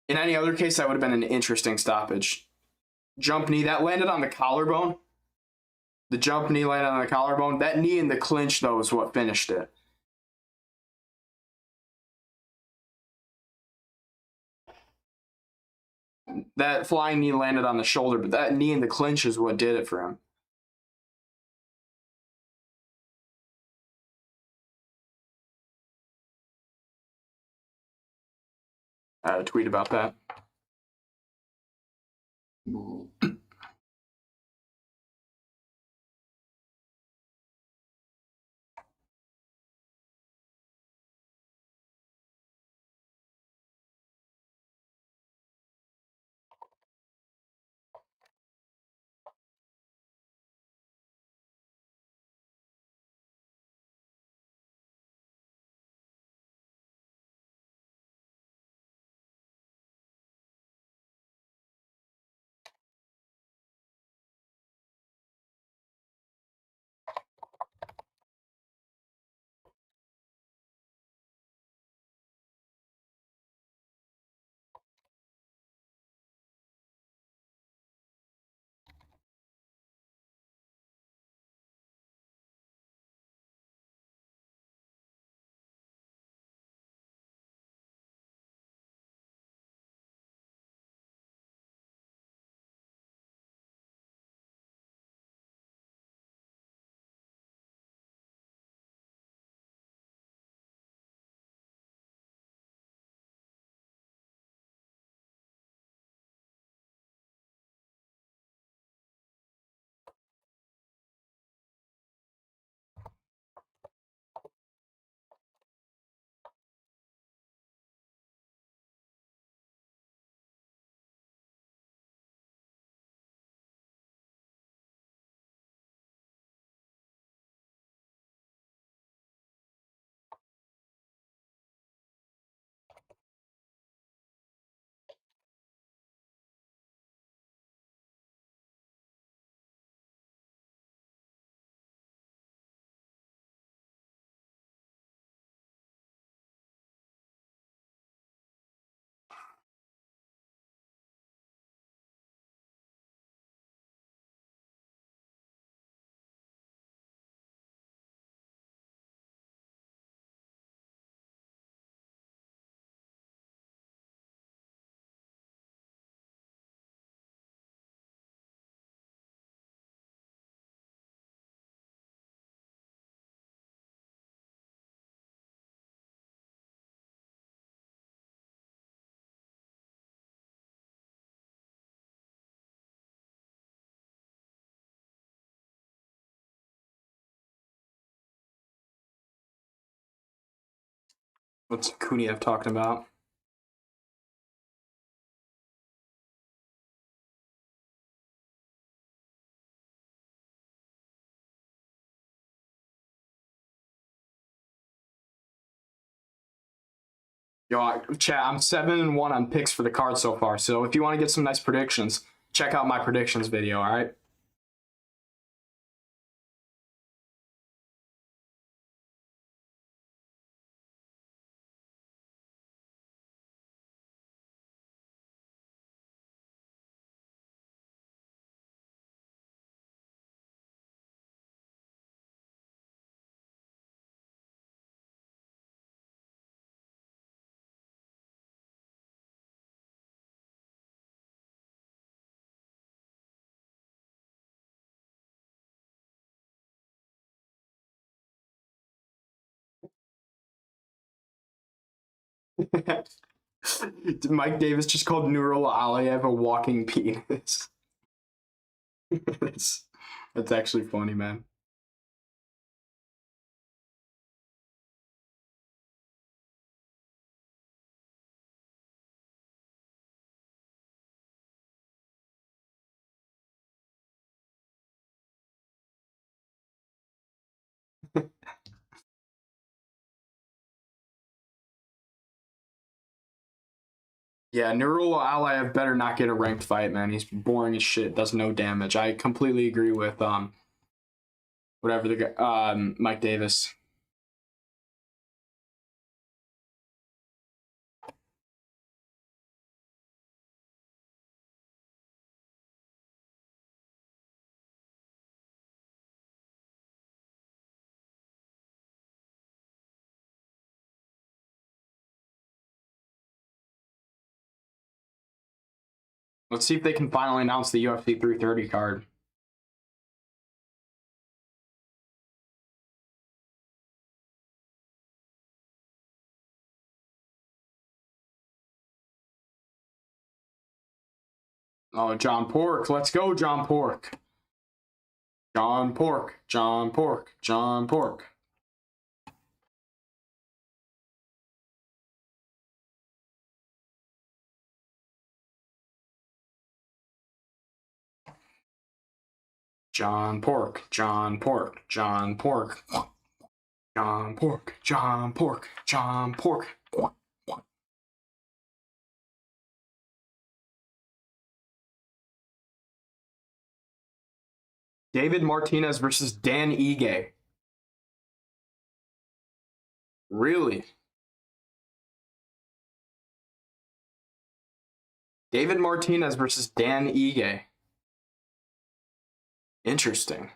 in any other case, that would have been an interesting stoppage. Jump knee that landed on the collarbone. The jump knee landed on the collarbone. That knee in the clinch, though, is what finished it. That flying knee landed on the shoulder, but that knee in the clinch is what did it for him. I had a tweet about that. What's Kuniev talking about? Yo, chat, I'm 7-1 on picks for the card so far. So if you want to get some nice predictions, check out my predictions video, all right? Mike Davis just called Nurul Aliyev a walking penis. That's actually funny, man. Yeah, Nurul Aliyev better not get a ranked fight, man. He's boring as shit, does no damage. I completely agree with whatever the guy, Mike Davis. Let's see if they can finally announce the UFC 330 card. Oh, John Pork. Let's go, John Pork. John Pork. John Pork. John Pork. John Pork. John Pork. John Pork. John Pork. John Pork. John Pork. David Martinez versus Dan Ige. Really? David Martinez versus Dan Ige. Interesting.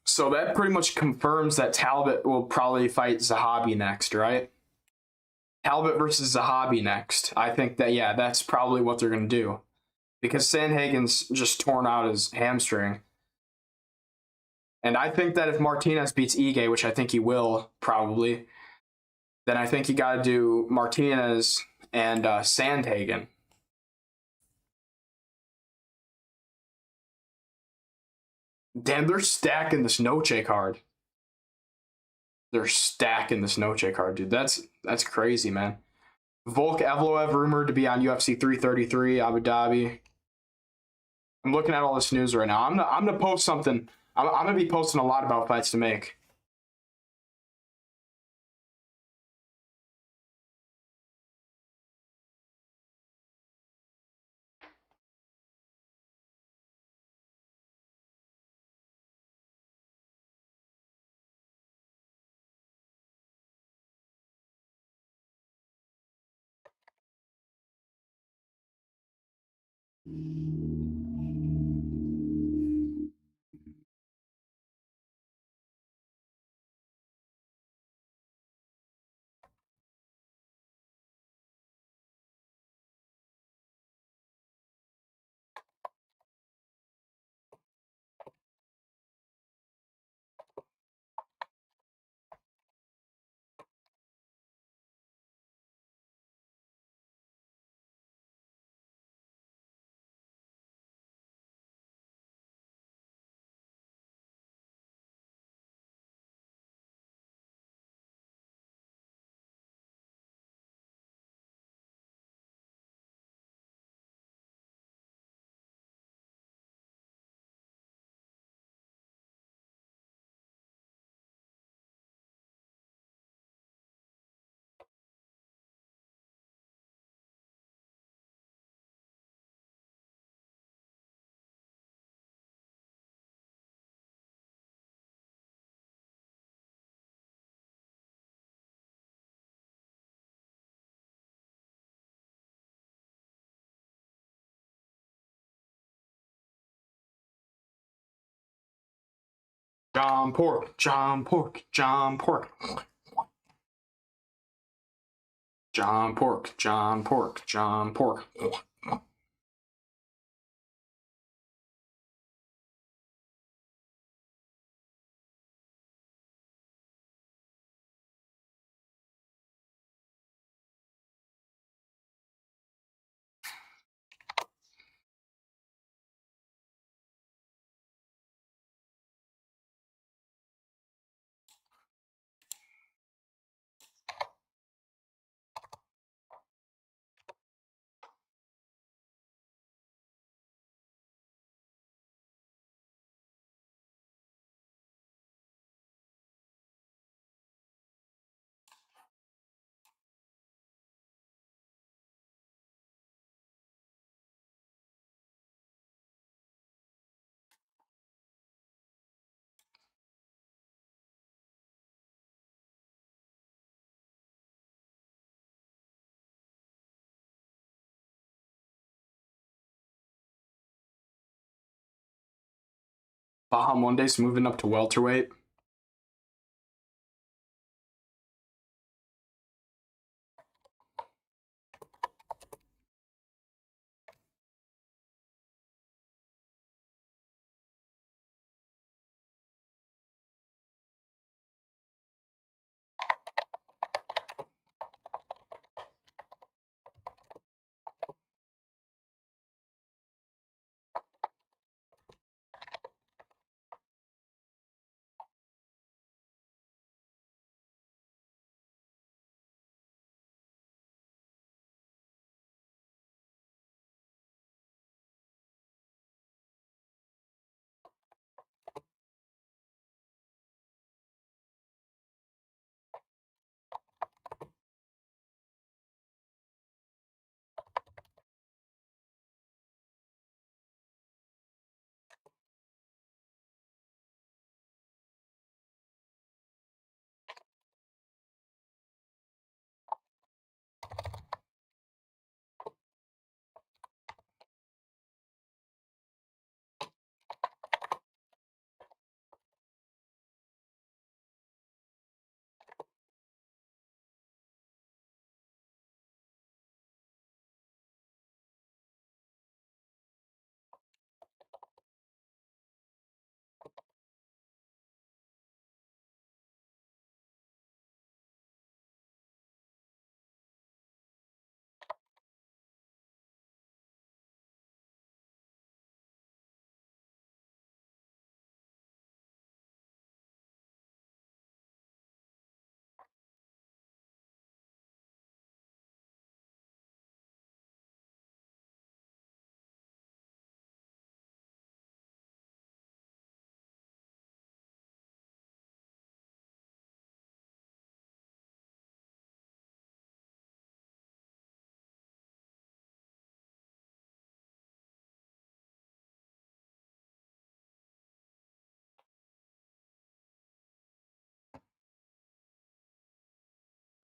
So that pretty much confirms that Talbot will probably fight Zahabi next, right? Talbot versus Zahabi next. I think that, yeah, that's probably what they're going to do. Because Sandhagen's just torn out his hamstring. And I think that if Martinez beats Ige, which I think he will, probably, then I think you got to do Martinez and Sandhagen. Damn, they're stacking this Noche card. They're stacking this Noche card, dude. That's crazy, man. Volk Evloev rumored to be on UFC 333 Abu Dhabi. I'm looking at all this news right now. I'm gonna post something. I'm gonna be posting a lot about fights to make. John Pork, John Pork, John Pork. John Pork, John Pork, John Pork. Bahamondes moving up to welterweight.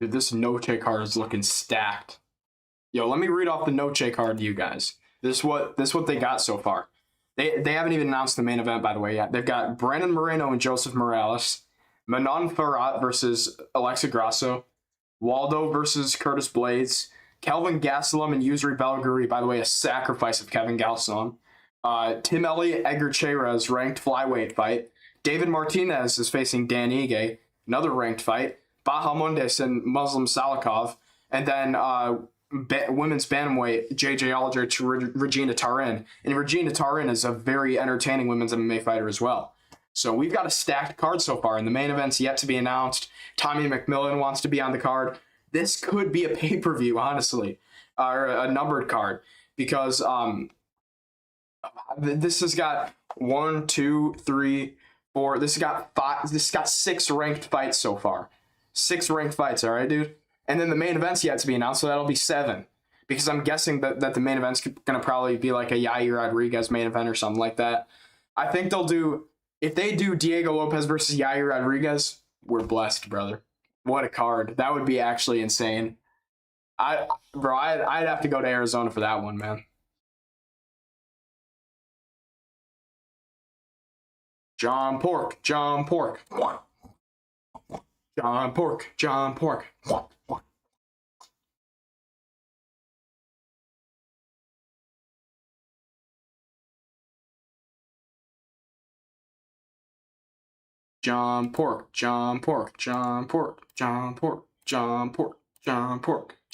Dude, this Noche card is looking stacked. Yo, let me read off the Noche card to you guys. This what they got so far. They haven't even announced the main event, by the way, yet. They've got Brandon Moreno and Joseph Morales, Manon Farrat versus Alexa Grasso, Waldo versus Curtis Blades, Kelvin Gastelum and Yusri Belgari, by the way, a sacrifice of Kevin Gastelum. Tim Elliott, Edgar Chairez, ranked flyweight fight. David Martinez is facing Dan Ige, another ranked fight. Bahamondes and Muslim Salikov. And then women's bantamweight, JJ Aldrich, Regina Tarin. And Regina Tarin is a very entertaining women's MMA fighter as well. So we've got a stacked card so far, and the main event's yet to be announced. Tommy McMillan wants to be on the card. This could be a pay-per-view, honestly, or a numbered card, because this has got 1, 2, 3, 4. This has got 5. This has got 6 ranked fights so far. 6 ranked fights, all right, dude? And then the main event's yet to be announced, so that'll be 7. Because I'm guessing that the main event's going to probably be like a Yair Rodriguez main event or something like that. I think they'll do, if they do Diego Lopez versus Yair Rodriguez, we're blessed, brother. What a card. That would be actually insane. I'd have to go to Arizona for that one, man. John Pork. John Pork. John Pork. John Pork. John Pork. John Pork. John Pork. John Pork. John Pork.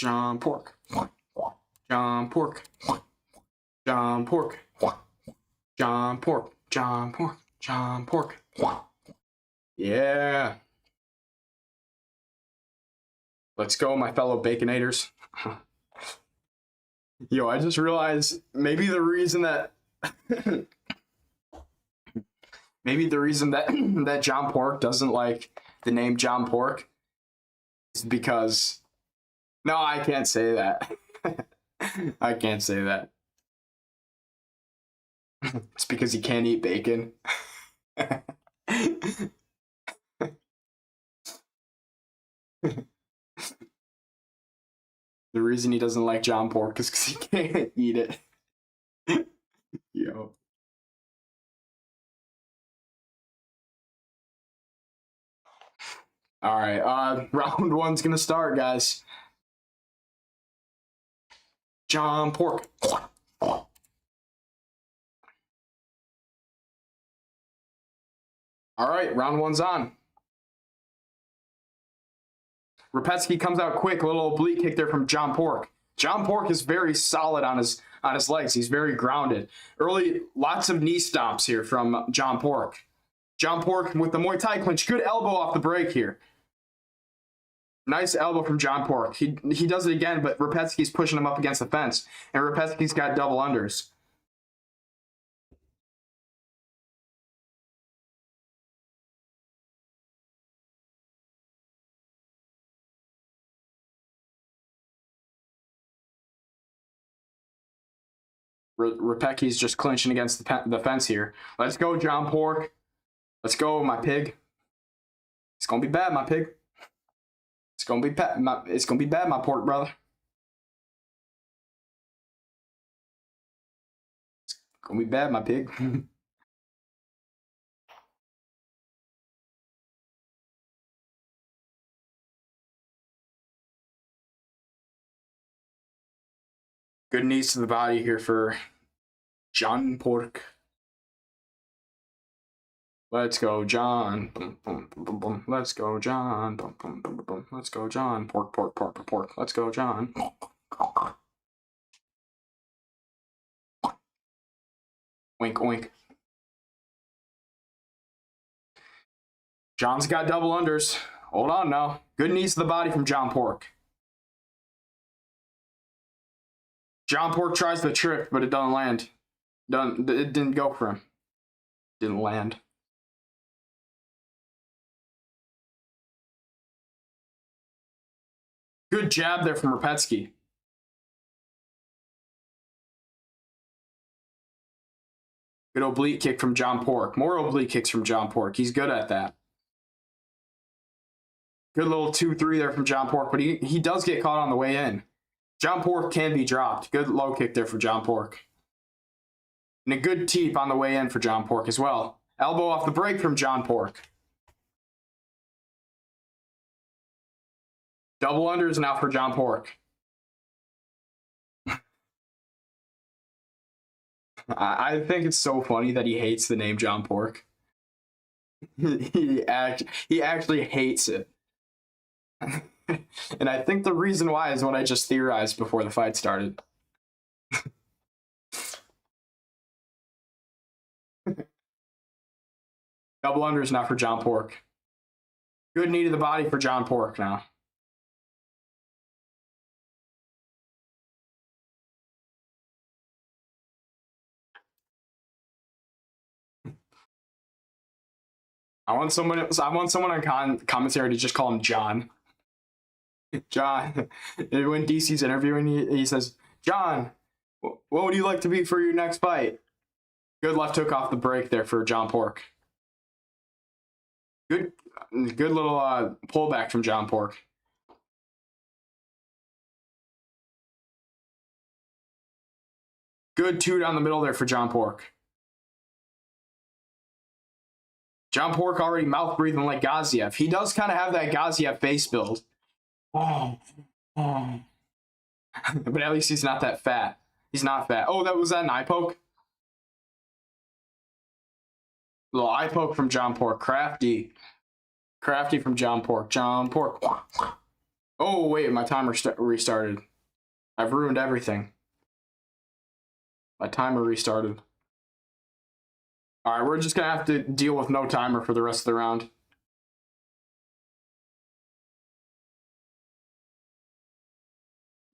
John Pork. John Pork. John Pork. John Pork. John Pork. John Pork. John Pork. Yeah. Let's go, my fellow Baconators. Yo, I just realized maybe the reason that that John Pork doesn't like the name John Pork is because no, I can't say that. I can't say that. It's because he can't eat bacon. The reason he doesn't like John Pork is because he can't eat it. Yo. All right, round one's gonna start, guys. John Pork. All right, round one's on. Rapetsky comes out quick, a little oblique kick there from John Pork. John Pork is very solid on his legs. He's very grounded. Early, lots of knee stomps here from John Pork. John Pork with the Muay Thai clinch. Good elbow off the break here. Nice elbow from John Pork. He does it again, but Rapetsky's pushing him up against the fence, and Rapetsky's got double unders. Rapecki's just clinching against the fence here. Let's go, John Pork. Let's go, my pig. It's gonna be bad, my pig. It's gonna be bad, my pork brother. It's gonna be bad, my pig. Good knees to the body here for John Pork. Let's go, John. Boom, boom, boom, boom, boom. Let's go, John. Boom, boom, boom, boom, boom. Let's go, John. Pork, pork, pork, pork. Let's go, John. Wink, wink. John's got double unders. Hold on now. Good knees to the body from John Pork. John Pork tries the trick, but it doesn't land. It didn't go for him. Didn't land. Good jab there from Rapetsky. Good oblique kick from John Pork. More oblique kicks from John Pork. He's good at that. Good little 2-3 there from John Pork, but he does get caught on the way in. John Pork can be dropped. Good low kick there for John Pork. And a good teep on the way in for John Pork as well. Elbow off the break from John Pork. Double unders now for John Pork. I think it's so funny that he hates the name John Pork. He actually hates it. And I think the reason why is what I just theorized before the fight started. Double unders now for John Pork. Good knee to the body for John Pork now. I want someone on commentary to just call him John. John. When DC's interviewing, he says, John, what would you like to be for your next fight? Good left hook off the break there for John Pork. Good little pullback from John Pork. Good two down the middle there for John Pork. John Pork already mouth breathing like Gaziev. He does kind of have that Gaziev face build. But at least he's not that fat. He's not fat. Oh, was that an eye poke? Little eye poke from John Pork. Crafty from John Pork. John Pork. Oh, wait, my timer restarted. I've ruined everything. My timer restarted. All right, we're just going to have to deal with no timer for the rest of the round.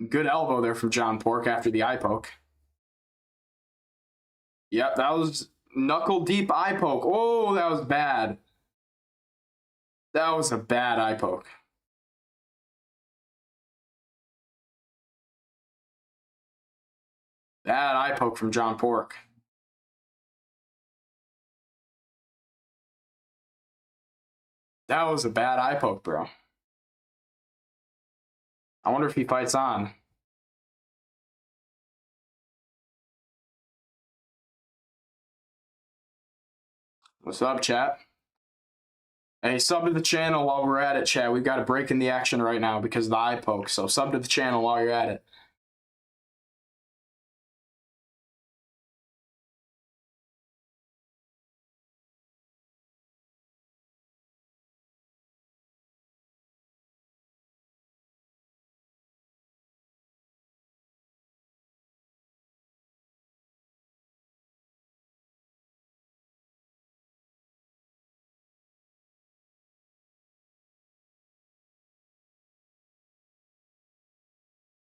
Good elbow there from John Pork after the eye poke. Yep, that was knuckle deep eye poke. Oh, that was bad. That was a bad eye poke. Bad eye poke from John Pork. That was a bad eye poke, bro. I wonder if he fights on. What's up, chat? Hey, sub to the channel while we're at it, chat. We've got a break in the action right now because of the eye poke. So sub to the channel while you're at it.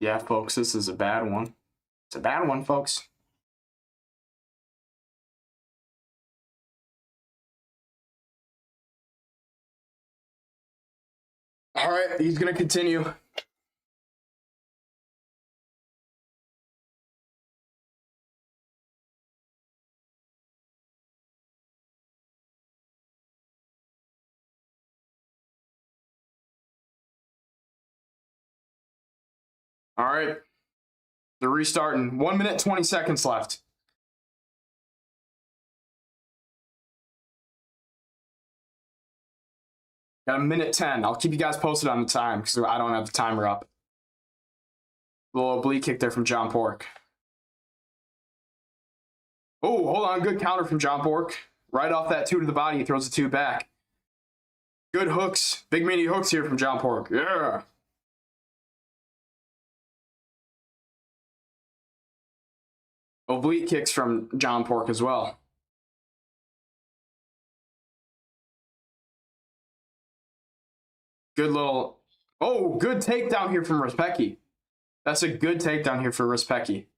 Yeah, folks, this is a bad one. It's a bad one, folks. All right, he's going to continue. All right. They're restarting. 1 minute, 20 seconds left. Got a minute 10. I'll keep you guys posted on the time because I don't have the timer up. A little oblique kick there from John Pork. Oh, hold on. Good counter from John Pork. Right off that 2 to the body, he throws the 2 back. Good hooks. Big meaty hooks here from John Pork. Yeah. Oblique kicks from John Pork as well. Good little... Oh, good takedown here from Respecki. That's a good takedown here for Respecki.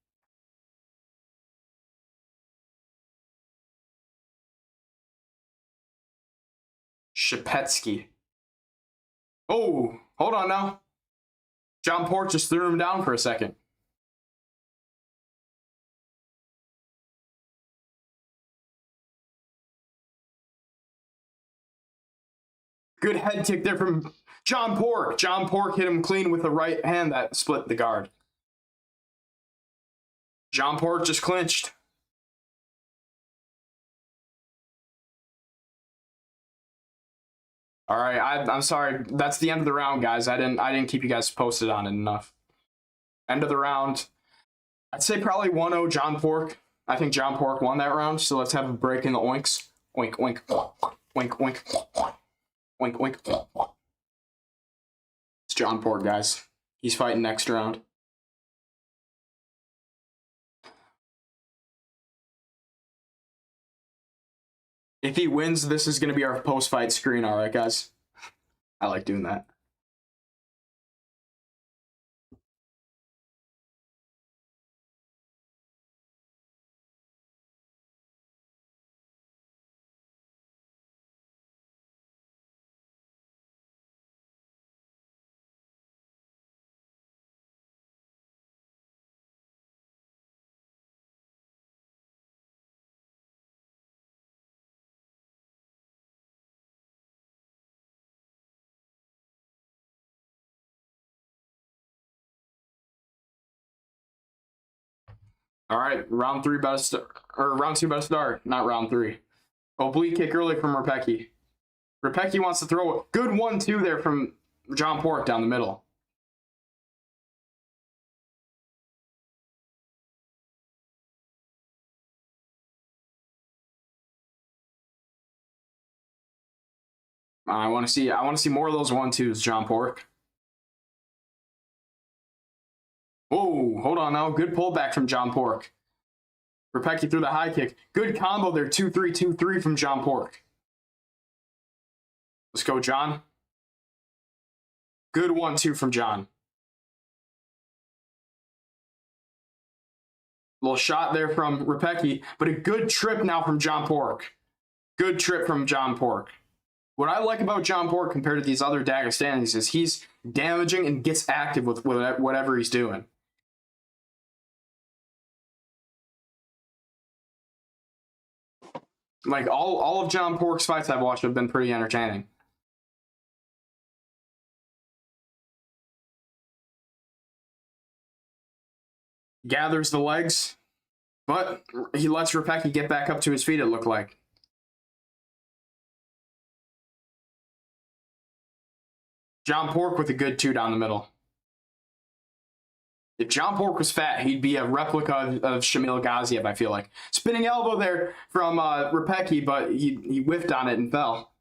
Shapetsky. Oh, hold on now. John Pork just threw him down for a second. Good head kick there from John Pork. John Pork hit him clean with the right hand that split the guard. John Pork just clinched. All right, I'm sorry. That's the end of the round, guys. I didn't keep you guys posted on it enough. End of the round. I'd say probably 1-0 John Pork. I think John Pork won that round, so let's have a break in the oinks. Oink, oink, oink, oink, oink, oink. It's John Pork, guys. He's fighting next round. If he wins, this is going to be our post-fight screen, all right, guys? I like doing that. All right, round 2 about to start, not round 3. Oblique kick early from Repecki. Repecki wants to throw a good 1-2 there from John Pork down the middle. I want to see more of those 1-2s, John Pork. Oh, hold on now. Good pullback from John Pork. Repecki threw the high kick. Good combo there. 2-3, 2-3 from John Pork. Let's go, John. Good 1-2 from John. Little shot there from Repecki, but a good trip now from John Pork. Good trip from John Pork. What I like about John Pork compared to these other Dagestanis is he's damaging and gets active with whatever he's doing. Like, all of John Pork's fights I've watched have been pretty entertaining. Gathers the legs, but he lets Repecki get back up to his feet, it looked like. John Pork with a good 2 down the middle. If John Pork was fat, he'd be a replica of Shamil Gaziev, I feel like. Spinning elbow there from Repecki, but he whiffed on it and fell.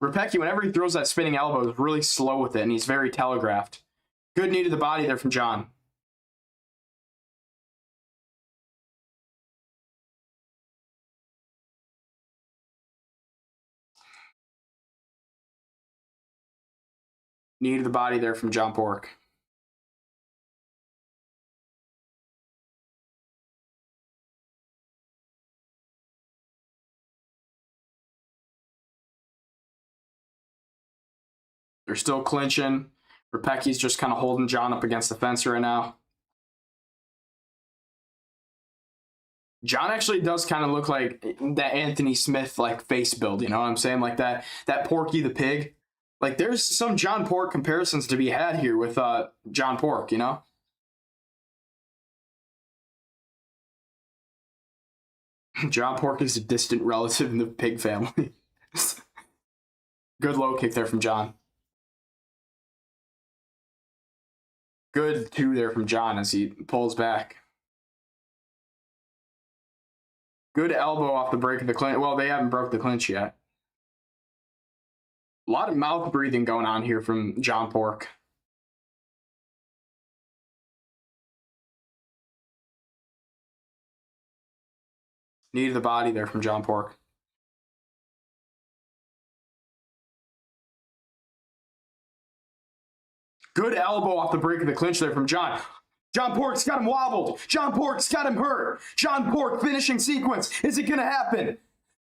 Repecki, whenever he throws that spinning elbow, is really slow with it, and he's very telegraphed. Good knee to the body there from John. Knee to the body there from John Pork. They're still clinching. Repecki's just kind of holding John up against the fence right now. John actually does kind of look like that Anthony Smith like face build, you know what I'm saying? Like that Porky the Pig. Like there's some John Pork comparisons to be had here with John Pork, you know? John Pork is a distant relative in the pig family. Good low kick there from John. Good 2 there from John as he pulls back. Good elbow off the break of the clinch. Well, they haven't broke the clinch yet. A lot of mouth breathing going on here from John Pork. Knee to the body there from John Pork. Good elbow off the break of the clinch there from John. John Pork's got him wobbled. John Pork's got him hurt. John Pork finishing sequence. Is it going to happen?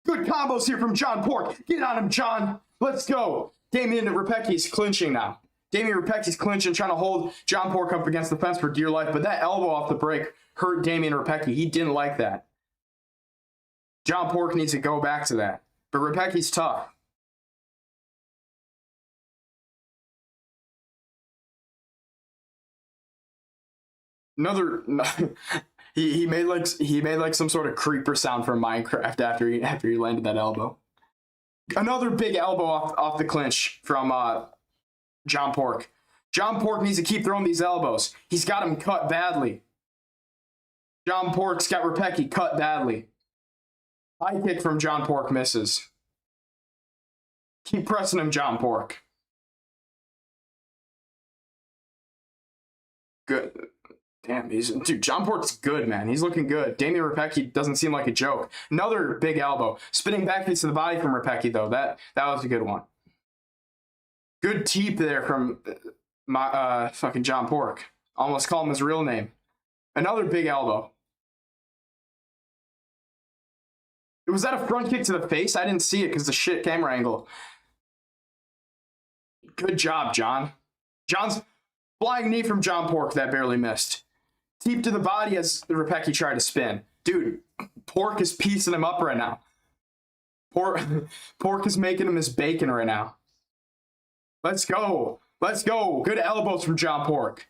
Good combos here from John Pork. Get on him, John. Let's go. Damien Repecki's clinching now. Damien Repecki's clinching, trying to hold John Pork up against the fence for dear life, but that elbow off the break hurt Damien Repecki. He didn't like that. John Pork needs to go back to that. But Repecki's tough. Another he made like some sort of creeper sound from Minecraft after he landed that elbow. Another big elbow off the clinch from John Pork. John Pork needs to keep throwing these elbows. He's got him cut badly. John Pork's got Repecki cut badly. High kick from John Pork misses. Keep pressing him, John Pork. Good. Damn, dude, John Pork's good, man. He's looking good. Damien Repecki doesn't seem like a joke. Another big elbow. Spinning back into the body from Repecki, though. That was a good one. Good teep there from my fucking John Pork. Almost call him his real name. Another big elbow. Was that a front kick to the face? I didn't see it because the shit camera angle. Good job, John. John's flying knee from John Pork that barely missed. Teep to the body as Repecki tried to spin. Dude, Pork is piecing him up right now. Pork is making him his bacon right now. Let's go. Let's go. Good elbows from John Pork.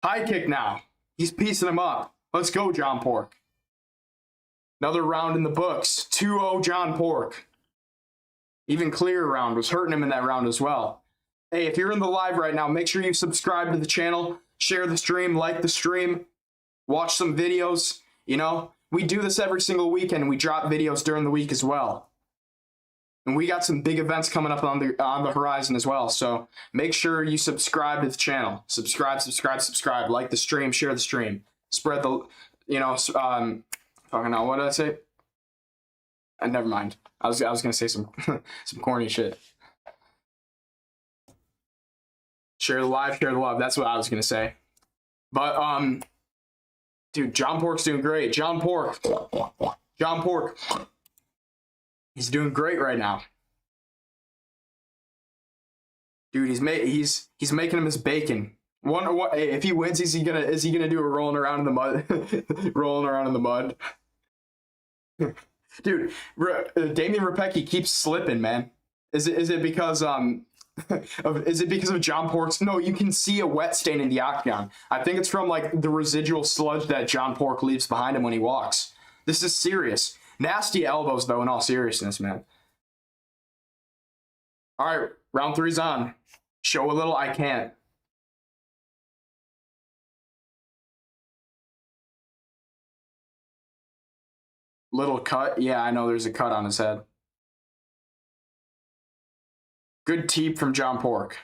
High kick now. He's piecing him up. Let's go, John Pork. Another round in the books. 2-0 John Pork. Even clear round. Was hurting him in that round as well. Hey, if you're in the live right now, make sure you subscribe to the channel, share the stream, like the stream, watch some videos. You know, we do this every single weekend, and we drop videos during the week as well. And we got some big events coming up on the horizon as well. So make sure you subscribe to the channel. Subscribe, like the stream, share the stream. Spread the, you know, fucking hell, what did I say? Never mind. I was gonna say some some corny shit. Share the live, share the love. That's what I was gonna say. But dude, John Pork's doing great. John Pork. He's doing great right now. Dude, he's making him his bacon. Wonder what if he wins, is he gonna do a rolling around in the mud? Rolling around in the mud. Dude, Damien Repecki keeps slipping, man. Is it because is it because of John Pork's? No, you can see a wet stain in the octagon. I think it's from like the residual sludge that John Pork leaves behind him when he walks. This is serious. Nasty elbows though, in all seriousness, man. All right, round 3's on. Show a little, I can't. Little cut. Yeah, I know there's a cut on his head. Good teep from John Pork.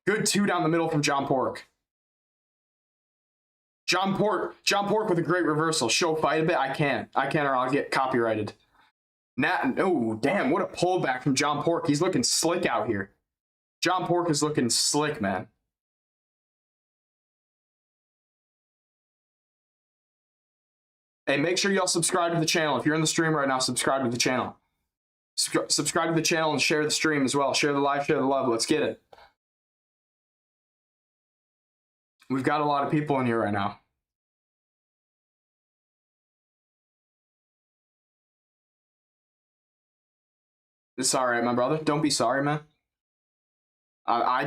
Good 2 down the middle from John Pork. John Pork with a great reversal. Show fight a bit. I can't or I'll get copyrighted. Oh, damn, what a pullback from John Pork. He's looking slick out here. John Pork is looking slick, man. Hey, make sure y'all subscribe to the channel. If you're in the stream right now, subscribe to the channel. Subscribe to the channel and share the stream as well. Share the live, share the love. Let's get it. We've got a lot of people in here right now. It's all right, my brother. Don't be sorry, man. I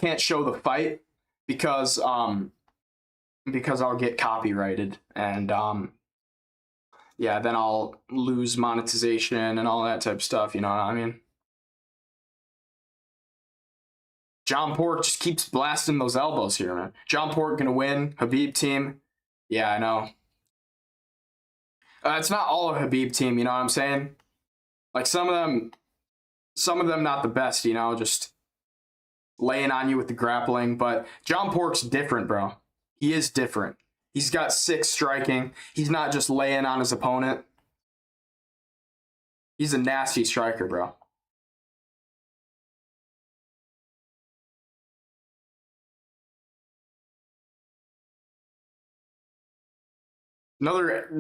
can't show the fight because I'll get copyrighted and yeah, then I'll lose monetization and all that type of stuff, you know what I mean? John Pork just keeps blasting those elbows here, man. John Pork gonna win. Khabib team. Yeah, I know. It's not all a Khabib team, you know what I'm saying? Like some of them not the best, you know, just laying on you with the grappling. But John Pork's different, bro. He is different. He's got 6 striking. He's not just laying on his opponent. He's a nasty striker, bro.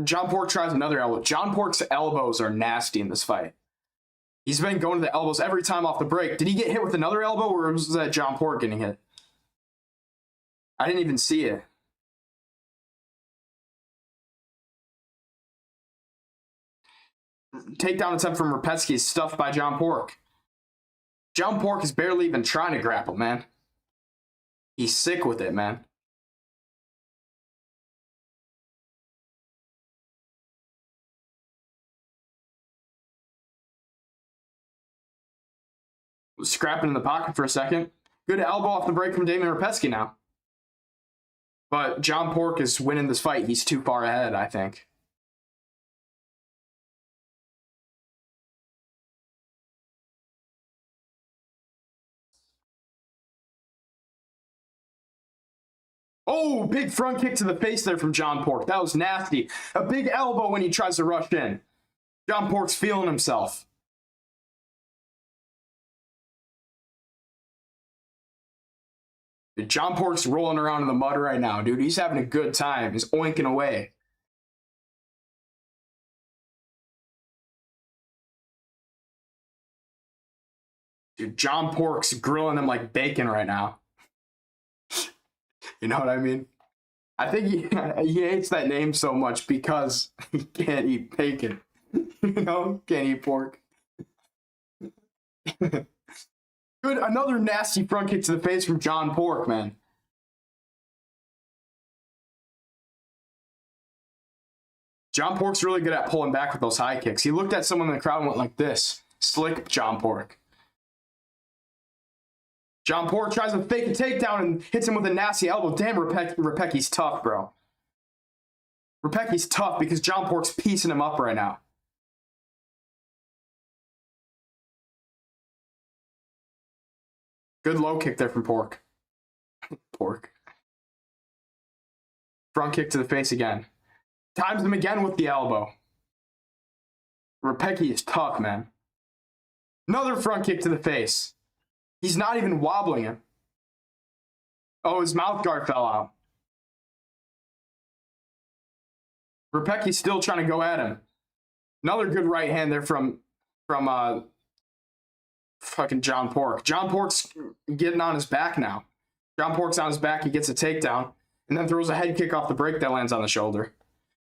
John Pork tries another elbow. John Pork's elbows are nasty in this fight. He's been going to the elbows every time off the break. Did he get hit with another elbow, or was that John Pork getting hit? I didn't even see it. Takedown attempt from Repetsky is stuffed by John Pork. John Pork is barely even trying to grapple, man. He's sick with it, man. Scrapping in the pocket for a second. Good elbow off the break from Damian Repetsky now. But John Pork is winning this fight. He's too far ahead, I think. Oh, big front kick to the face there from John Pork. That was nasty. A big elbow when he tries to rush in. John Pork's feeling himself. Dude, John Pork's rolling around in the mud right now, dude. He's having a good time. He's oinking away. Dude, John Pork's grilling him like bacon right now. You know what I mean? I think he hates that name so much because he can't eat bacon. You know, can't eat pork. Good, another nasty front kick to the face from John Pork, man. John Pork's really good at pulling back with those high kicks. He looked at someone in the crowd and went like this. Slick John Pork. John Pork tries to fake a takedown and hits him with a nasty elbow. Damn, Repecky's tough, bro. Repecky's tough because John Pork's piecing him up right now. Good low kick there from Pork. Pork. Front kick to the face again. Times him again with the elbow. Repecki is tough, man. Another front kick to the face. He's not even wobbling him. Oh, his mouth guard fell out. Repecki's still trying to go at him. Another good right hand there from fucking John Pork. John Pork's getting on his back now. John Pork's on his back. He gets a takedown and then throws a head kick off the break that lands on the shoulder.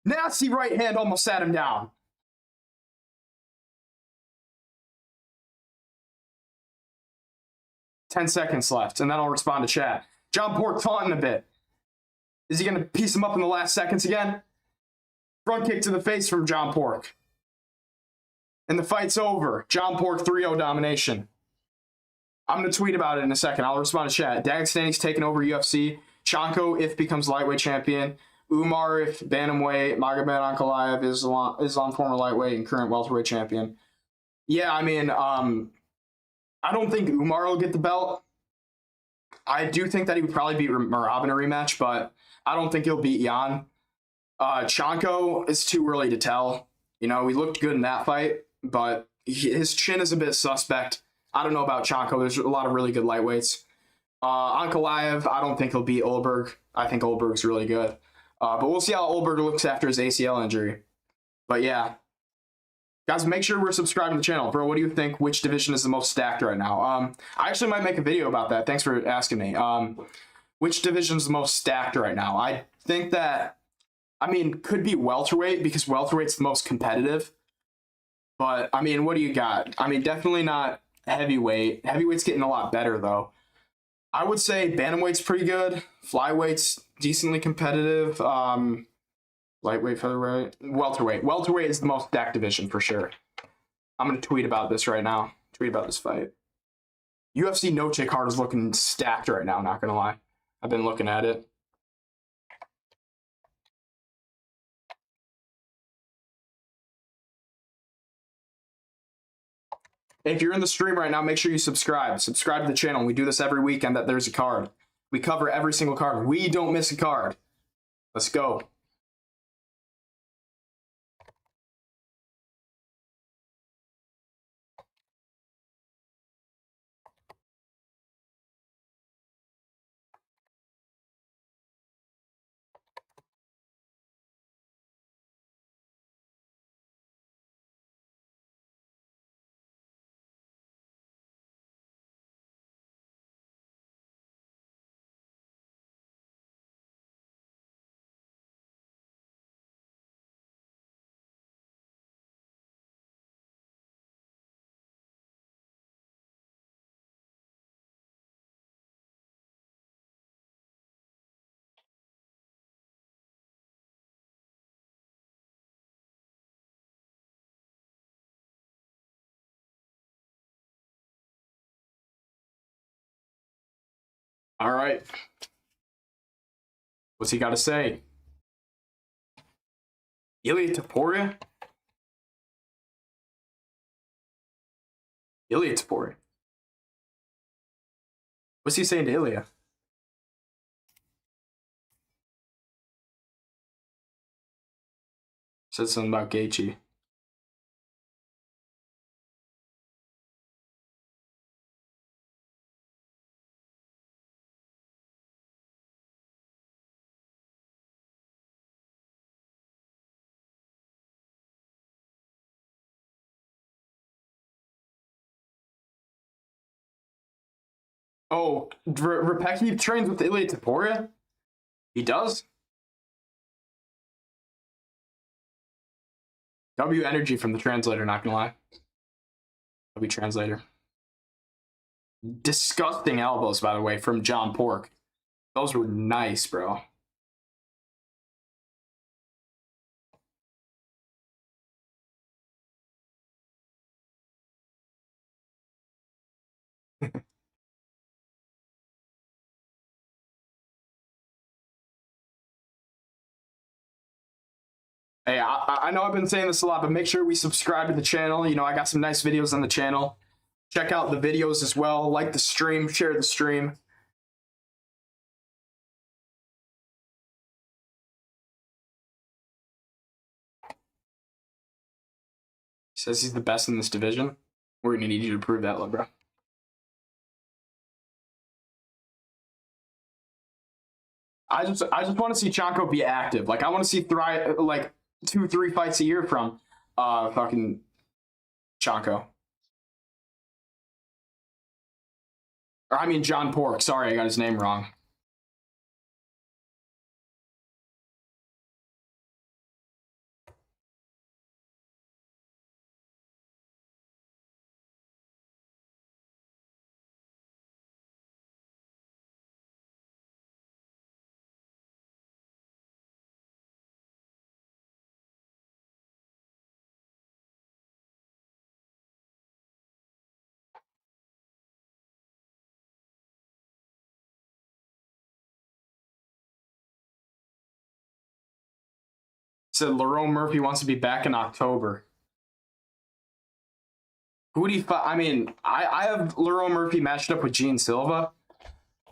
Nasty right hand almost sat him down. "10 seconds left, and then I'll respond to chat." John Pork taunting a bit. Is he going to piece him up in the last seconds again? Front kick to the face from John Pork. And the fight's over. John Pork 3-0 domination. I'm going to tweet about it in a second. I'll respond to chat. Dagestani's taking over UFC. Chanko if becomes lightweight champion. Umar if bantamweight. Magomed Ankalaev is on former lightweight and current welterweight champion. Yeah, I mean, I don't think Umar will get the belt. I do think that he would probably beat Merab in a rematch, but I don't think he'll beat Jan. Chanko is too early to tell. You know, he looked good in that fight, but his chin is a bit suspect. I don't know about Chanko. There's a lot of really good lightweights. Ankalaev, I don't think he'll beat Olberg. I think Olberg's really good. But we'll see how Olberg looks after his ACL injury. But yeah. Guys, make sure we're subscribing to the channel. Bro, what do you think? Which division is the most stacked right now? I actually might make a video about that. Thanks for asking me. Which division is the most stacked right now? I think that, I mean, could be welterweight because welterweight's the most competitive. But, I mean, what do you got? I mean, definitely not heavyweight. Heavyweight's getting a lot better, though. I would say bantamweight's pretty good. Flyweight's decently competitive. Lightweight, featherweight, welterweight. Welterweight is the most stacked division for sure. I'm going to tweet about this right now. Tweet about this fight. UFC Noche card is looking stacked right now, not going to lie. I've been looking at it. If you're in the stream right now, make sure you subscribe. Subscribe to the channel. We do this every weekend that there's a card. We cover every single card. We don't miss a card. Let's go. All right. What's he got to say? Ilia Topuria? Ilia Topuria. What's he saying to Ilia? Said something about Gaethje. Oh, Repecki trains with Ilia Topuria? He does? W energy from the translator, not gonna lie. W translator. Disgusting elbows, by the way, from John Pork. Those were nice, bro. Hey, I know I've been saying this a lot, but make sure we subscribe to the channel. You know, I got some nice videos on the channel. Check out the videos as well. Like the stream, share the stream. He says he's the best in this division. We're gonna need you to prove that, bro. I just want to see Chanko be active. Like I want to see like 2-3 fights a year from fucking Chanko. Or I mean John Pork. Sorry, I got his name wrong. said Lerone Murphy wants to be back in October. Who do you fight? I mean, I have Lerone Murphy matched up with Gene Silva,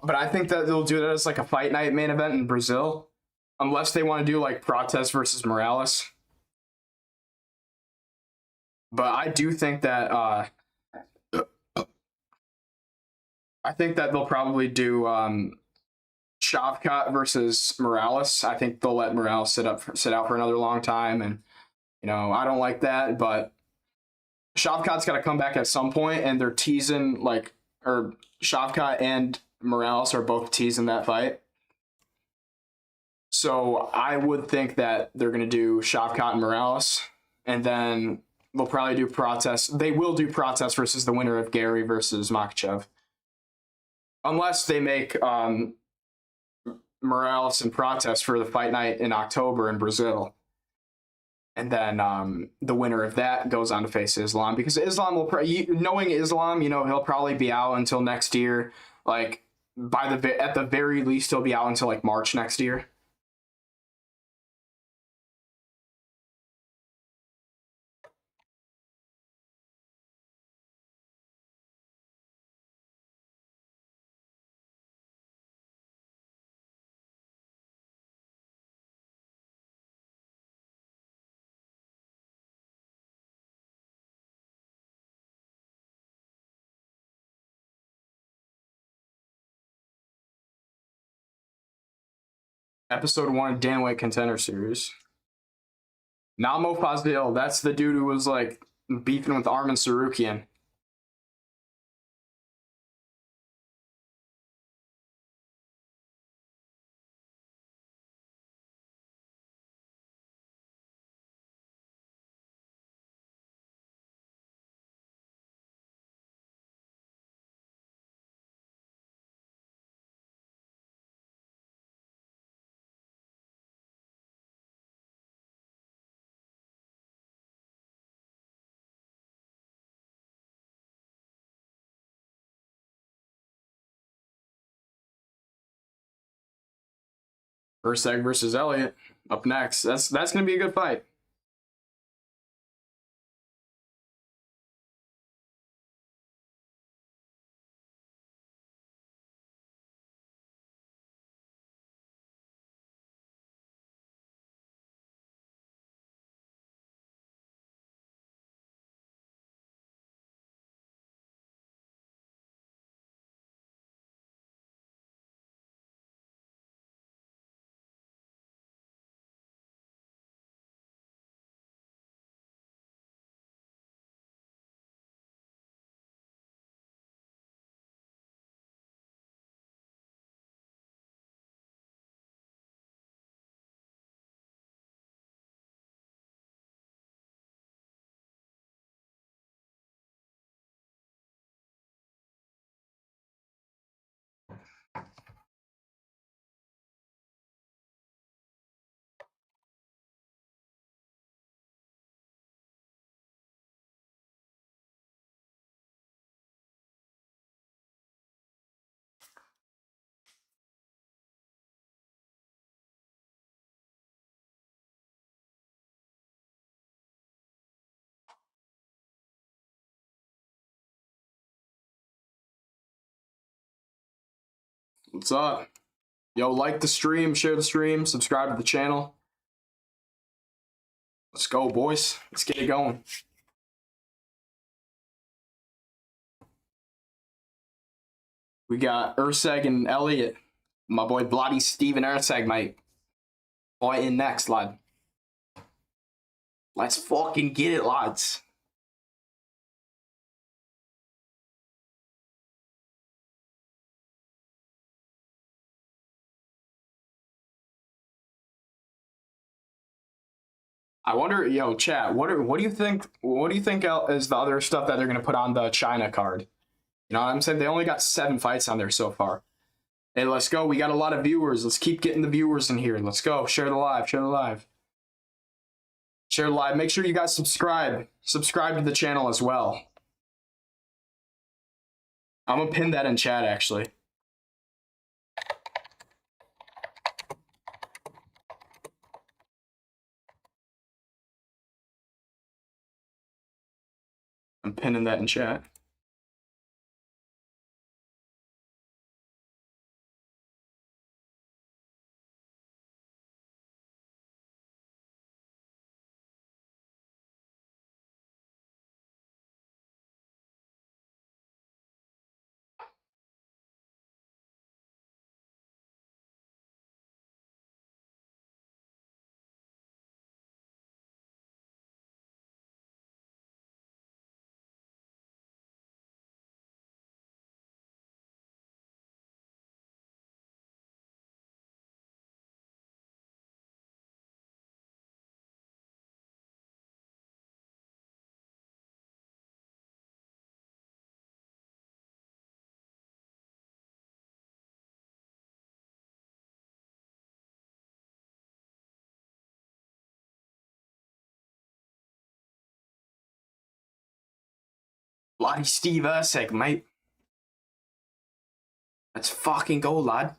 but I think that they'll do that as like a fight night main event in Brazil, unless they want to do like Protest versus Morales. But I do think that they'll probably do Shavkat versus Morales. I think they'll let Morales sit out for another long time, and I don't like that, but Shavkat's got to come back at some point, and they're teasing or Shavkat and Morales are both teasing that fight. So I would think that they're going to do Shavkat and Morales, and then they'll probably do Protest. They will do Protest versus the winner of Gary versus Makhachev. Unless they make Morales and Protest for the fight night in October in Brazil. And then the winner of that goes on to face Islam, because Islam will knowing Islam, he'll probably be out until next year. Like at the very least, he'll be out until like March next year. Episode 1 Danweight Contender Series. Namo Fazil, that's the dude who was like beefing with Arman Sarukian. Erceg versus Elliott up next. That's gonna be a good fight. What's up? Yo, like the stream, share the stream, subscribe to the channel. Let's go, boys. Let's get it going. We got Erceg and Elliott. My boy Bloody Steven Erceg, mate. Fighting next, lad. Let's fucking get it, lads. I wonder, yo, chat. What do you think? What do you think is the other stuff that they're gonna put on the China card? You know what I'm saying? They only got 7 fights on there so far. Hey, let's go. We got a lot of viewers. Let's keep getting the viewers in here. Let's go. Share the live. Share the live. Share the live. Make sure you guys subscribe. Subscribe to the channel as well. I'm gonna pin that in chat actually. I'm pinning that in chat. Bloody Steve Ursig, mate. Let's fucking go, lad.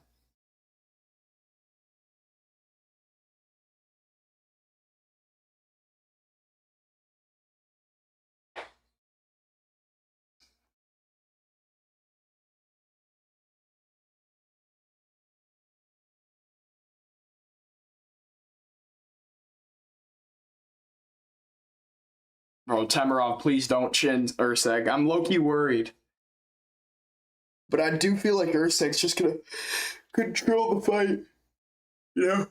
Bro, Temerov, please don't chin Ursig. I'm low-key worried. But I do feel like Ursig's just gonna control the fight. Yeah.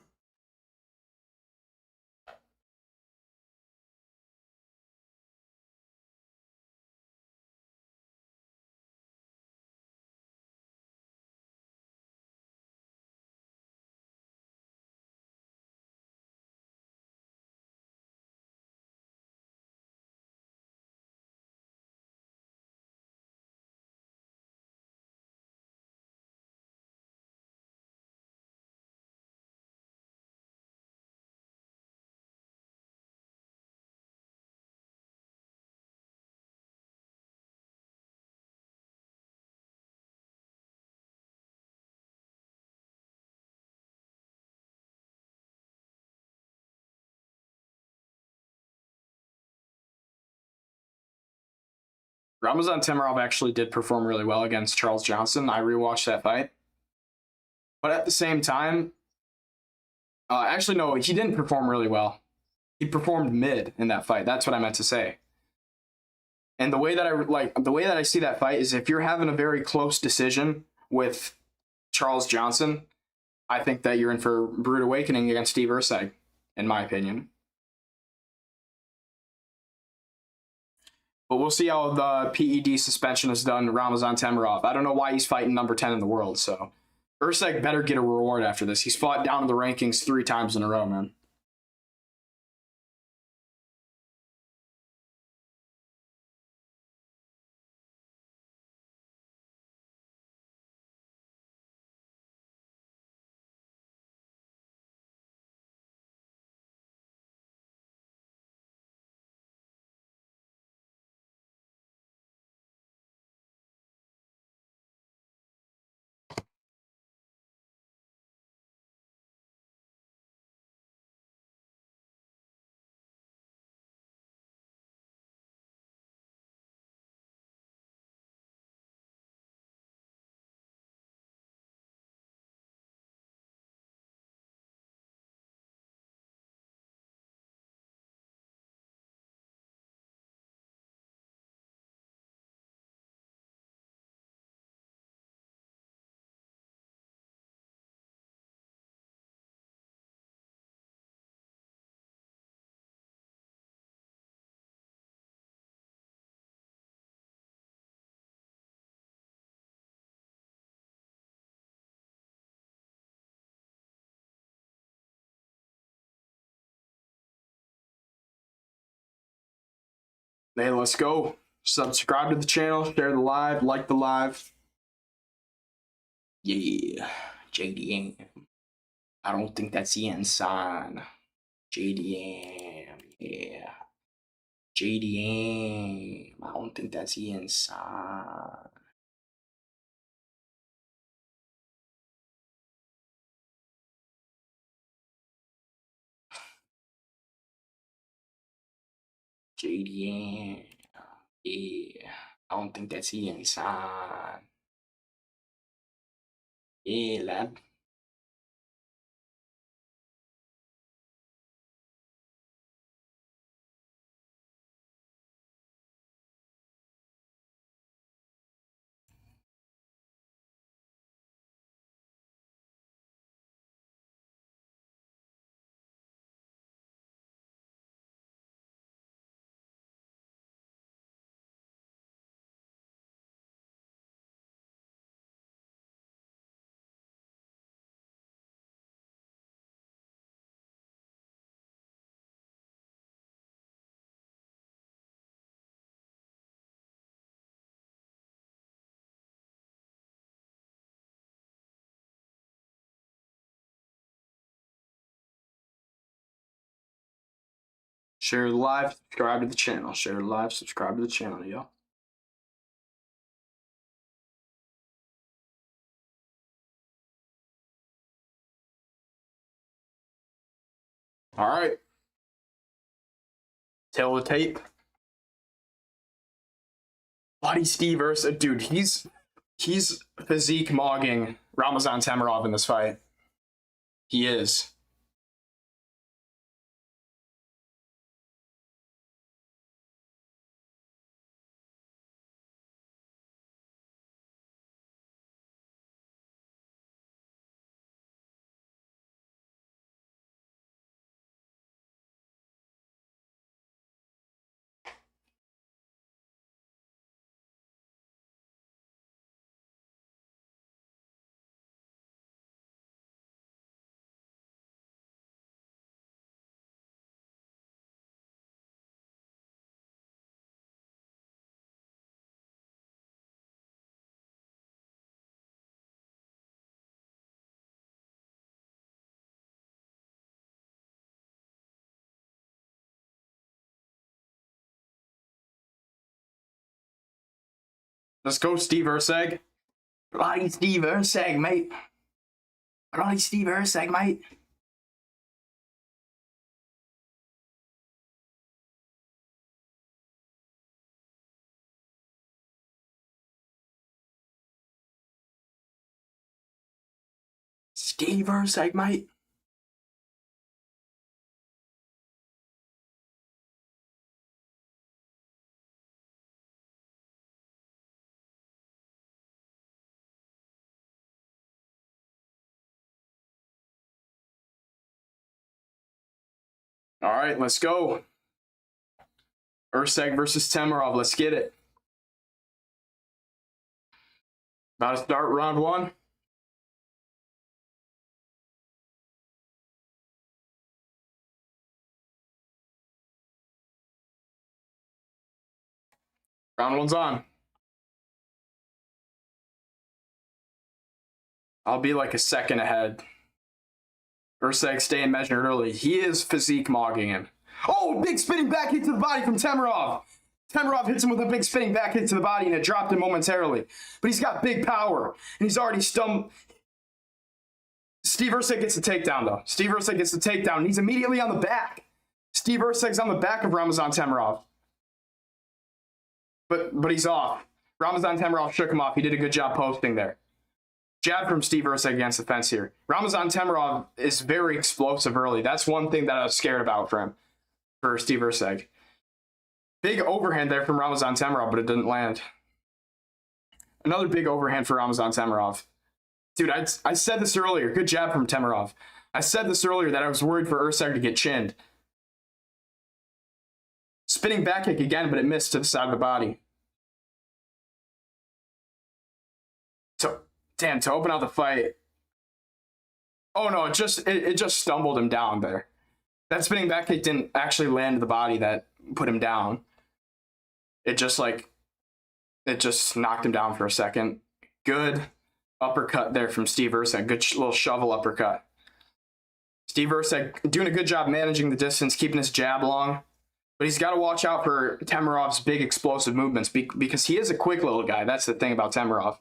Ramazan Temerov actually did perform really well against Charles Johnson. I rewatched that fight. But at the same time, actually, no, he didn't perform really well. He performed mid in that fight. That's what I meant to say. And the way that I see that fight is if you're having a very close decision with Charles Johnson, I think that you're in for a rude awakening against Steve Ursig, in my opinion. But we'll see how the PED suspension is done to Ramazan Temerov. I don't know why he's fighting number 10 in the world, so Ursig better get a reward after this. He's fought down in the rankings 3 times in a row, man. Hey, let's go. Subscribe to the channel, share the live, like the live. Yeah, JDM. I don't think that's the end sign. JDM, yeah. JDM. I don't think that's the end sign. JDM. Yeah. I don't think that's inside. Yeah, lad. Share the live, subscribe to the channel. Share the live, subscribe to the channel, yo. All right. Tail of the tape. Buddy Steve Ursa, dude, he's physique mogging Ramazan Temirov in this fight. He is. Let's go, Steve Urseg. Bloody Steve Urseg, mate. Bloody Steve Urseg, mate. Steve Urseg, mate. All right, let's go. Urseg versus Temirov. Let's get it. About to start round one. Round one's on. I'll be like a second ahead. Urseg staying measured early. He is physique mogging him. Oh, big spinning back hit to the body from Temirov. Temirov hits him with a big spinning back hit to the body, and it dropped him momentarily. But he's got big power, and he's already stumbled. Steve Urseg gets the takedown, though. Steve Urseg gets the takedown, and he's immediately on the back. Steve Urseg's on the back of Ramazan Temirov. But he's off. Ramazan Temirov shook him off. He did a good job posting there. Jab from Steve Urseg against the fence here. Ramazan Temirov is very explosive early. That's one thing that I was scared about for Steve Urseg. Big overhand there from Ramazan Temirov, but it didn't land. Another big overhand for Ramazan Temirov. Dude, I said this earlier. Good jab from Temirov. I said this earlier that I was worried for Urseg to get chinned. Spinning back kick again, but it missed to the side of the body. To open out the fight. Oh no, it just stumbled him down there. That spinning back kick didn't actually land the body that put him down. It just knocked him down for a second. Good uppercut there from Steve Urseg. Good little shovel uppercut. Steve Urseg doing a good job managing the distance, keeping his jab long. But he's got to watch out for Temirov's big explosive movements because he is a quick little guy. That's the thing about Temirov.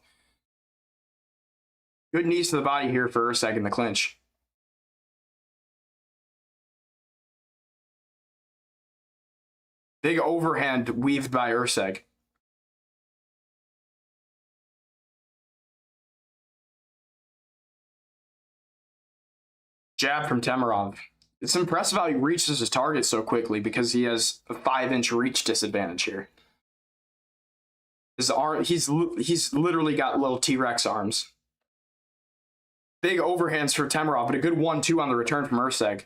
Good knees to the body here for Urseg in the clinch. Big overhand weaved by Urseg. Jab from Temerov. It's impressive how he reaches his target so quickly because he has a 5-inch reach disadvantage here. His arm, he's literally got little T-Rex arms. Big overhands for Temerov, but a good 1-2 on the return from Urseg.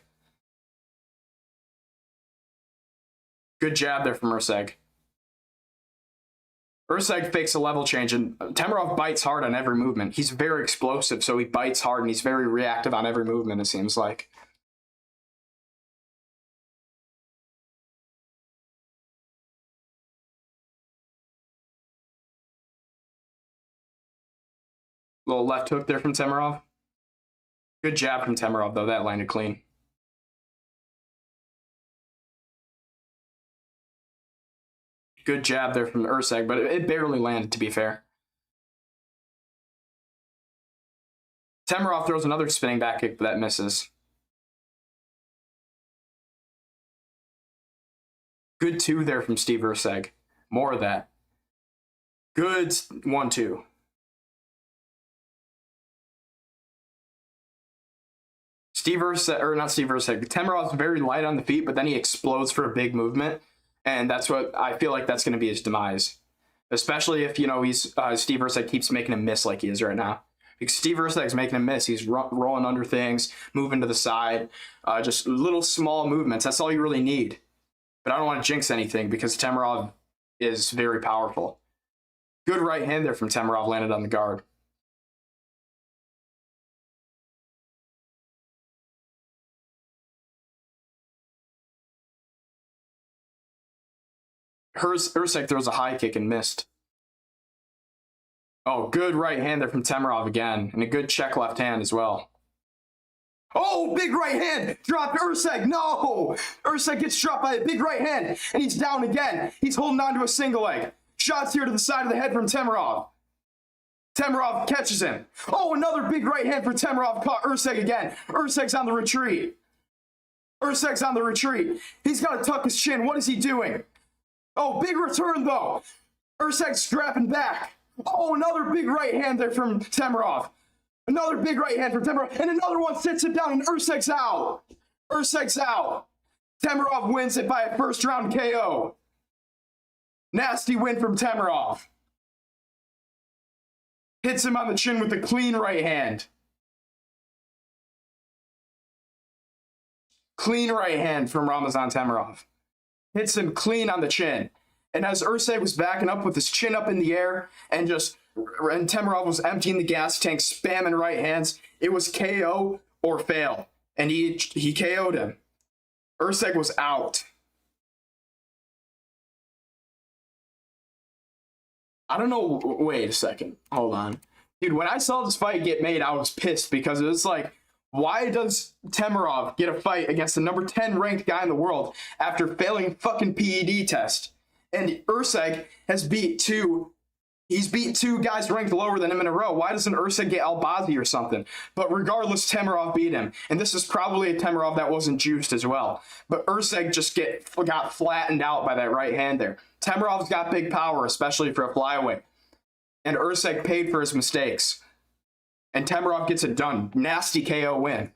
Good jab there from Urseg. Urseg fakes a level change, and Temerov bites hard on every movement. He's very explosive, so he bites hard, and he's very reactive on every movement, it seems like. Little left hook there from Temerov. Good jab from Temerov, though. That landed clean. Good jab there from Urseg, but it barely landed, to be fair. Temerov throws another spinning back kick, but that misses. Good 2 there from Steve Urseg. More of that. Good 1-2. Temerov's very light on the feet, but then he explodes for a big movement, and that's what I feel like that's going to be his demise. Especially if, you know, he's Steve Urseg keeps making him miss like he is right now. Because Steve Urseg's making him miss. He's rolling under things, moving to the side, just little small movements. That's all you really need. But I don't want to jinx anything because Temerov is very powerful. Good right hand there from Temerov, landed on the guard. Urseg throws a high kick and missed. Oh, good right hand there from Temerov again, and a good check left hand as well. Oh, big right hand! Dropped Urseg! No! Urseg gets dropped by a big right hand, and he's down again. He's holding on to a single leg. Shots here to the side of the head from Temerov. Temerov catches him. Oh, another big right hand for Temerov. Caught Urseg again. Urseg's on the retreat. Urseg's on the retreat. He's got to tuck his chin. What is he doing? Oh, big return, though. Urseg's strapping back. Oh, another big right hand there from Temerov. Another big right hand from Temerov. And another one sits him down, and Urseg's out. Urseg's out. Temerov wins it by a first-round KO. Nasty win from Temerov. Hits him on the chin with a clean right hand. Clean right hand from Ramazan Temerov. Hits him clean on the chin. And as Urseg was backing up with his chin up in the air and Temerov was emptying the gas tank, spamming right hands, it was KO or fail. And he KO'd him. Urseg was out. I don't know. Wait a second. Hold on. Dude, when I saw this fight get made, I was pissed because it was like, why does Temerov get a fight against the number 10 ranked guy in the world after failing fucking PED test? And Urseg has beat he's beat 2 guys ranked lower than him in a row. Why doesn't Urseg get Albazi or something? But regardless, Temerov beat him. And this is probably a Temerov that wasn't juiced as well. But Urseg just got flattened out by that right hand there. Temerov's got big power, especially for a flyweight. And Urseg paid for his mistakes. And Temerov gets it done. Nasty KO win.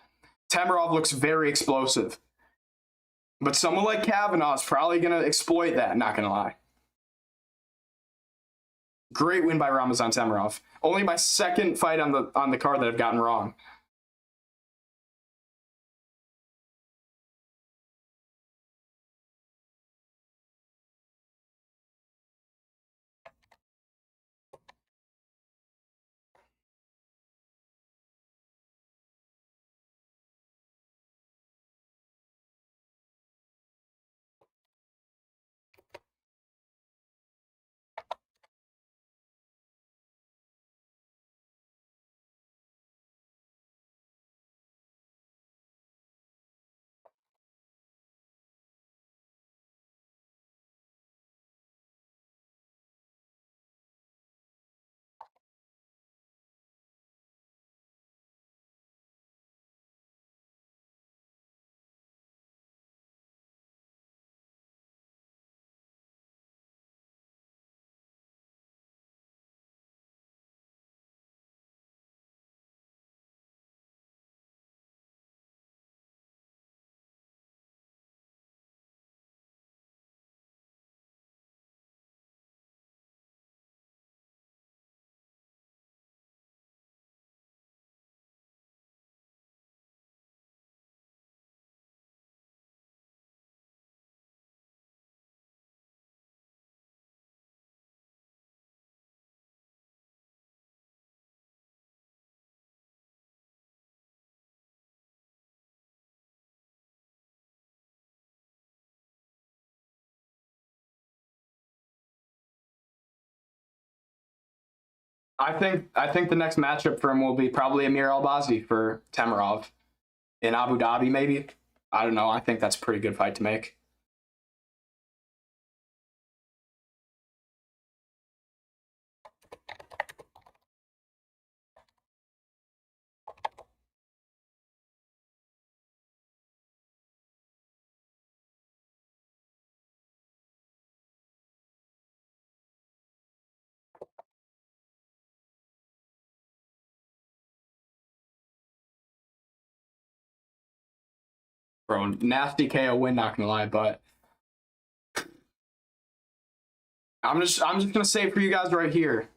Temerov looks very explosive. But someone like Kavanaugh is probably going to exploit that, not going to lie. Great win by Ramazan Temerov. Only my second fight on the card that I've gotten wrong. I think the next matchup for him will be probably Amir Albazi for Temirov in Abu Dhabi, maybe. I don't know. I think that's a pretty good fight to make. Bro, nasty KO win, not gonna lie, but I'm just gonna say for you guys right here,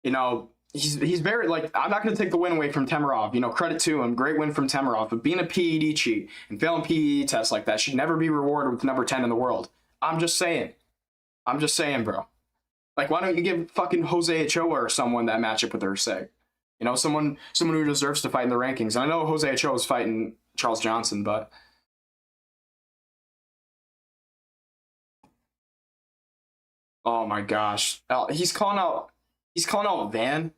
you know, he's very like I'm not gonna take the win away from Temirov. You know, credit to him, great win from Temirov, but being a PED cheat and failing PED tests like that should never be rewarded with number 10 in the world. I'm just saying. I'm just saying, bro. Like, why don't you give fucking Jose Ochoa or someone that matchup with Usyk? You know, someone who deserves to fight in the rankings. And I know Jose Ochoa is fighting Charles Johnson, but oh my gosh, he's calling out Van.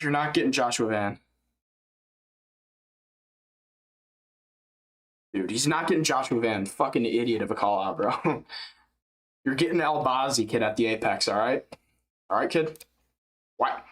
You're not getting Joshua Van, dude. He's not getting Joshua Van. Fucking idiot of a call out, bro. You're getting Albazi, kid, at the Apex. All right, kid. What?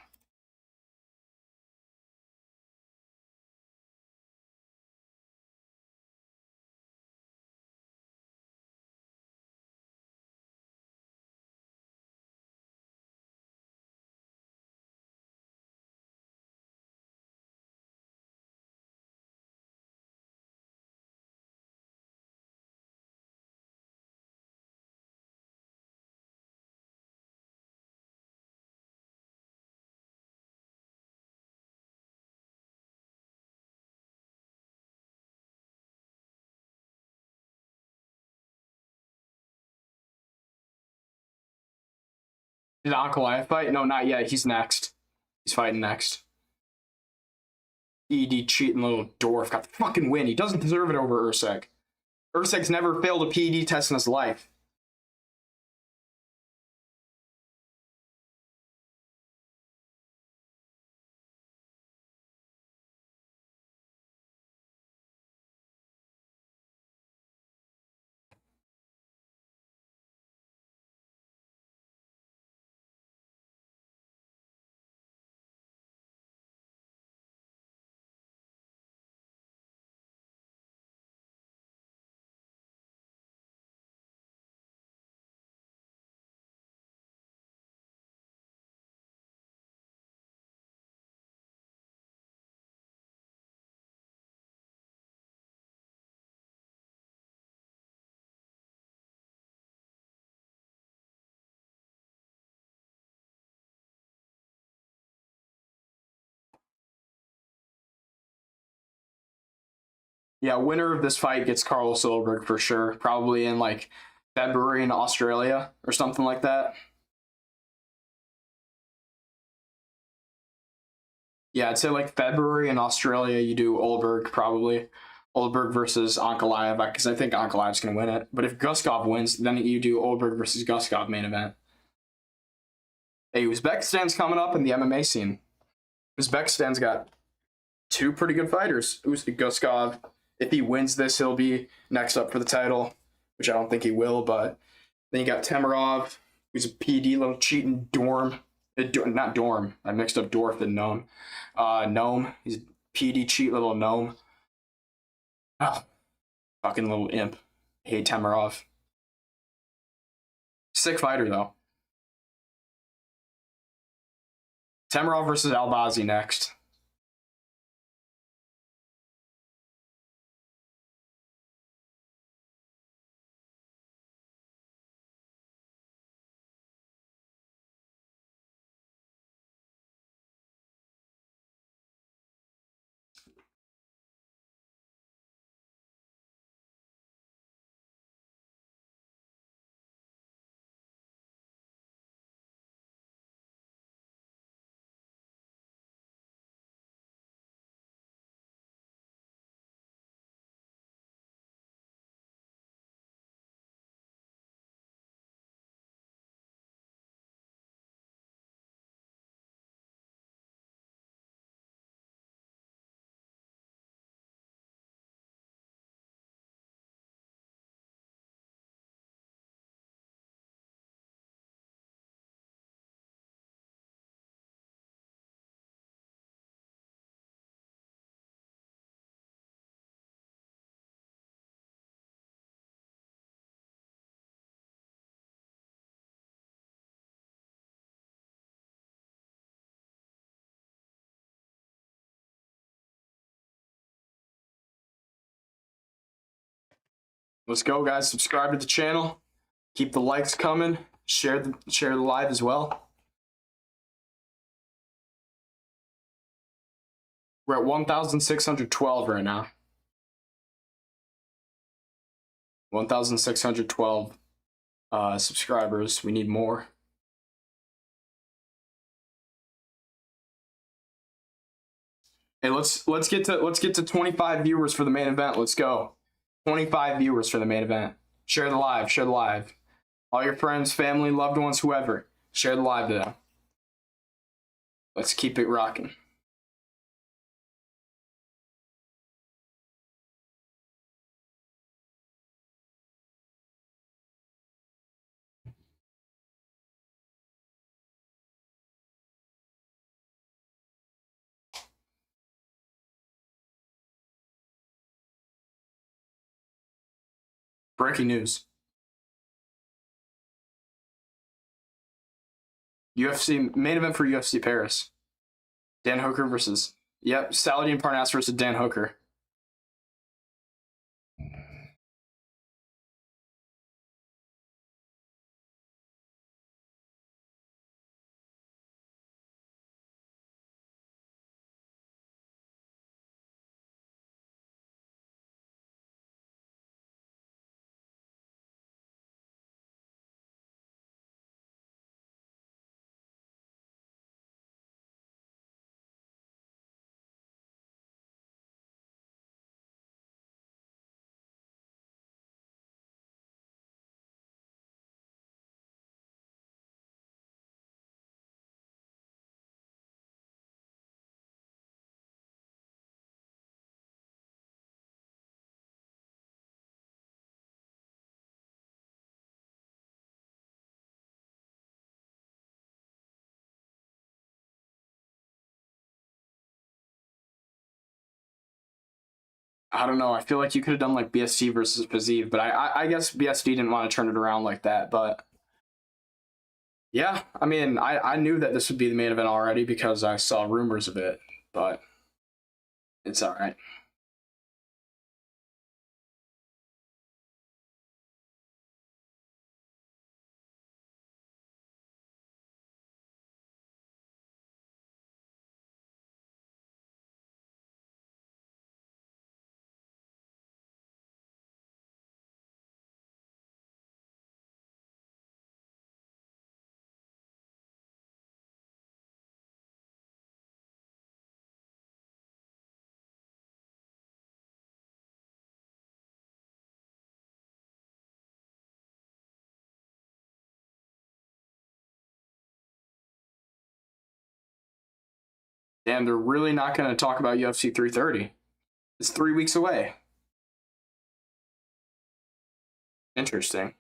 Did Ankalaev fight? No, not yet. He's next. He's fighting next. ED cheating little dwarf got the fucking win. He doesn't deserve it over Usyk. Usyk's never failed a PED test in his life. Yeah, winner of this fight gets Carlos Silberg for sure. Probably in like February in Australia or something like that. Yeah, I'd say like February in Australia, you do Olberg probably. Olberg versus Ankalaev, because I think Ankalaev's going to win it. But if Guskov wins, then you do Olberg versus Guskov main event. Hey, Uzbekistan's coming up in the MMA scene. Uzbekistan's got two pretty good fighters. Guskov, if he wins this, he'll be next up for the title, which I don't think he will. But then you got Temirov, who's a PD little cheating dorm. Not dorm. I mixed up dwarf and gnome. Gnome. He's a PD cheat little gnome. Oh, fucking little imp. Hate Temirov. Sick fighter though. Temirov versus Albazi next. Let's go, guys. Subscribe to the channel. Keep the likes coming. Share the live as well. We're at 1,612 right now. 1,612 subscribers. We need more. Hey, let's get to 25 viewers for the main event. Let's go. 25 viewers for the main event. Share the live. Share the live. All your friends, family, loved ones, whoever. Share the live to them. Let's keep it rocking. Breaking news. UFC main event for UFC Paris. Dan Hooker versus Saladin Parnasse versus Dan Hooker. I don't know. I feel like you could have done like BST versus Paziv, but I guess BST didn't want to turn it around like that. But yeah, I mean, I knew that this would be the main event already because I saw rumors of it, but it's all right. Damn, they're really not going to talk about UFC 330. It's 3 weeks away. Interesting.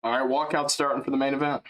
All right, walkout starting for the main event.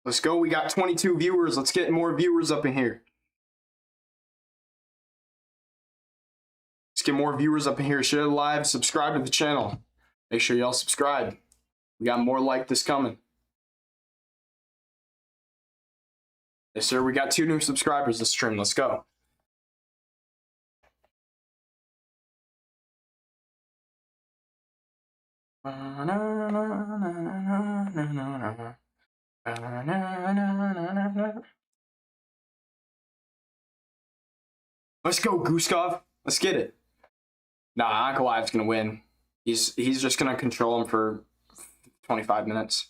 Let's go. We got 22 viewers. Let's get more viewers up in here. Let's get more viewers up in here. Share the live. Subscribe to the channel. Make sure y'all subscribe. We got more like this coming. Yes, sir. We got 2 new subscribers this stream. Let's go. Let's go, Guskov. Let's get it. Nah, Ankalaev's gonna win. He's just gonna control him for 25 minutes.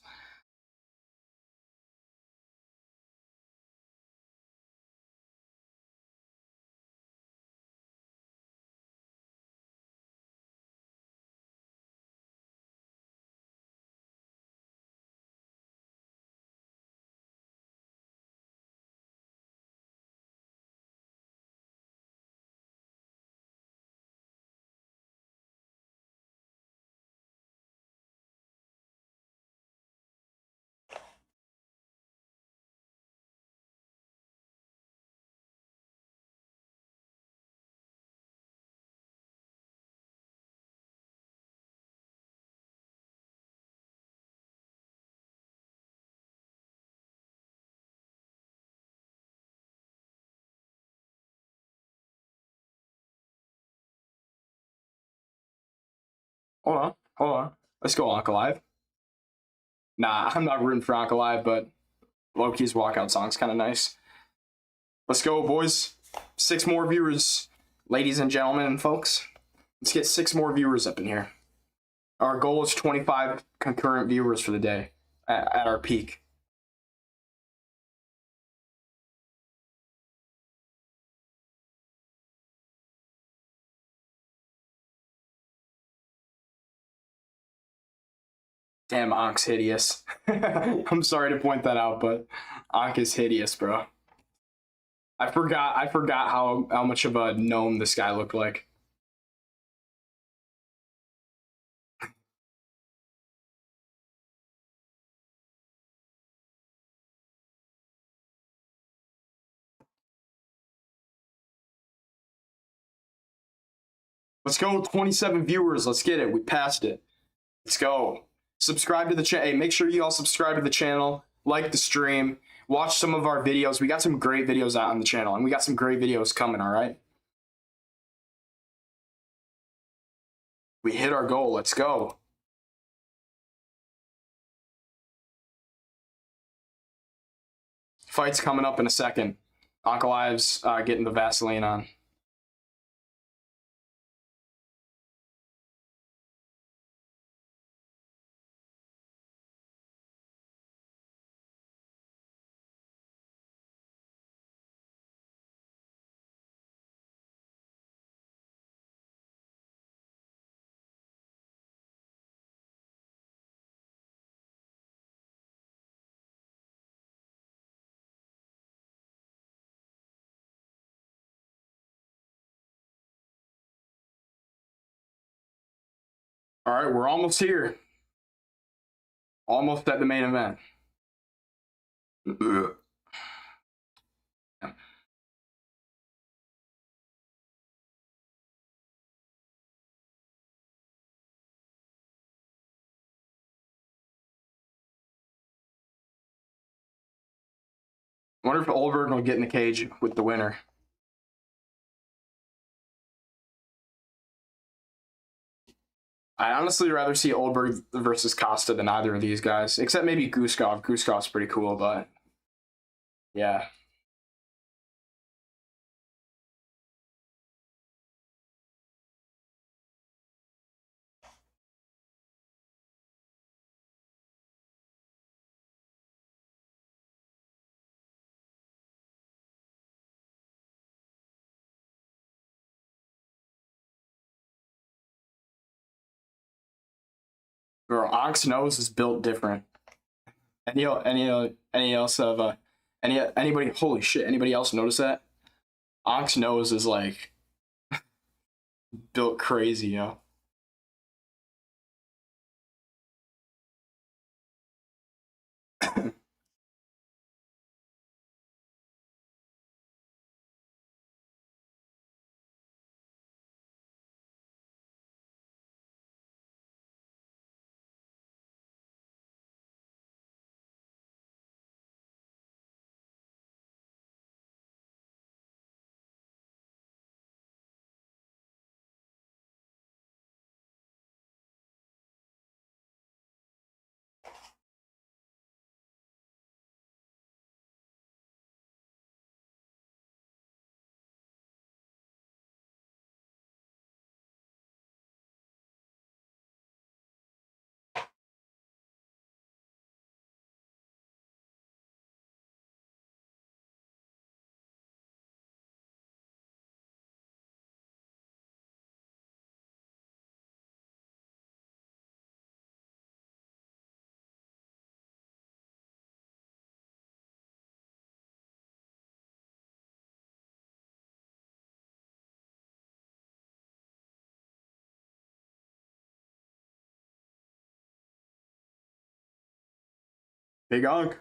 Hold on. Let's go, Ankalaev. Nah, I'm not rooting for Ankalaev, but Loki's walkout song's kind of nice. Let's go, boys. 6 more viewers, ladies and gentlemen and folks. Let's get 6 more viewers up in here. Our goal is 25 concurrent viewers for the day at our peak. Damn, Ank's hideous. I'm sorry to point that out, but Ank is hideous, bro. I forgot how much of a gnome this guy looked like. Let's go, 27 viewers. Let's get it. We passed it. Let's go. Subscribe to the channel. Hey, make sure you all subscribe to the channel, like the stream, watch some of our videos. We got some great videos out on the channel, and we got some great videos coming, all right? We hit our goal. Let's go. Fight's coming up in a second. Ankalaev's getting the Vaseline on. All right, we're almost here. Almost at the main event. Ugh. I wonder if Olberg will get in the cage with the winner. I'd honestly rather see Olberg versus Costa than either of these guys, except maybe Guskov. Guskov's pretty cool, but yeah. Girl, Onk's nose is built different. Any else have anybody? Holy shit! Anybody else notice that? Onk's nose is like built crazy, yo. Big Onk.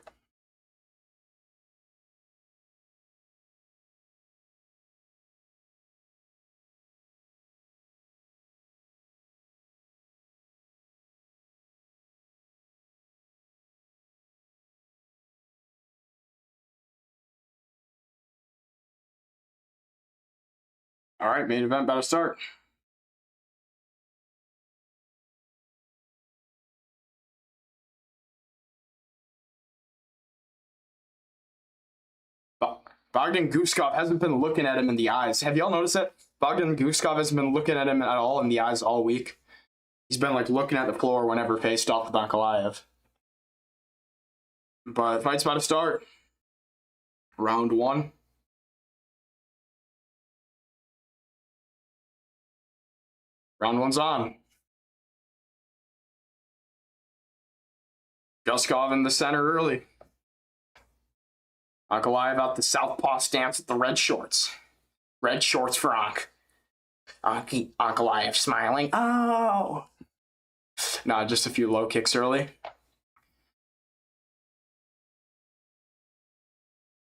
All right, main event about to start. Bogdan Guskov hasn't been looking at him in the eyes. Have y'all noticed that? Bogdan Guskov hasn't been looking at him at all in the eyes all week. He's been like looking at the floor whenever faced off with Ankalaev. But fight's about to start. Round one. Round one's on. Guskov in the center early. Ankalaev out the southpaw stance with the red shorts. Red shorts for Ank. Ankalaev smiling. Oh! Nah, just a few low kicks early.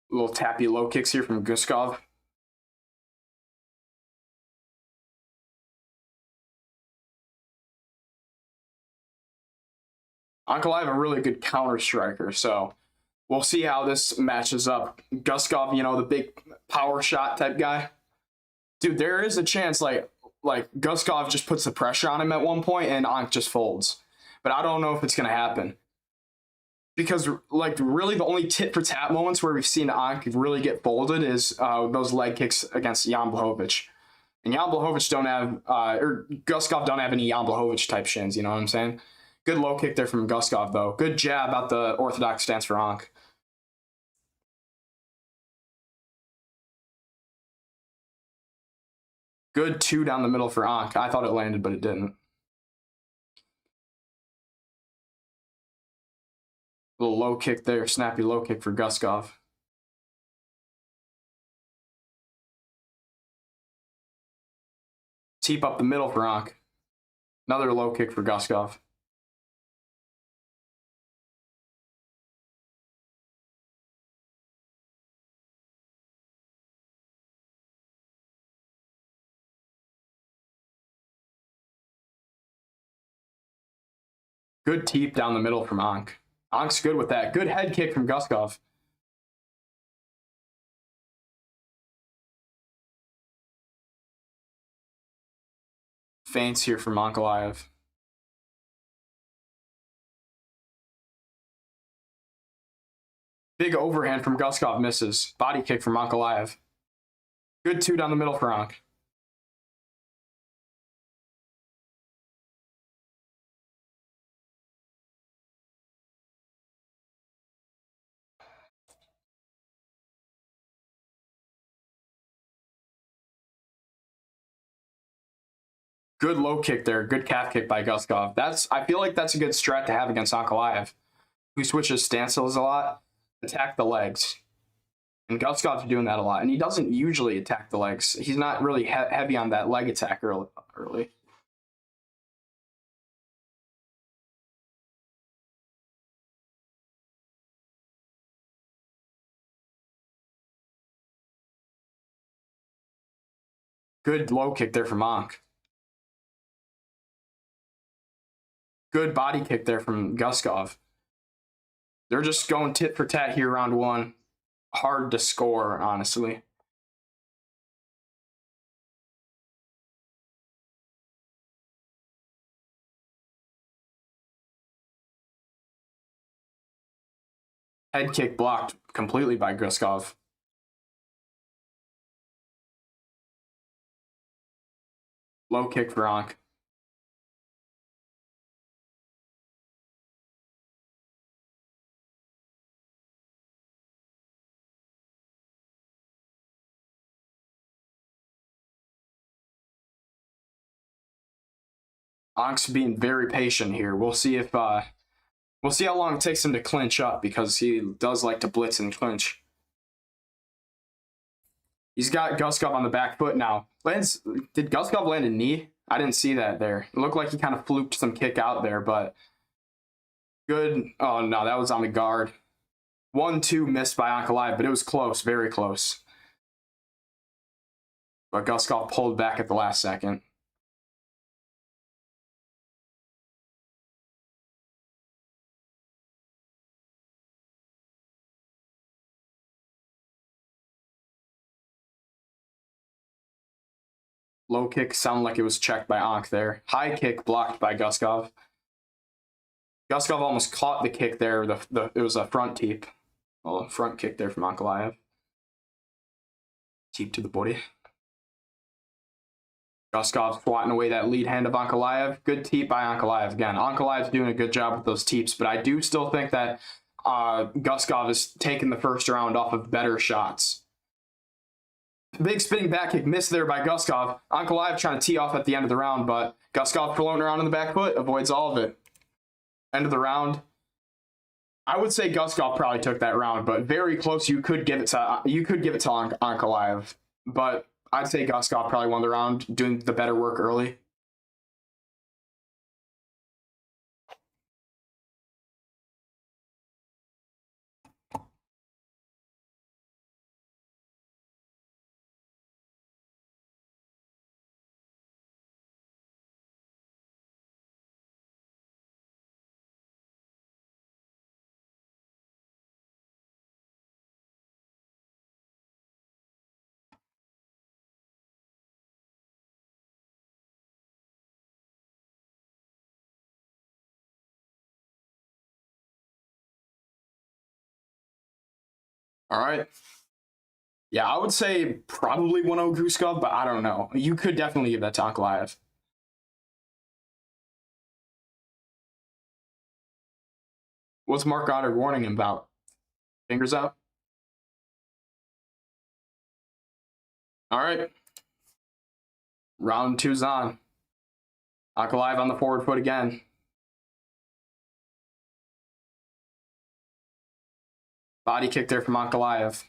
Little tappy low kicks here from Guskov. Ankalaev a really good counter striker, so we'll see how this matches up. Guskov, you know, the big power shot type guy. Dude, there is a chance like Guskov just puts the pressure on him at one point and Ank just folds. But I don't know if it's gonna happen. Because like really the only tit for tat moments where we've seen Ank really get folded is those leg kicks against Jan Blachowicz. And Jan Blachowicz don't have or Guskov don't have any Jan Blachowicz type shins, you know what I'm saying? Good low kick there from Guskov, though. Good jab out the orthodox stance for Ank. Good two down the middle for Ank. I thought it landed, but it didn't. Little low kick there. Snappy low kick for Guskov. Teep up the middle for Ank. Another low kick for Guskov. Good teep down the middle from Ank. Ank's good with that. Good head kick from Guskov. Feints here from Ankalaev. Big overhand from Guskov misses. Body kick from Ankalaev. Good two down the middle for Ank. Good low kick there. Good calf kick by Guskov. I feel like that's a good strat to have against Ankalaev, who switches stances a lot. Attack the legs. And Guskov's doing that a lot. And he doesn't usually attack the legs. He's not really heavy on that leg attack early. Good low kick there from Ank. Good body kick there from Guskov. They're just going tit for tat here, round one. Hard to score, honestly. Head kick blocked completely by Guskov. Low kick for Ank. Ank's being very patient here. We'll see how long it takes him to clinch up, because he does like to blitz and clinch. He's got Guskov on the back foot now. Did Guskov land a knee? I didn't see that there. It looked like he kind of fluked some kick out there, but good. Oh, no, that was on the guard. 1-2 missed by Ankalaev, but it was close, very close. But Guskov pulled back at the last second. Low kick sounded like it was checked by Ank there. High kick blocked by Guskov. Guskov almost caught the kick there. It was a front teep. Well, front kick there from Ankalaev. Teep to the body. Guskov swatting away that lead hand of Ankalaev. Good teep by Ankalaev. Again, Ankalaev's doing a good job with those teeps, but I do still think that Guskov is taking the first round off of better shots. Big spinning back kick missed there by Guskov. Ankalaev trying to tee off at the end of the round, but Guskov floating around on the back foot, avoids all of it. End of the round. I would say Guskov probably took that round, but very close. You could give it to Ankalaev, but I'd say Guskov probably won the round, doing the better work early. All right. Yeah, I would say probably 1-0 Guskov, but I don't know. You could definitely give that to Ankalaev. What's Mark Goddard warning him about? Fingers out? All right. Round two's on. Ankalaev on the forward foot again. Body kick there from Ankalaev.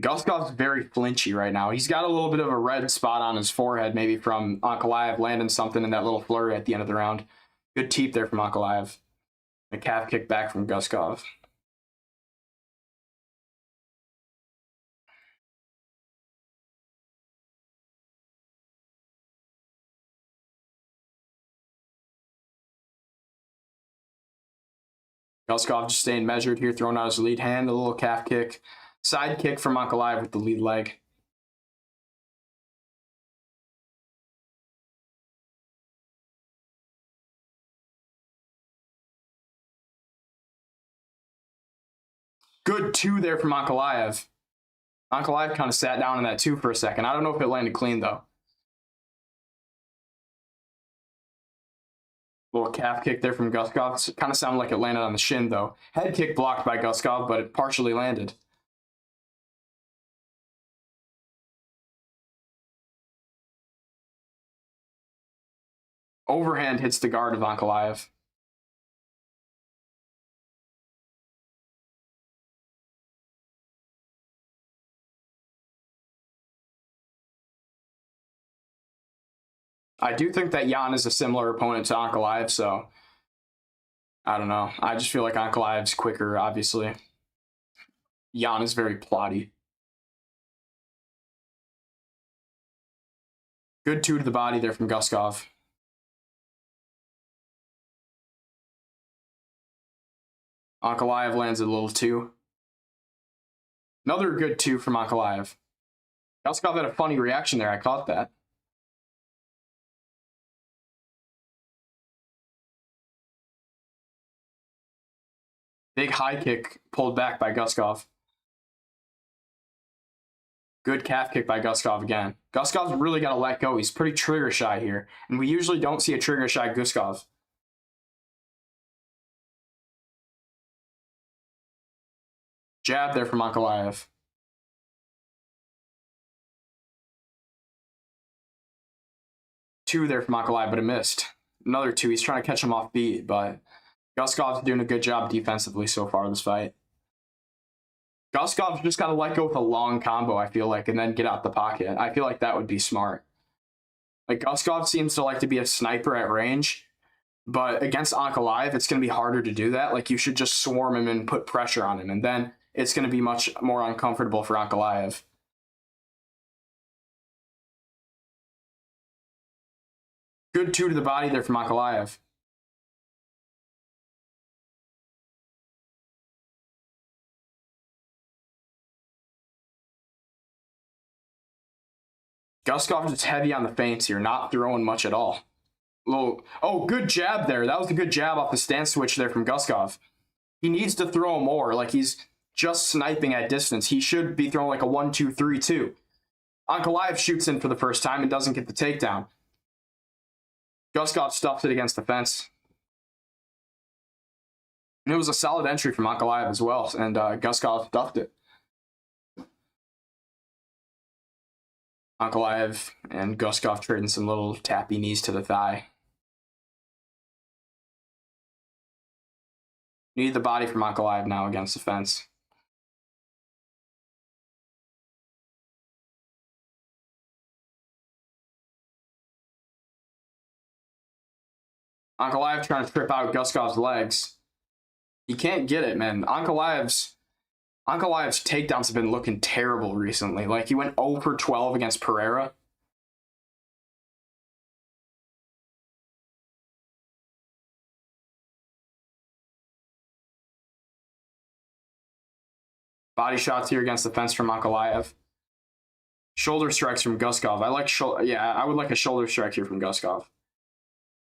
Guskov's very flinchy right now. He's got a little bit of a red spot on his forehead, maybe from Ankalaev landing something in that little flurry at the end of the round. Good teep there from Ankalaev. A calf kick back from Guskov. Guskov just staying measured here, throwing out his lead hand, a little calf kick. Side kick from Ankalaev with the lead leg. Good 2 there from Ankalaev. Ankalaev kind of sat down in that 2 for a second. I don't know if it landed clean, though. Little calf kick there from Guskov. It kind of sounded like it landed on the shin, though. Head kick blocked by Guskov, but it partially landed. Overhand hits the guard of Ankalaev. I do think that Jan is a similar opponent to Ankalaev, so I don't know. I just feel like Ankalaev's quicker, obviously. Jan is very plotty. Good 2 to the body there from Guskov. Ankalaev lands a little 2. Another good 2 from Ankalaev. Guskov had a funny reaction there. I caught that. Big high kick pulled back by Guskov. Good calf kick by Guskov again. Guskov's really got to let go. He's pretty trigger shy here. And we usually don't see a trigger shy Guskov. Jab there from Ankalaev. Two there from Ankalaev, but it missed. Another 2. He's trying to catch him off beat, but Guskov's doing a good job defensively so far in this fight. Guskov's just got to let go with a long combo, I feel like, and then get out the pocket. I feel like that would be smart. Like, Guskov seems to like to be a sniper at range, but against Ankalaev, it's going to be harder to do that. Like, you should just swarm him and put pressure on him, and then it's going to be much more uncomfortable for Ankalaev. Good 2 to the body there from Ankalaev. Guskov is heavy on the feints here, not throwing much at all. Oh, good jab there. That was a good jab off the stance switch there from Guskov. He needs to throw more. Like, he's just sniping at distance. He should be throwing like a 1-2-3-2. Ankalaev shoots in for the first time and doesn't get the takedown. Guskov stuffs it against the fence. And it was a solid entry from Ankalaev as well, and Guskov stuffed it. Ankalaev and Guskov trading some little tappy knees to the thigh. Need the body from Ankalaev now against the fence. Ankalaev trying to trip out Guskov's legs. He can't get it, man. Ankalaev's takedowns have been looking terrible recently. Like, he went 0 for 12 against Pereira. Body shots here against the fence from Ankalaev. Shoulder strikes from Guskov. I would like a shoulder strike here from Guskov.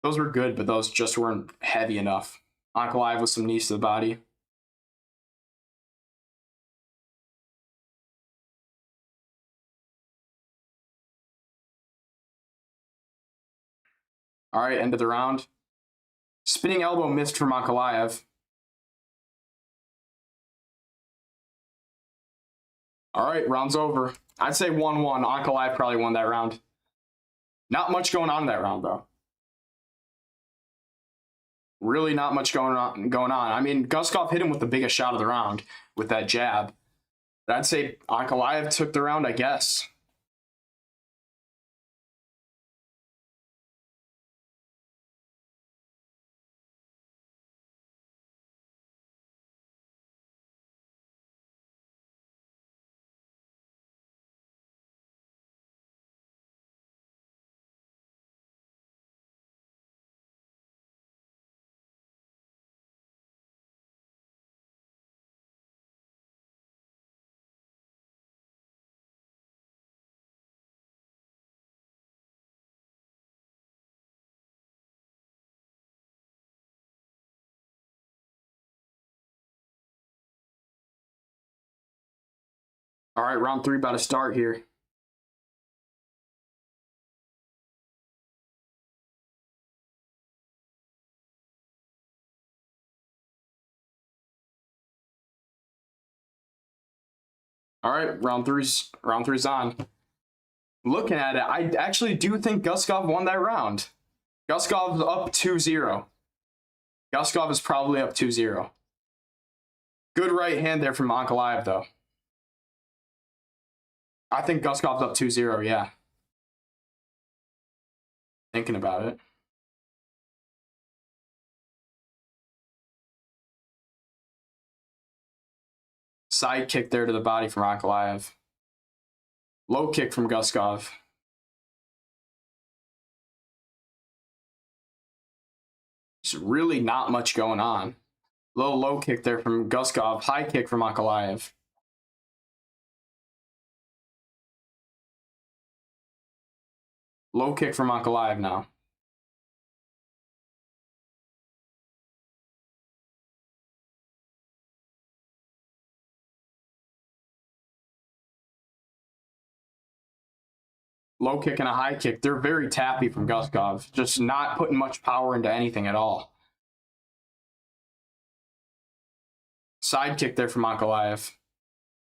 Those were good, but those just weren't heavy enough. Ankalaev with some knees to the body. All right, end of the round. Spinning elbow missed from Ankalaev. All right, round's over. I'd say 1-1. Ankalaev probably won that round. Not much going on in that round, though. Really not much going on. I mean, Guskov hit him with the biggest shot of the round with that jab. I'd say Ankalaev took the round, I guess. All right, round 3 about to start here. All right, round three's on. Looking at it, I actually do think Guskov won that round. Guskov's up 2-0. Guskov is probably up 2-0. Good right hand there from Ankalaev, though. I think Guskov's up 2-0, yeah. Thinking about it. Side kick there to the body from Ankalaev. Low kick from Guskov. There's really not much going on. Little low kick there from Guskov. High kick from Ankalaev. Low kick from Ankalaev now. Low kick and a high kick. They're very tappy from Guskov. Just not putting much power into anything at all. Side kick there from Ankalaev.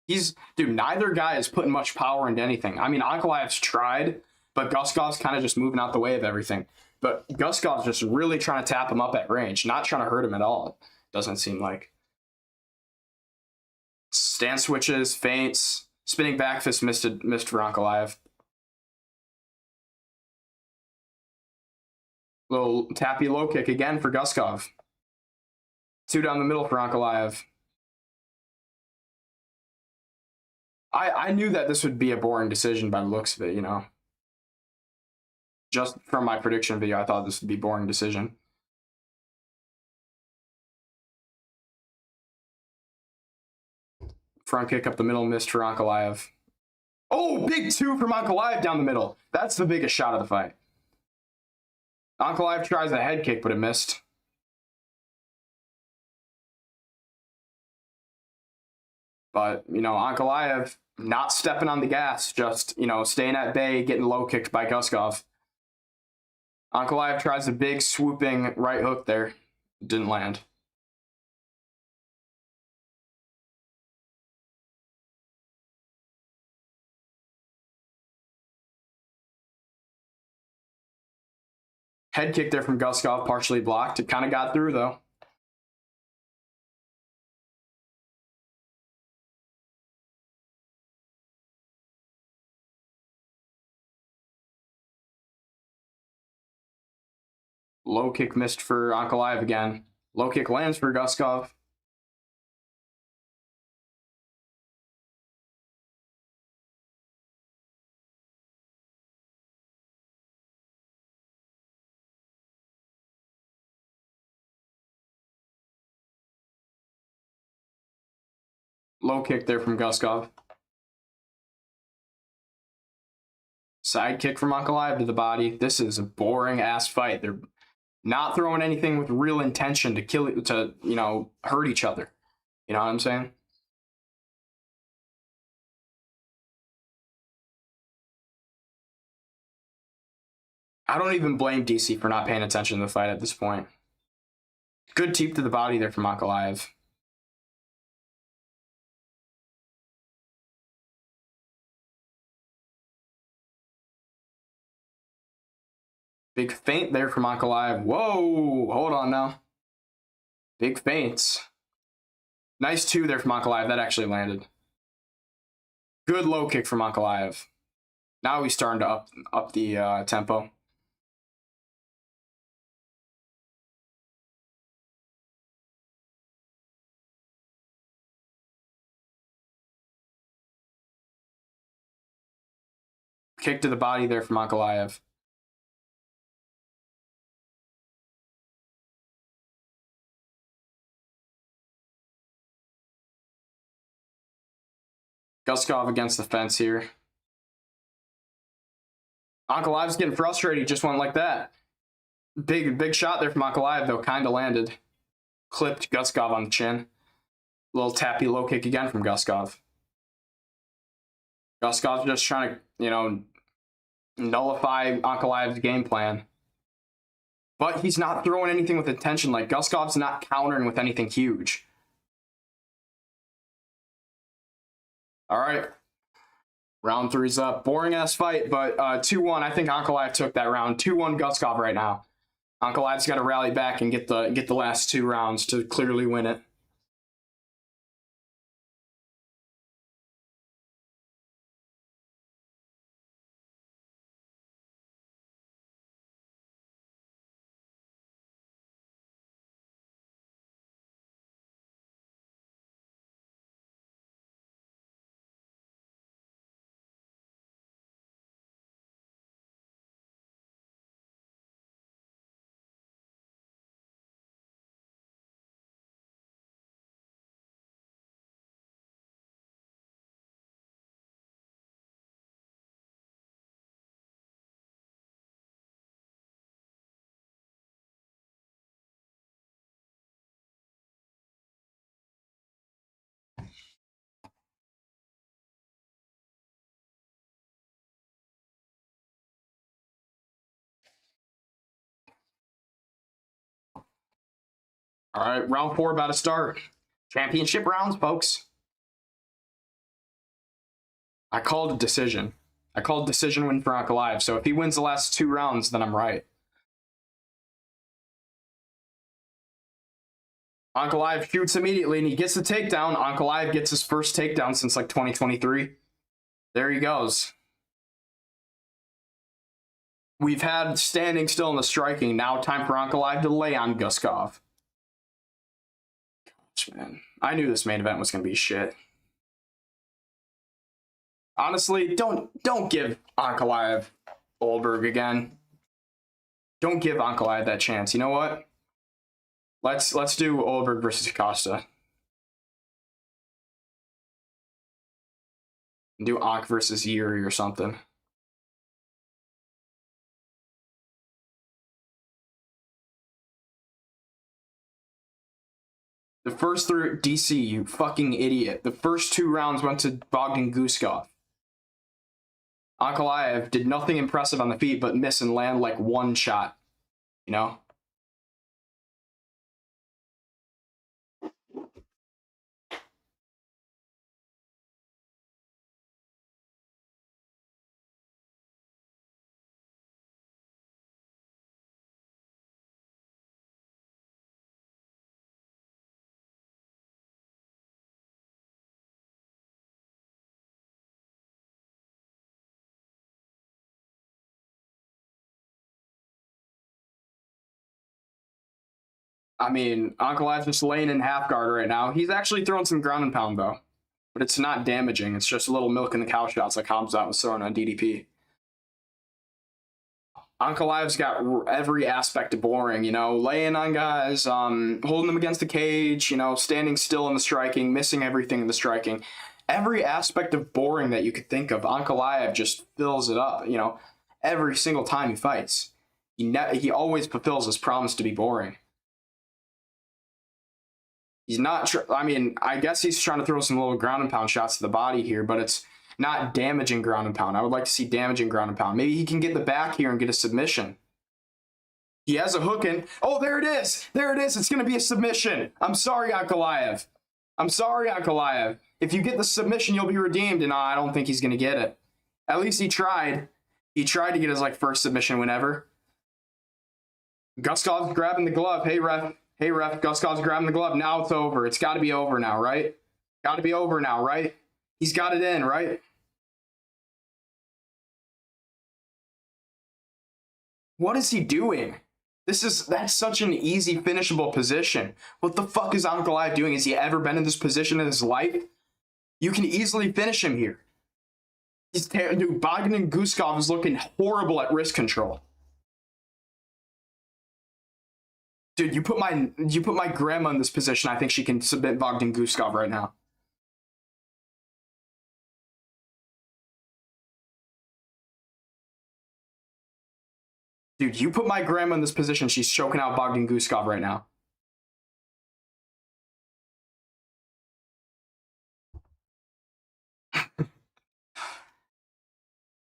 Dude, neither guy is putting much power into anything. I mean, Ankalaev's tried, but Guskov's kind of just moving out the way of everything. But Guskov's just really trying to tap him up at range, not trying to hurt him at all. Doesn't seem like. Stance switches, feints, spinning back fist missed for Ankalaev. Little tappy low kick again for Guskov. 2 down the middle for Ankalaev. I knew that this would be a boring decision by the looks of it, you know. Just from my prediction video, I thought this would be a boring decision. Front kick up the middle, missed for Ankalaev. Oh, big 2 from Ankalaev down the middle. That's the biggest shot of the fight. Ankalaev tries a head kick, but it missed. But, you know, Ankalaev not stepping on the gas, just, you know, staying at bay, getting low kicked by Guskov. Ankalaev tries a big swooping right hook there. Didn't land. Head kick there from Guskov, partially blocked. It kind of got through, though. Low kick missed for Ankalaev again. Low kick lands for Guskov. Low kick there from Guskov. Side kick from Ankalaev to the body. This is a boring ass fight. They're not throwing anything with real intention to you know, hurt each other. You know what I'm saying? I don't even blame DC for not paying attention to the fight at this point. Good teep to the body there from Ankalaev. Big feint there from Ankalaev. Whoa, hold on now. Big feints. Nice 2 there from Ankalaev. That actually landed. Good low kick from Ankalaev. Now he's starting to up the tempo. Kick to the body there from Ankalaev. Guskov against the fence here. Ankalaev's getting frustrated. He just went like that. Big shot there from Ankalaev, though. Kind of landed. Clipped Guskov on the chin. Little tappy low kick again from Guskov. Guskov's just trying to, nullify Ankalaev's game plan. But he's not throwing anything with intention. Like, Guskov's not countering with anything huge. All right. Round 3's up. Boring-ass fight, but 2-1. I think Ankalaev took that round. 2-1 Guskov right now. Ankalaev's got to rally back and get the last 2 rounds to clearly win it. All right, round 4 about to start. Championship rounds, folks. I called a decision. I called decision win for Ankalaev, so if he wins the last 2 rounds, then I'm right. Ankalaev shoots immediately, and he gets the takedown. Ankalaev gets his first takedown since, 2023. There he goes. We've had standing still in the striking. Now time for Ankalaev to lay on Guskov. Man, I knew this main event was going to be shit. Honestly, don't give Ankalaev Goldberg again. Don't give Ankalaev that chance. You know what? Let's do Goldberg versus Costa. Do Ank versus Yuri or something. The first 3, DC, you fucking idiot. The first 2 rounds went to Bogdan Guskov. Ankalaev did nothing impressive on the feet but miss and land like 1 shot. You know? I mean, Ankalaev's just laying in half guard right now. He's actually throwing some ground and pound, though. But it's not damaging. It's just a little milk in the cow shots like Hamzat was throwing on DDP. Ankalaev's got every aspect of boring, laying on guys, holding them against the cage, standing still in the striking, missing everything in the striking. Every aspect of boring that you could think of, Ankalaev just fills it up, every single time he fights. He always fulfills his promise to be boring. He's not, I guess he's trying to throw some little ground and pound shots to the body here, but it's not damaging ground and pound. I would like to see damaging ground and pound. Maybe he can get the back here and get a submission. He has a hook in. Oh, there it is. There it is. It's going to be a submission. I'm sorry, Ankalaev. If you get the submission, you'll be redeemed. And I don't think he's going to get it. At least he tried. He tried to get his first submission win ever. Guskov's grabbing the glove. Hey, ref. Guskov's grabbing the glove. Now it's over. It's got to be over now, right? He's got it in, right? What is he doing? That's such an easy finishable position. What the fuck is Ankalaev doing? Has he ever been in this position in his life? You can easily finish him here. Dude, Bogdan Guskov is looking horrible at wrist control. Dude, you put my grandma in this position, I think she can submit Bogdan Guskov right now. Dude, you put my grandma in this position, she's choking out Bogdan Guskov right now.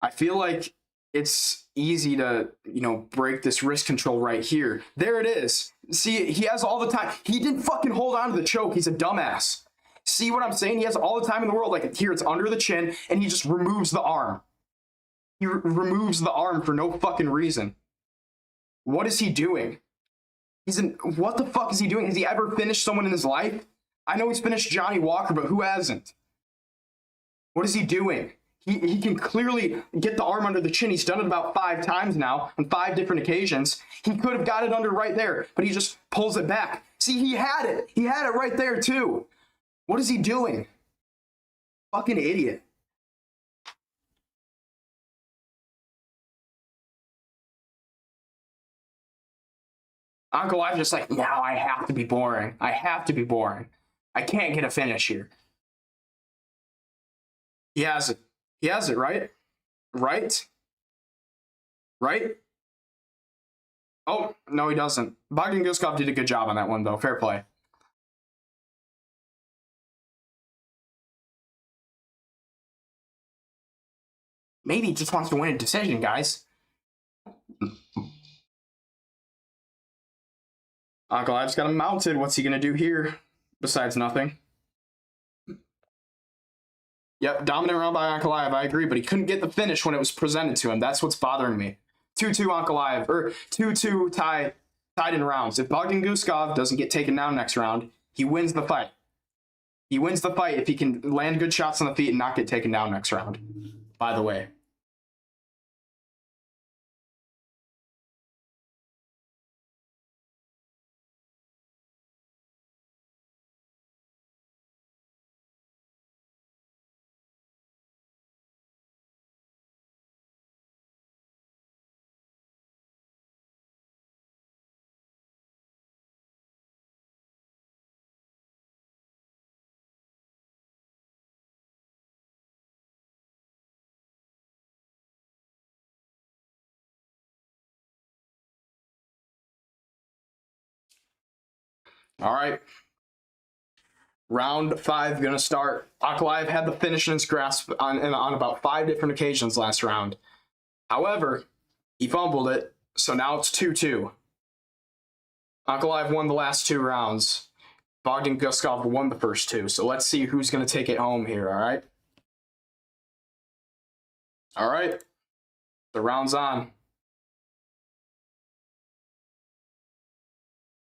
I feel like it's easy to, break this wrist control right here. There it is. See, he has all the time. He didn't fucking hold on to the choke. He's a dumbass. See what I'm saying? He has all the time in the world. Like, here, it's under the chin, and he just removes the arm. He removes the arm for no fucking reason. What is he doing? What the fuck is he doing? Has he ever finished someone in his life? I know he's finished Johnny Walker, but who hasn't? What is he doing? He can clearly get the arm under the chin. He's done it about 5 times now on 5 different occasions. He could have got it under right there, but he just pulls it back. See, he had it. He had it right there too. What is he doing? Fucking idiot. Ankalaev just like, now I have to be boring. I have to be boring. I can't get a finish here. He has it. He has it, right? Right? Right? Oh, no, he doesn't. Bogdan Guskov did a good job on that one, though. Fair play. Maybe he just wants to win a decision, guys. Ankalaev's got him mounted. What's he going to do here? Besides nothing. Yep, dominant round by Ankalaev, I agree, but he couldn't get the finish when it was presented to him. That's what's bothering me. 2-2 Ankalaev, or 2-2 tied in rounds. If Bogdan Guskov doesn't get taken down next round, he wins the fight. He wins the fight if he can land good shots on the feet and not get taken down next round, by the way. All right. Round 5 going to start. Ankalaev had the finish in his grasp on about 5 different occasions last round. However, he fumbled it, so now it's 2-2. Ankalaev won the last 2 rounds. Bogdan Guskov won the first 2, so let's see who's going to take it home here, all right? All right. The round's on.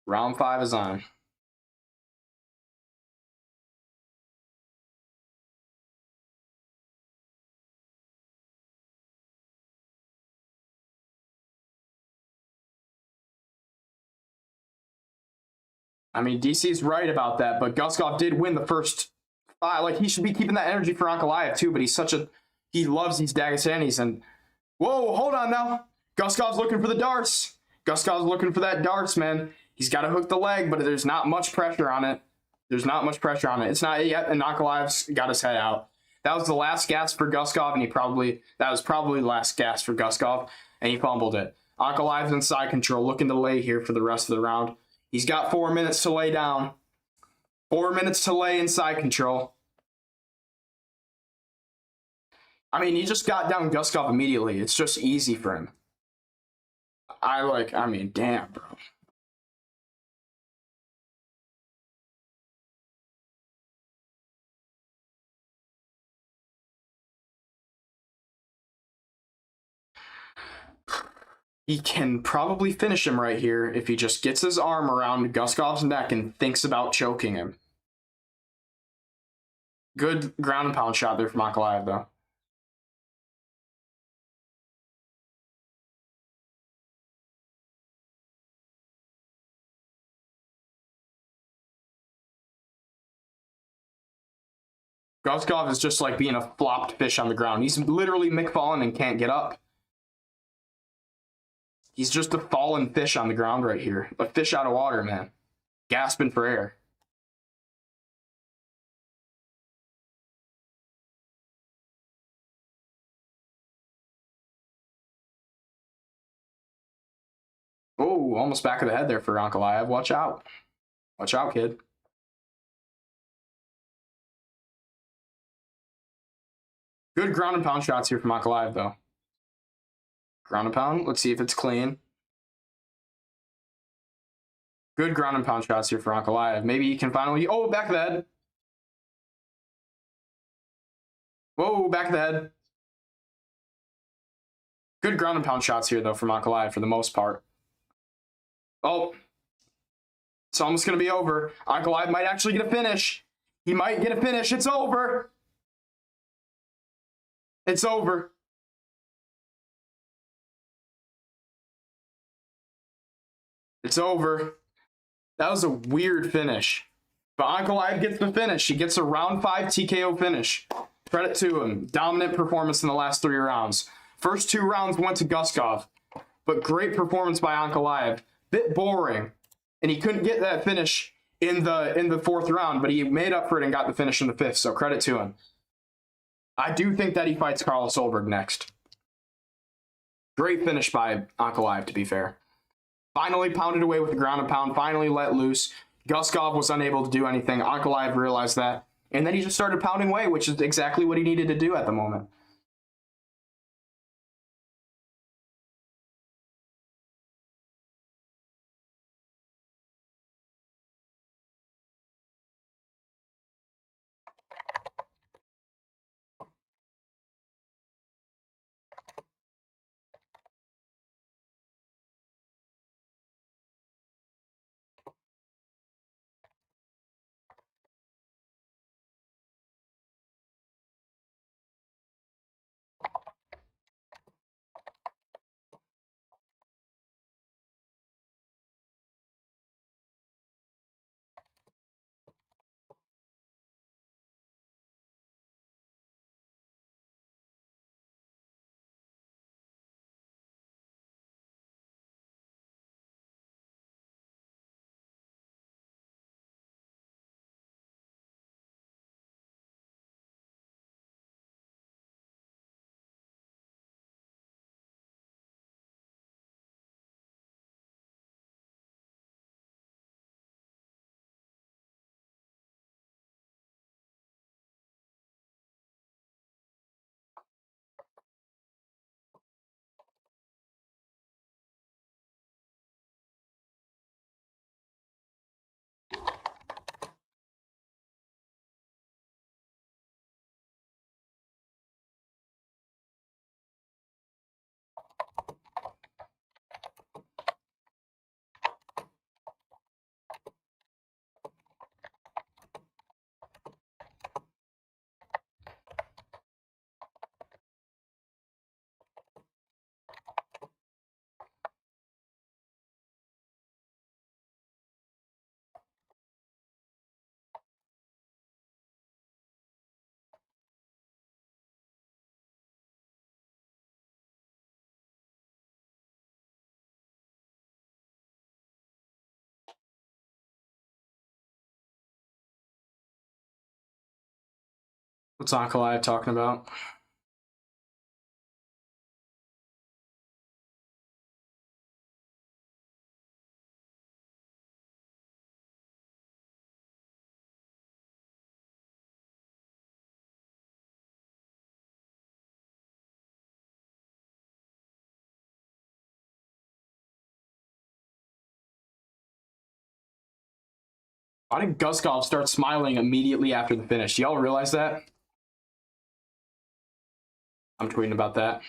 Round 5 is on. I mean, DC's right about that, but Guskov did win the first 5. Like, he should be keeping that energy for Ankalaev, too, but he loves these Dagestanis, and whoa, hold on now. Guskov's looking for the darts. Guskov's looking for that darts, man. He's got to hook the leg, but there's not much pressure on it. There's not much pressure on it. It's not yet, and Ankalaev's got his head out. That was the last gasp for Guskov, and that was probably the last gasp for Guskov, and he fumbled it. Ankalaev's in side control, looking to lay here for the rest of the round. He's got 4 minutes to lay down. 4 minutes to lay in side control. I mean, he just got down Guskov immediately. It's just easy for him. I mean, damn, bro. He can probably finish him right here if he just gets his arm around Guskov's neck and thinks about choking him. Good ground and pound shot there from Ankalaev, though. Guskov is just like being a flopped fish on the ground. He's literally McFallen and can't get up. He's just a fallen fish on the ground right here. A fish out of water, man. Gasping for air. Oh, almost back of the head there for Ankalaev. Watch out. Watch out, kid. Good ground and pound shots here from Ankalaev, though. Ground and pound. Let's see if it's clean. Good ground and pound shots here for Ankalaev. Maybe he can finally... Oh, back of the head. Whoa, back of the head. Good ground and pound shots here, though, from Ankalaev for the most part. Oh. It's almost going to be over. Ankalaev might actually get a finish. He might get a finish. It's over. It's over. It's over. That was a weird finish. But Ankalaev gets the finish. He gets a round 5 TKO finish. Credit to him. Dominant performance in the last 3 rounds. First 2 rounds went to Guskov. But great performance by Ankalaev. Bit boring. And he couldn't get that finish in the 4th round, but he made up for it and got the finish in the 5th, so credit to him. I do think that he fights Carlos Solberg next. Great finish by Ankalaev, to be fair. Finally pounded away with the ground and pound, finally let loose. Guskov was unable to do anything. Ankalaev realized that. And then he just started pounding away, which is exactly what he needed to do at the moment. What's Ankalaev talking about? Why did Guskov start smiling immediately after the finish? Do y'all realize that? I'm tweeting about that.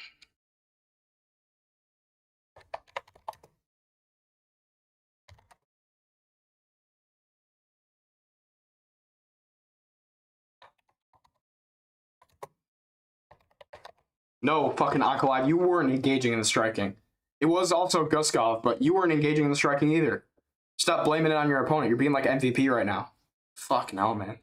No, fucking Ankalaev, you weren't engaging in the striking. It was also Guskov, but you weren't engaging in the striking either. Stop blaming it on your opponent. You're being like MVP right now. Fuck no, man.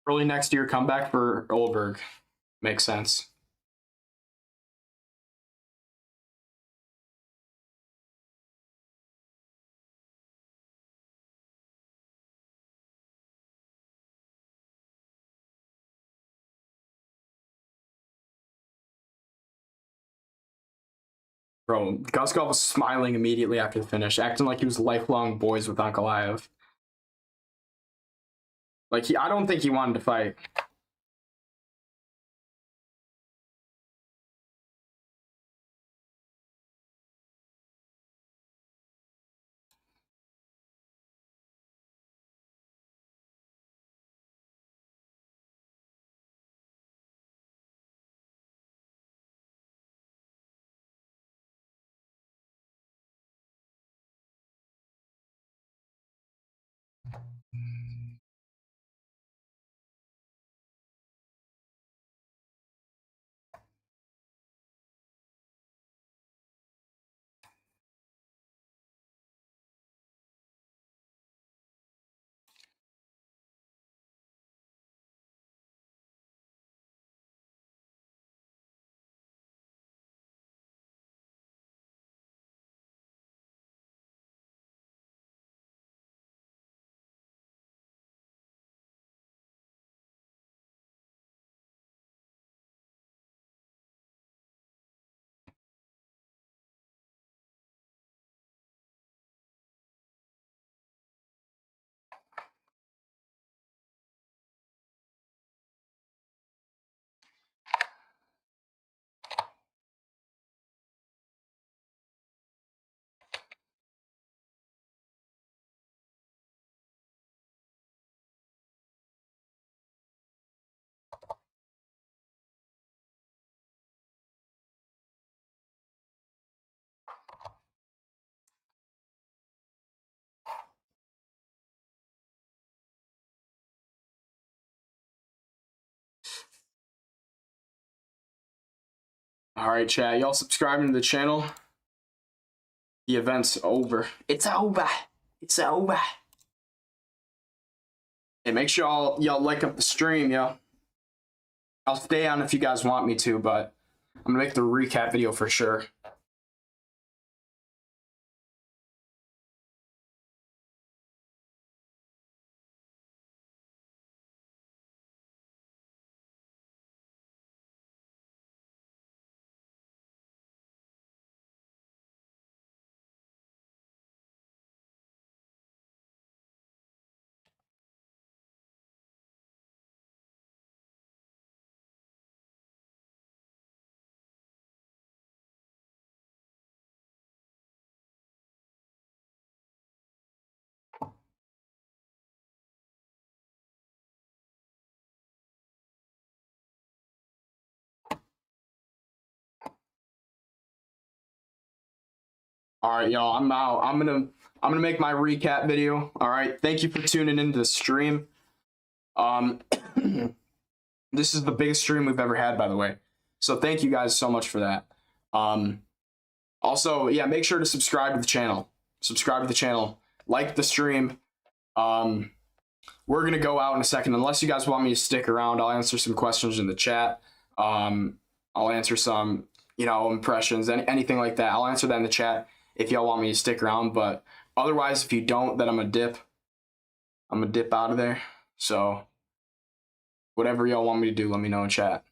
Early next year comeback for Oldberg. Makes sense. Bro, Guskov was smiling immediately after the finish, acting like he was lifelong boys with Ankalaev. Like, I don't think he wanted to fight. All right, chat. Y'all subscribing to the channel? The event's over. It's over. It's over. Hey, make sure y'all like up the stream, yo. I'll stay on if you guys want me to, but I'm gonna make the recap video for sure. All right, y'all. I'm out. I'm gonna make my recap video. All right. Thank you for tuning into the stream. This is the biggest stream we've ever had, by the way. So thank you guys so much for that. Also, yeah, make sure to subscribe to the channel. Subscribe to the channel. Like the stream. We're gonna go out in a second. Unless you guys want me to stick around, I'll answer some questions in the chat. I'll answer some, impressions, anything like that. I'll answer that in the chat if y'all want me to stick around. But otherwise, if you don't, then I'm gonna dip. I'm gonna dip out of there. So whatever y'all want me to do, let me know in chat.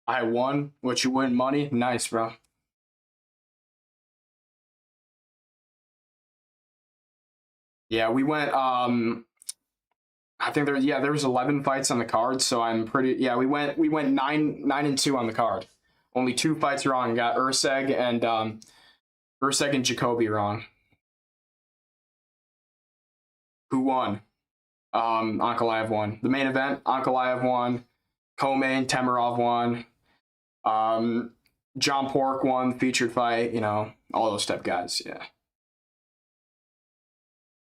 I won. What, you win money? Nice, bro. Yeah, we went. I think there was 11 fights on the card, so I'm pretty. Yeah, we went 9-2 on the card. Only 2 fights wrong. Got Urseg and Jacoby wrong. Who won? Ankalaev won. The main event, Ankalaev won. Co-main, Temerov won. John Pork won the featured fight. You know, all those type guys. Yeah.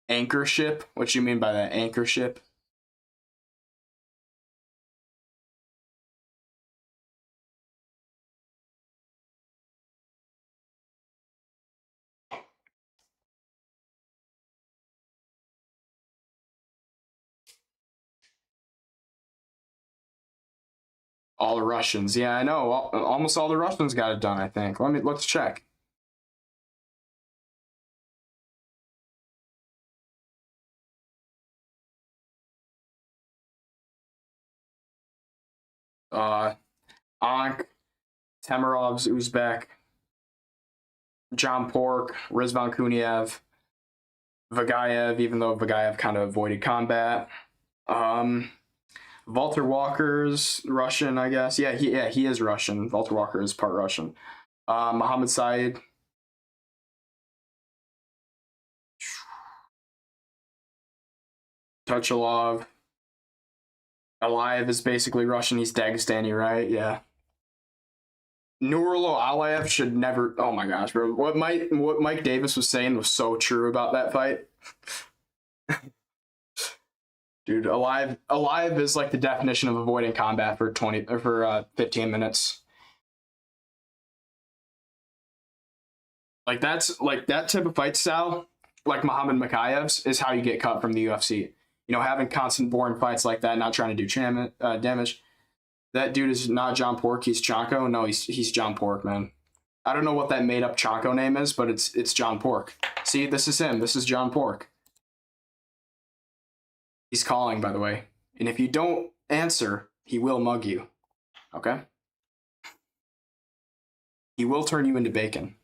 Anchor ship? What you mean by that? Anchor ship? All the Russians. Yeah, I know. Almost all the Russians got it done, I think. Let's check. Ankh, Temerov's Uzbek, John Pork, Rizvan Kuniev, Vagayev, even though Vagayev kind of avoided combat. Walter Walker's Russian, I guess. Yeah, he is Russian. Walter Walker is part Russian. Mohammed Saeed. Tuchalov. Aliyev is basically Russian. He's Dagestani, right? Yeah. Nurullo Alayev should never. Oh my gosh, bro! What Mike Davis was saying was so true about that fight. Dude, Alive is like the definition of avoiding combat for 15 minutes. Like that type of fight style, like Muhammad Makayev's, is how you get cut from the UFC. You know, having constant boring fights like that, not trying to do damage. That dude is not John Pork. He's Chanko. No, he's John Pork, man. I don't know what that made up Chanko name is, but it's John Pork. See, this is him. This is John Pork. He's calling, by the way. And if you don't answer, he will mug you. Okay? He will turn you into bacon.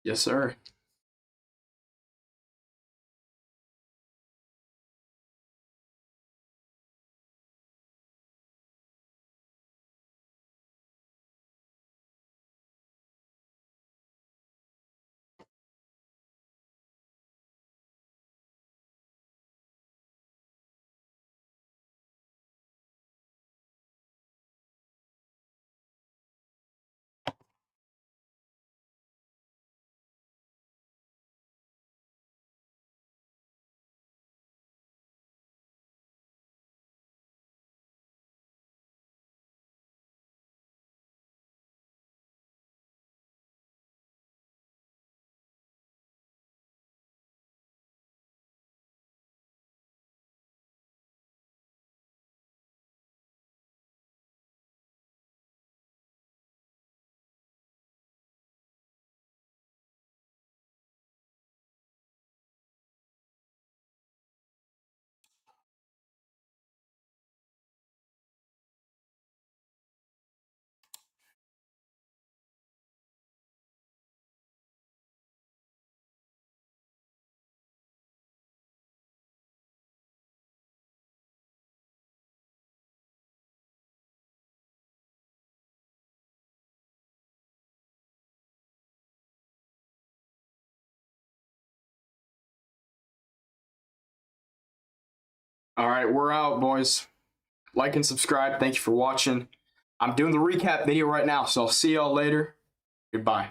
Yes, sir. All right, we're out, boys. Like and subscribe. Thank you for watching. I'm doing the recap video right now, so I'll see y'all later. Goodbye.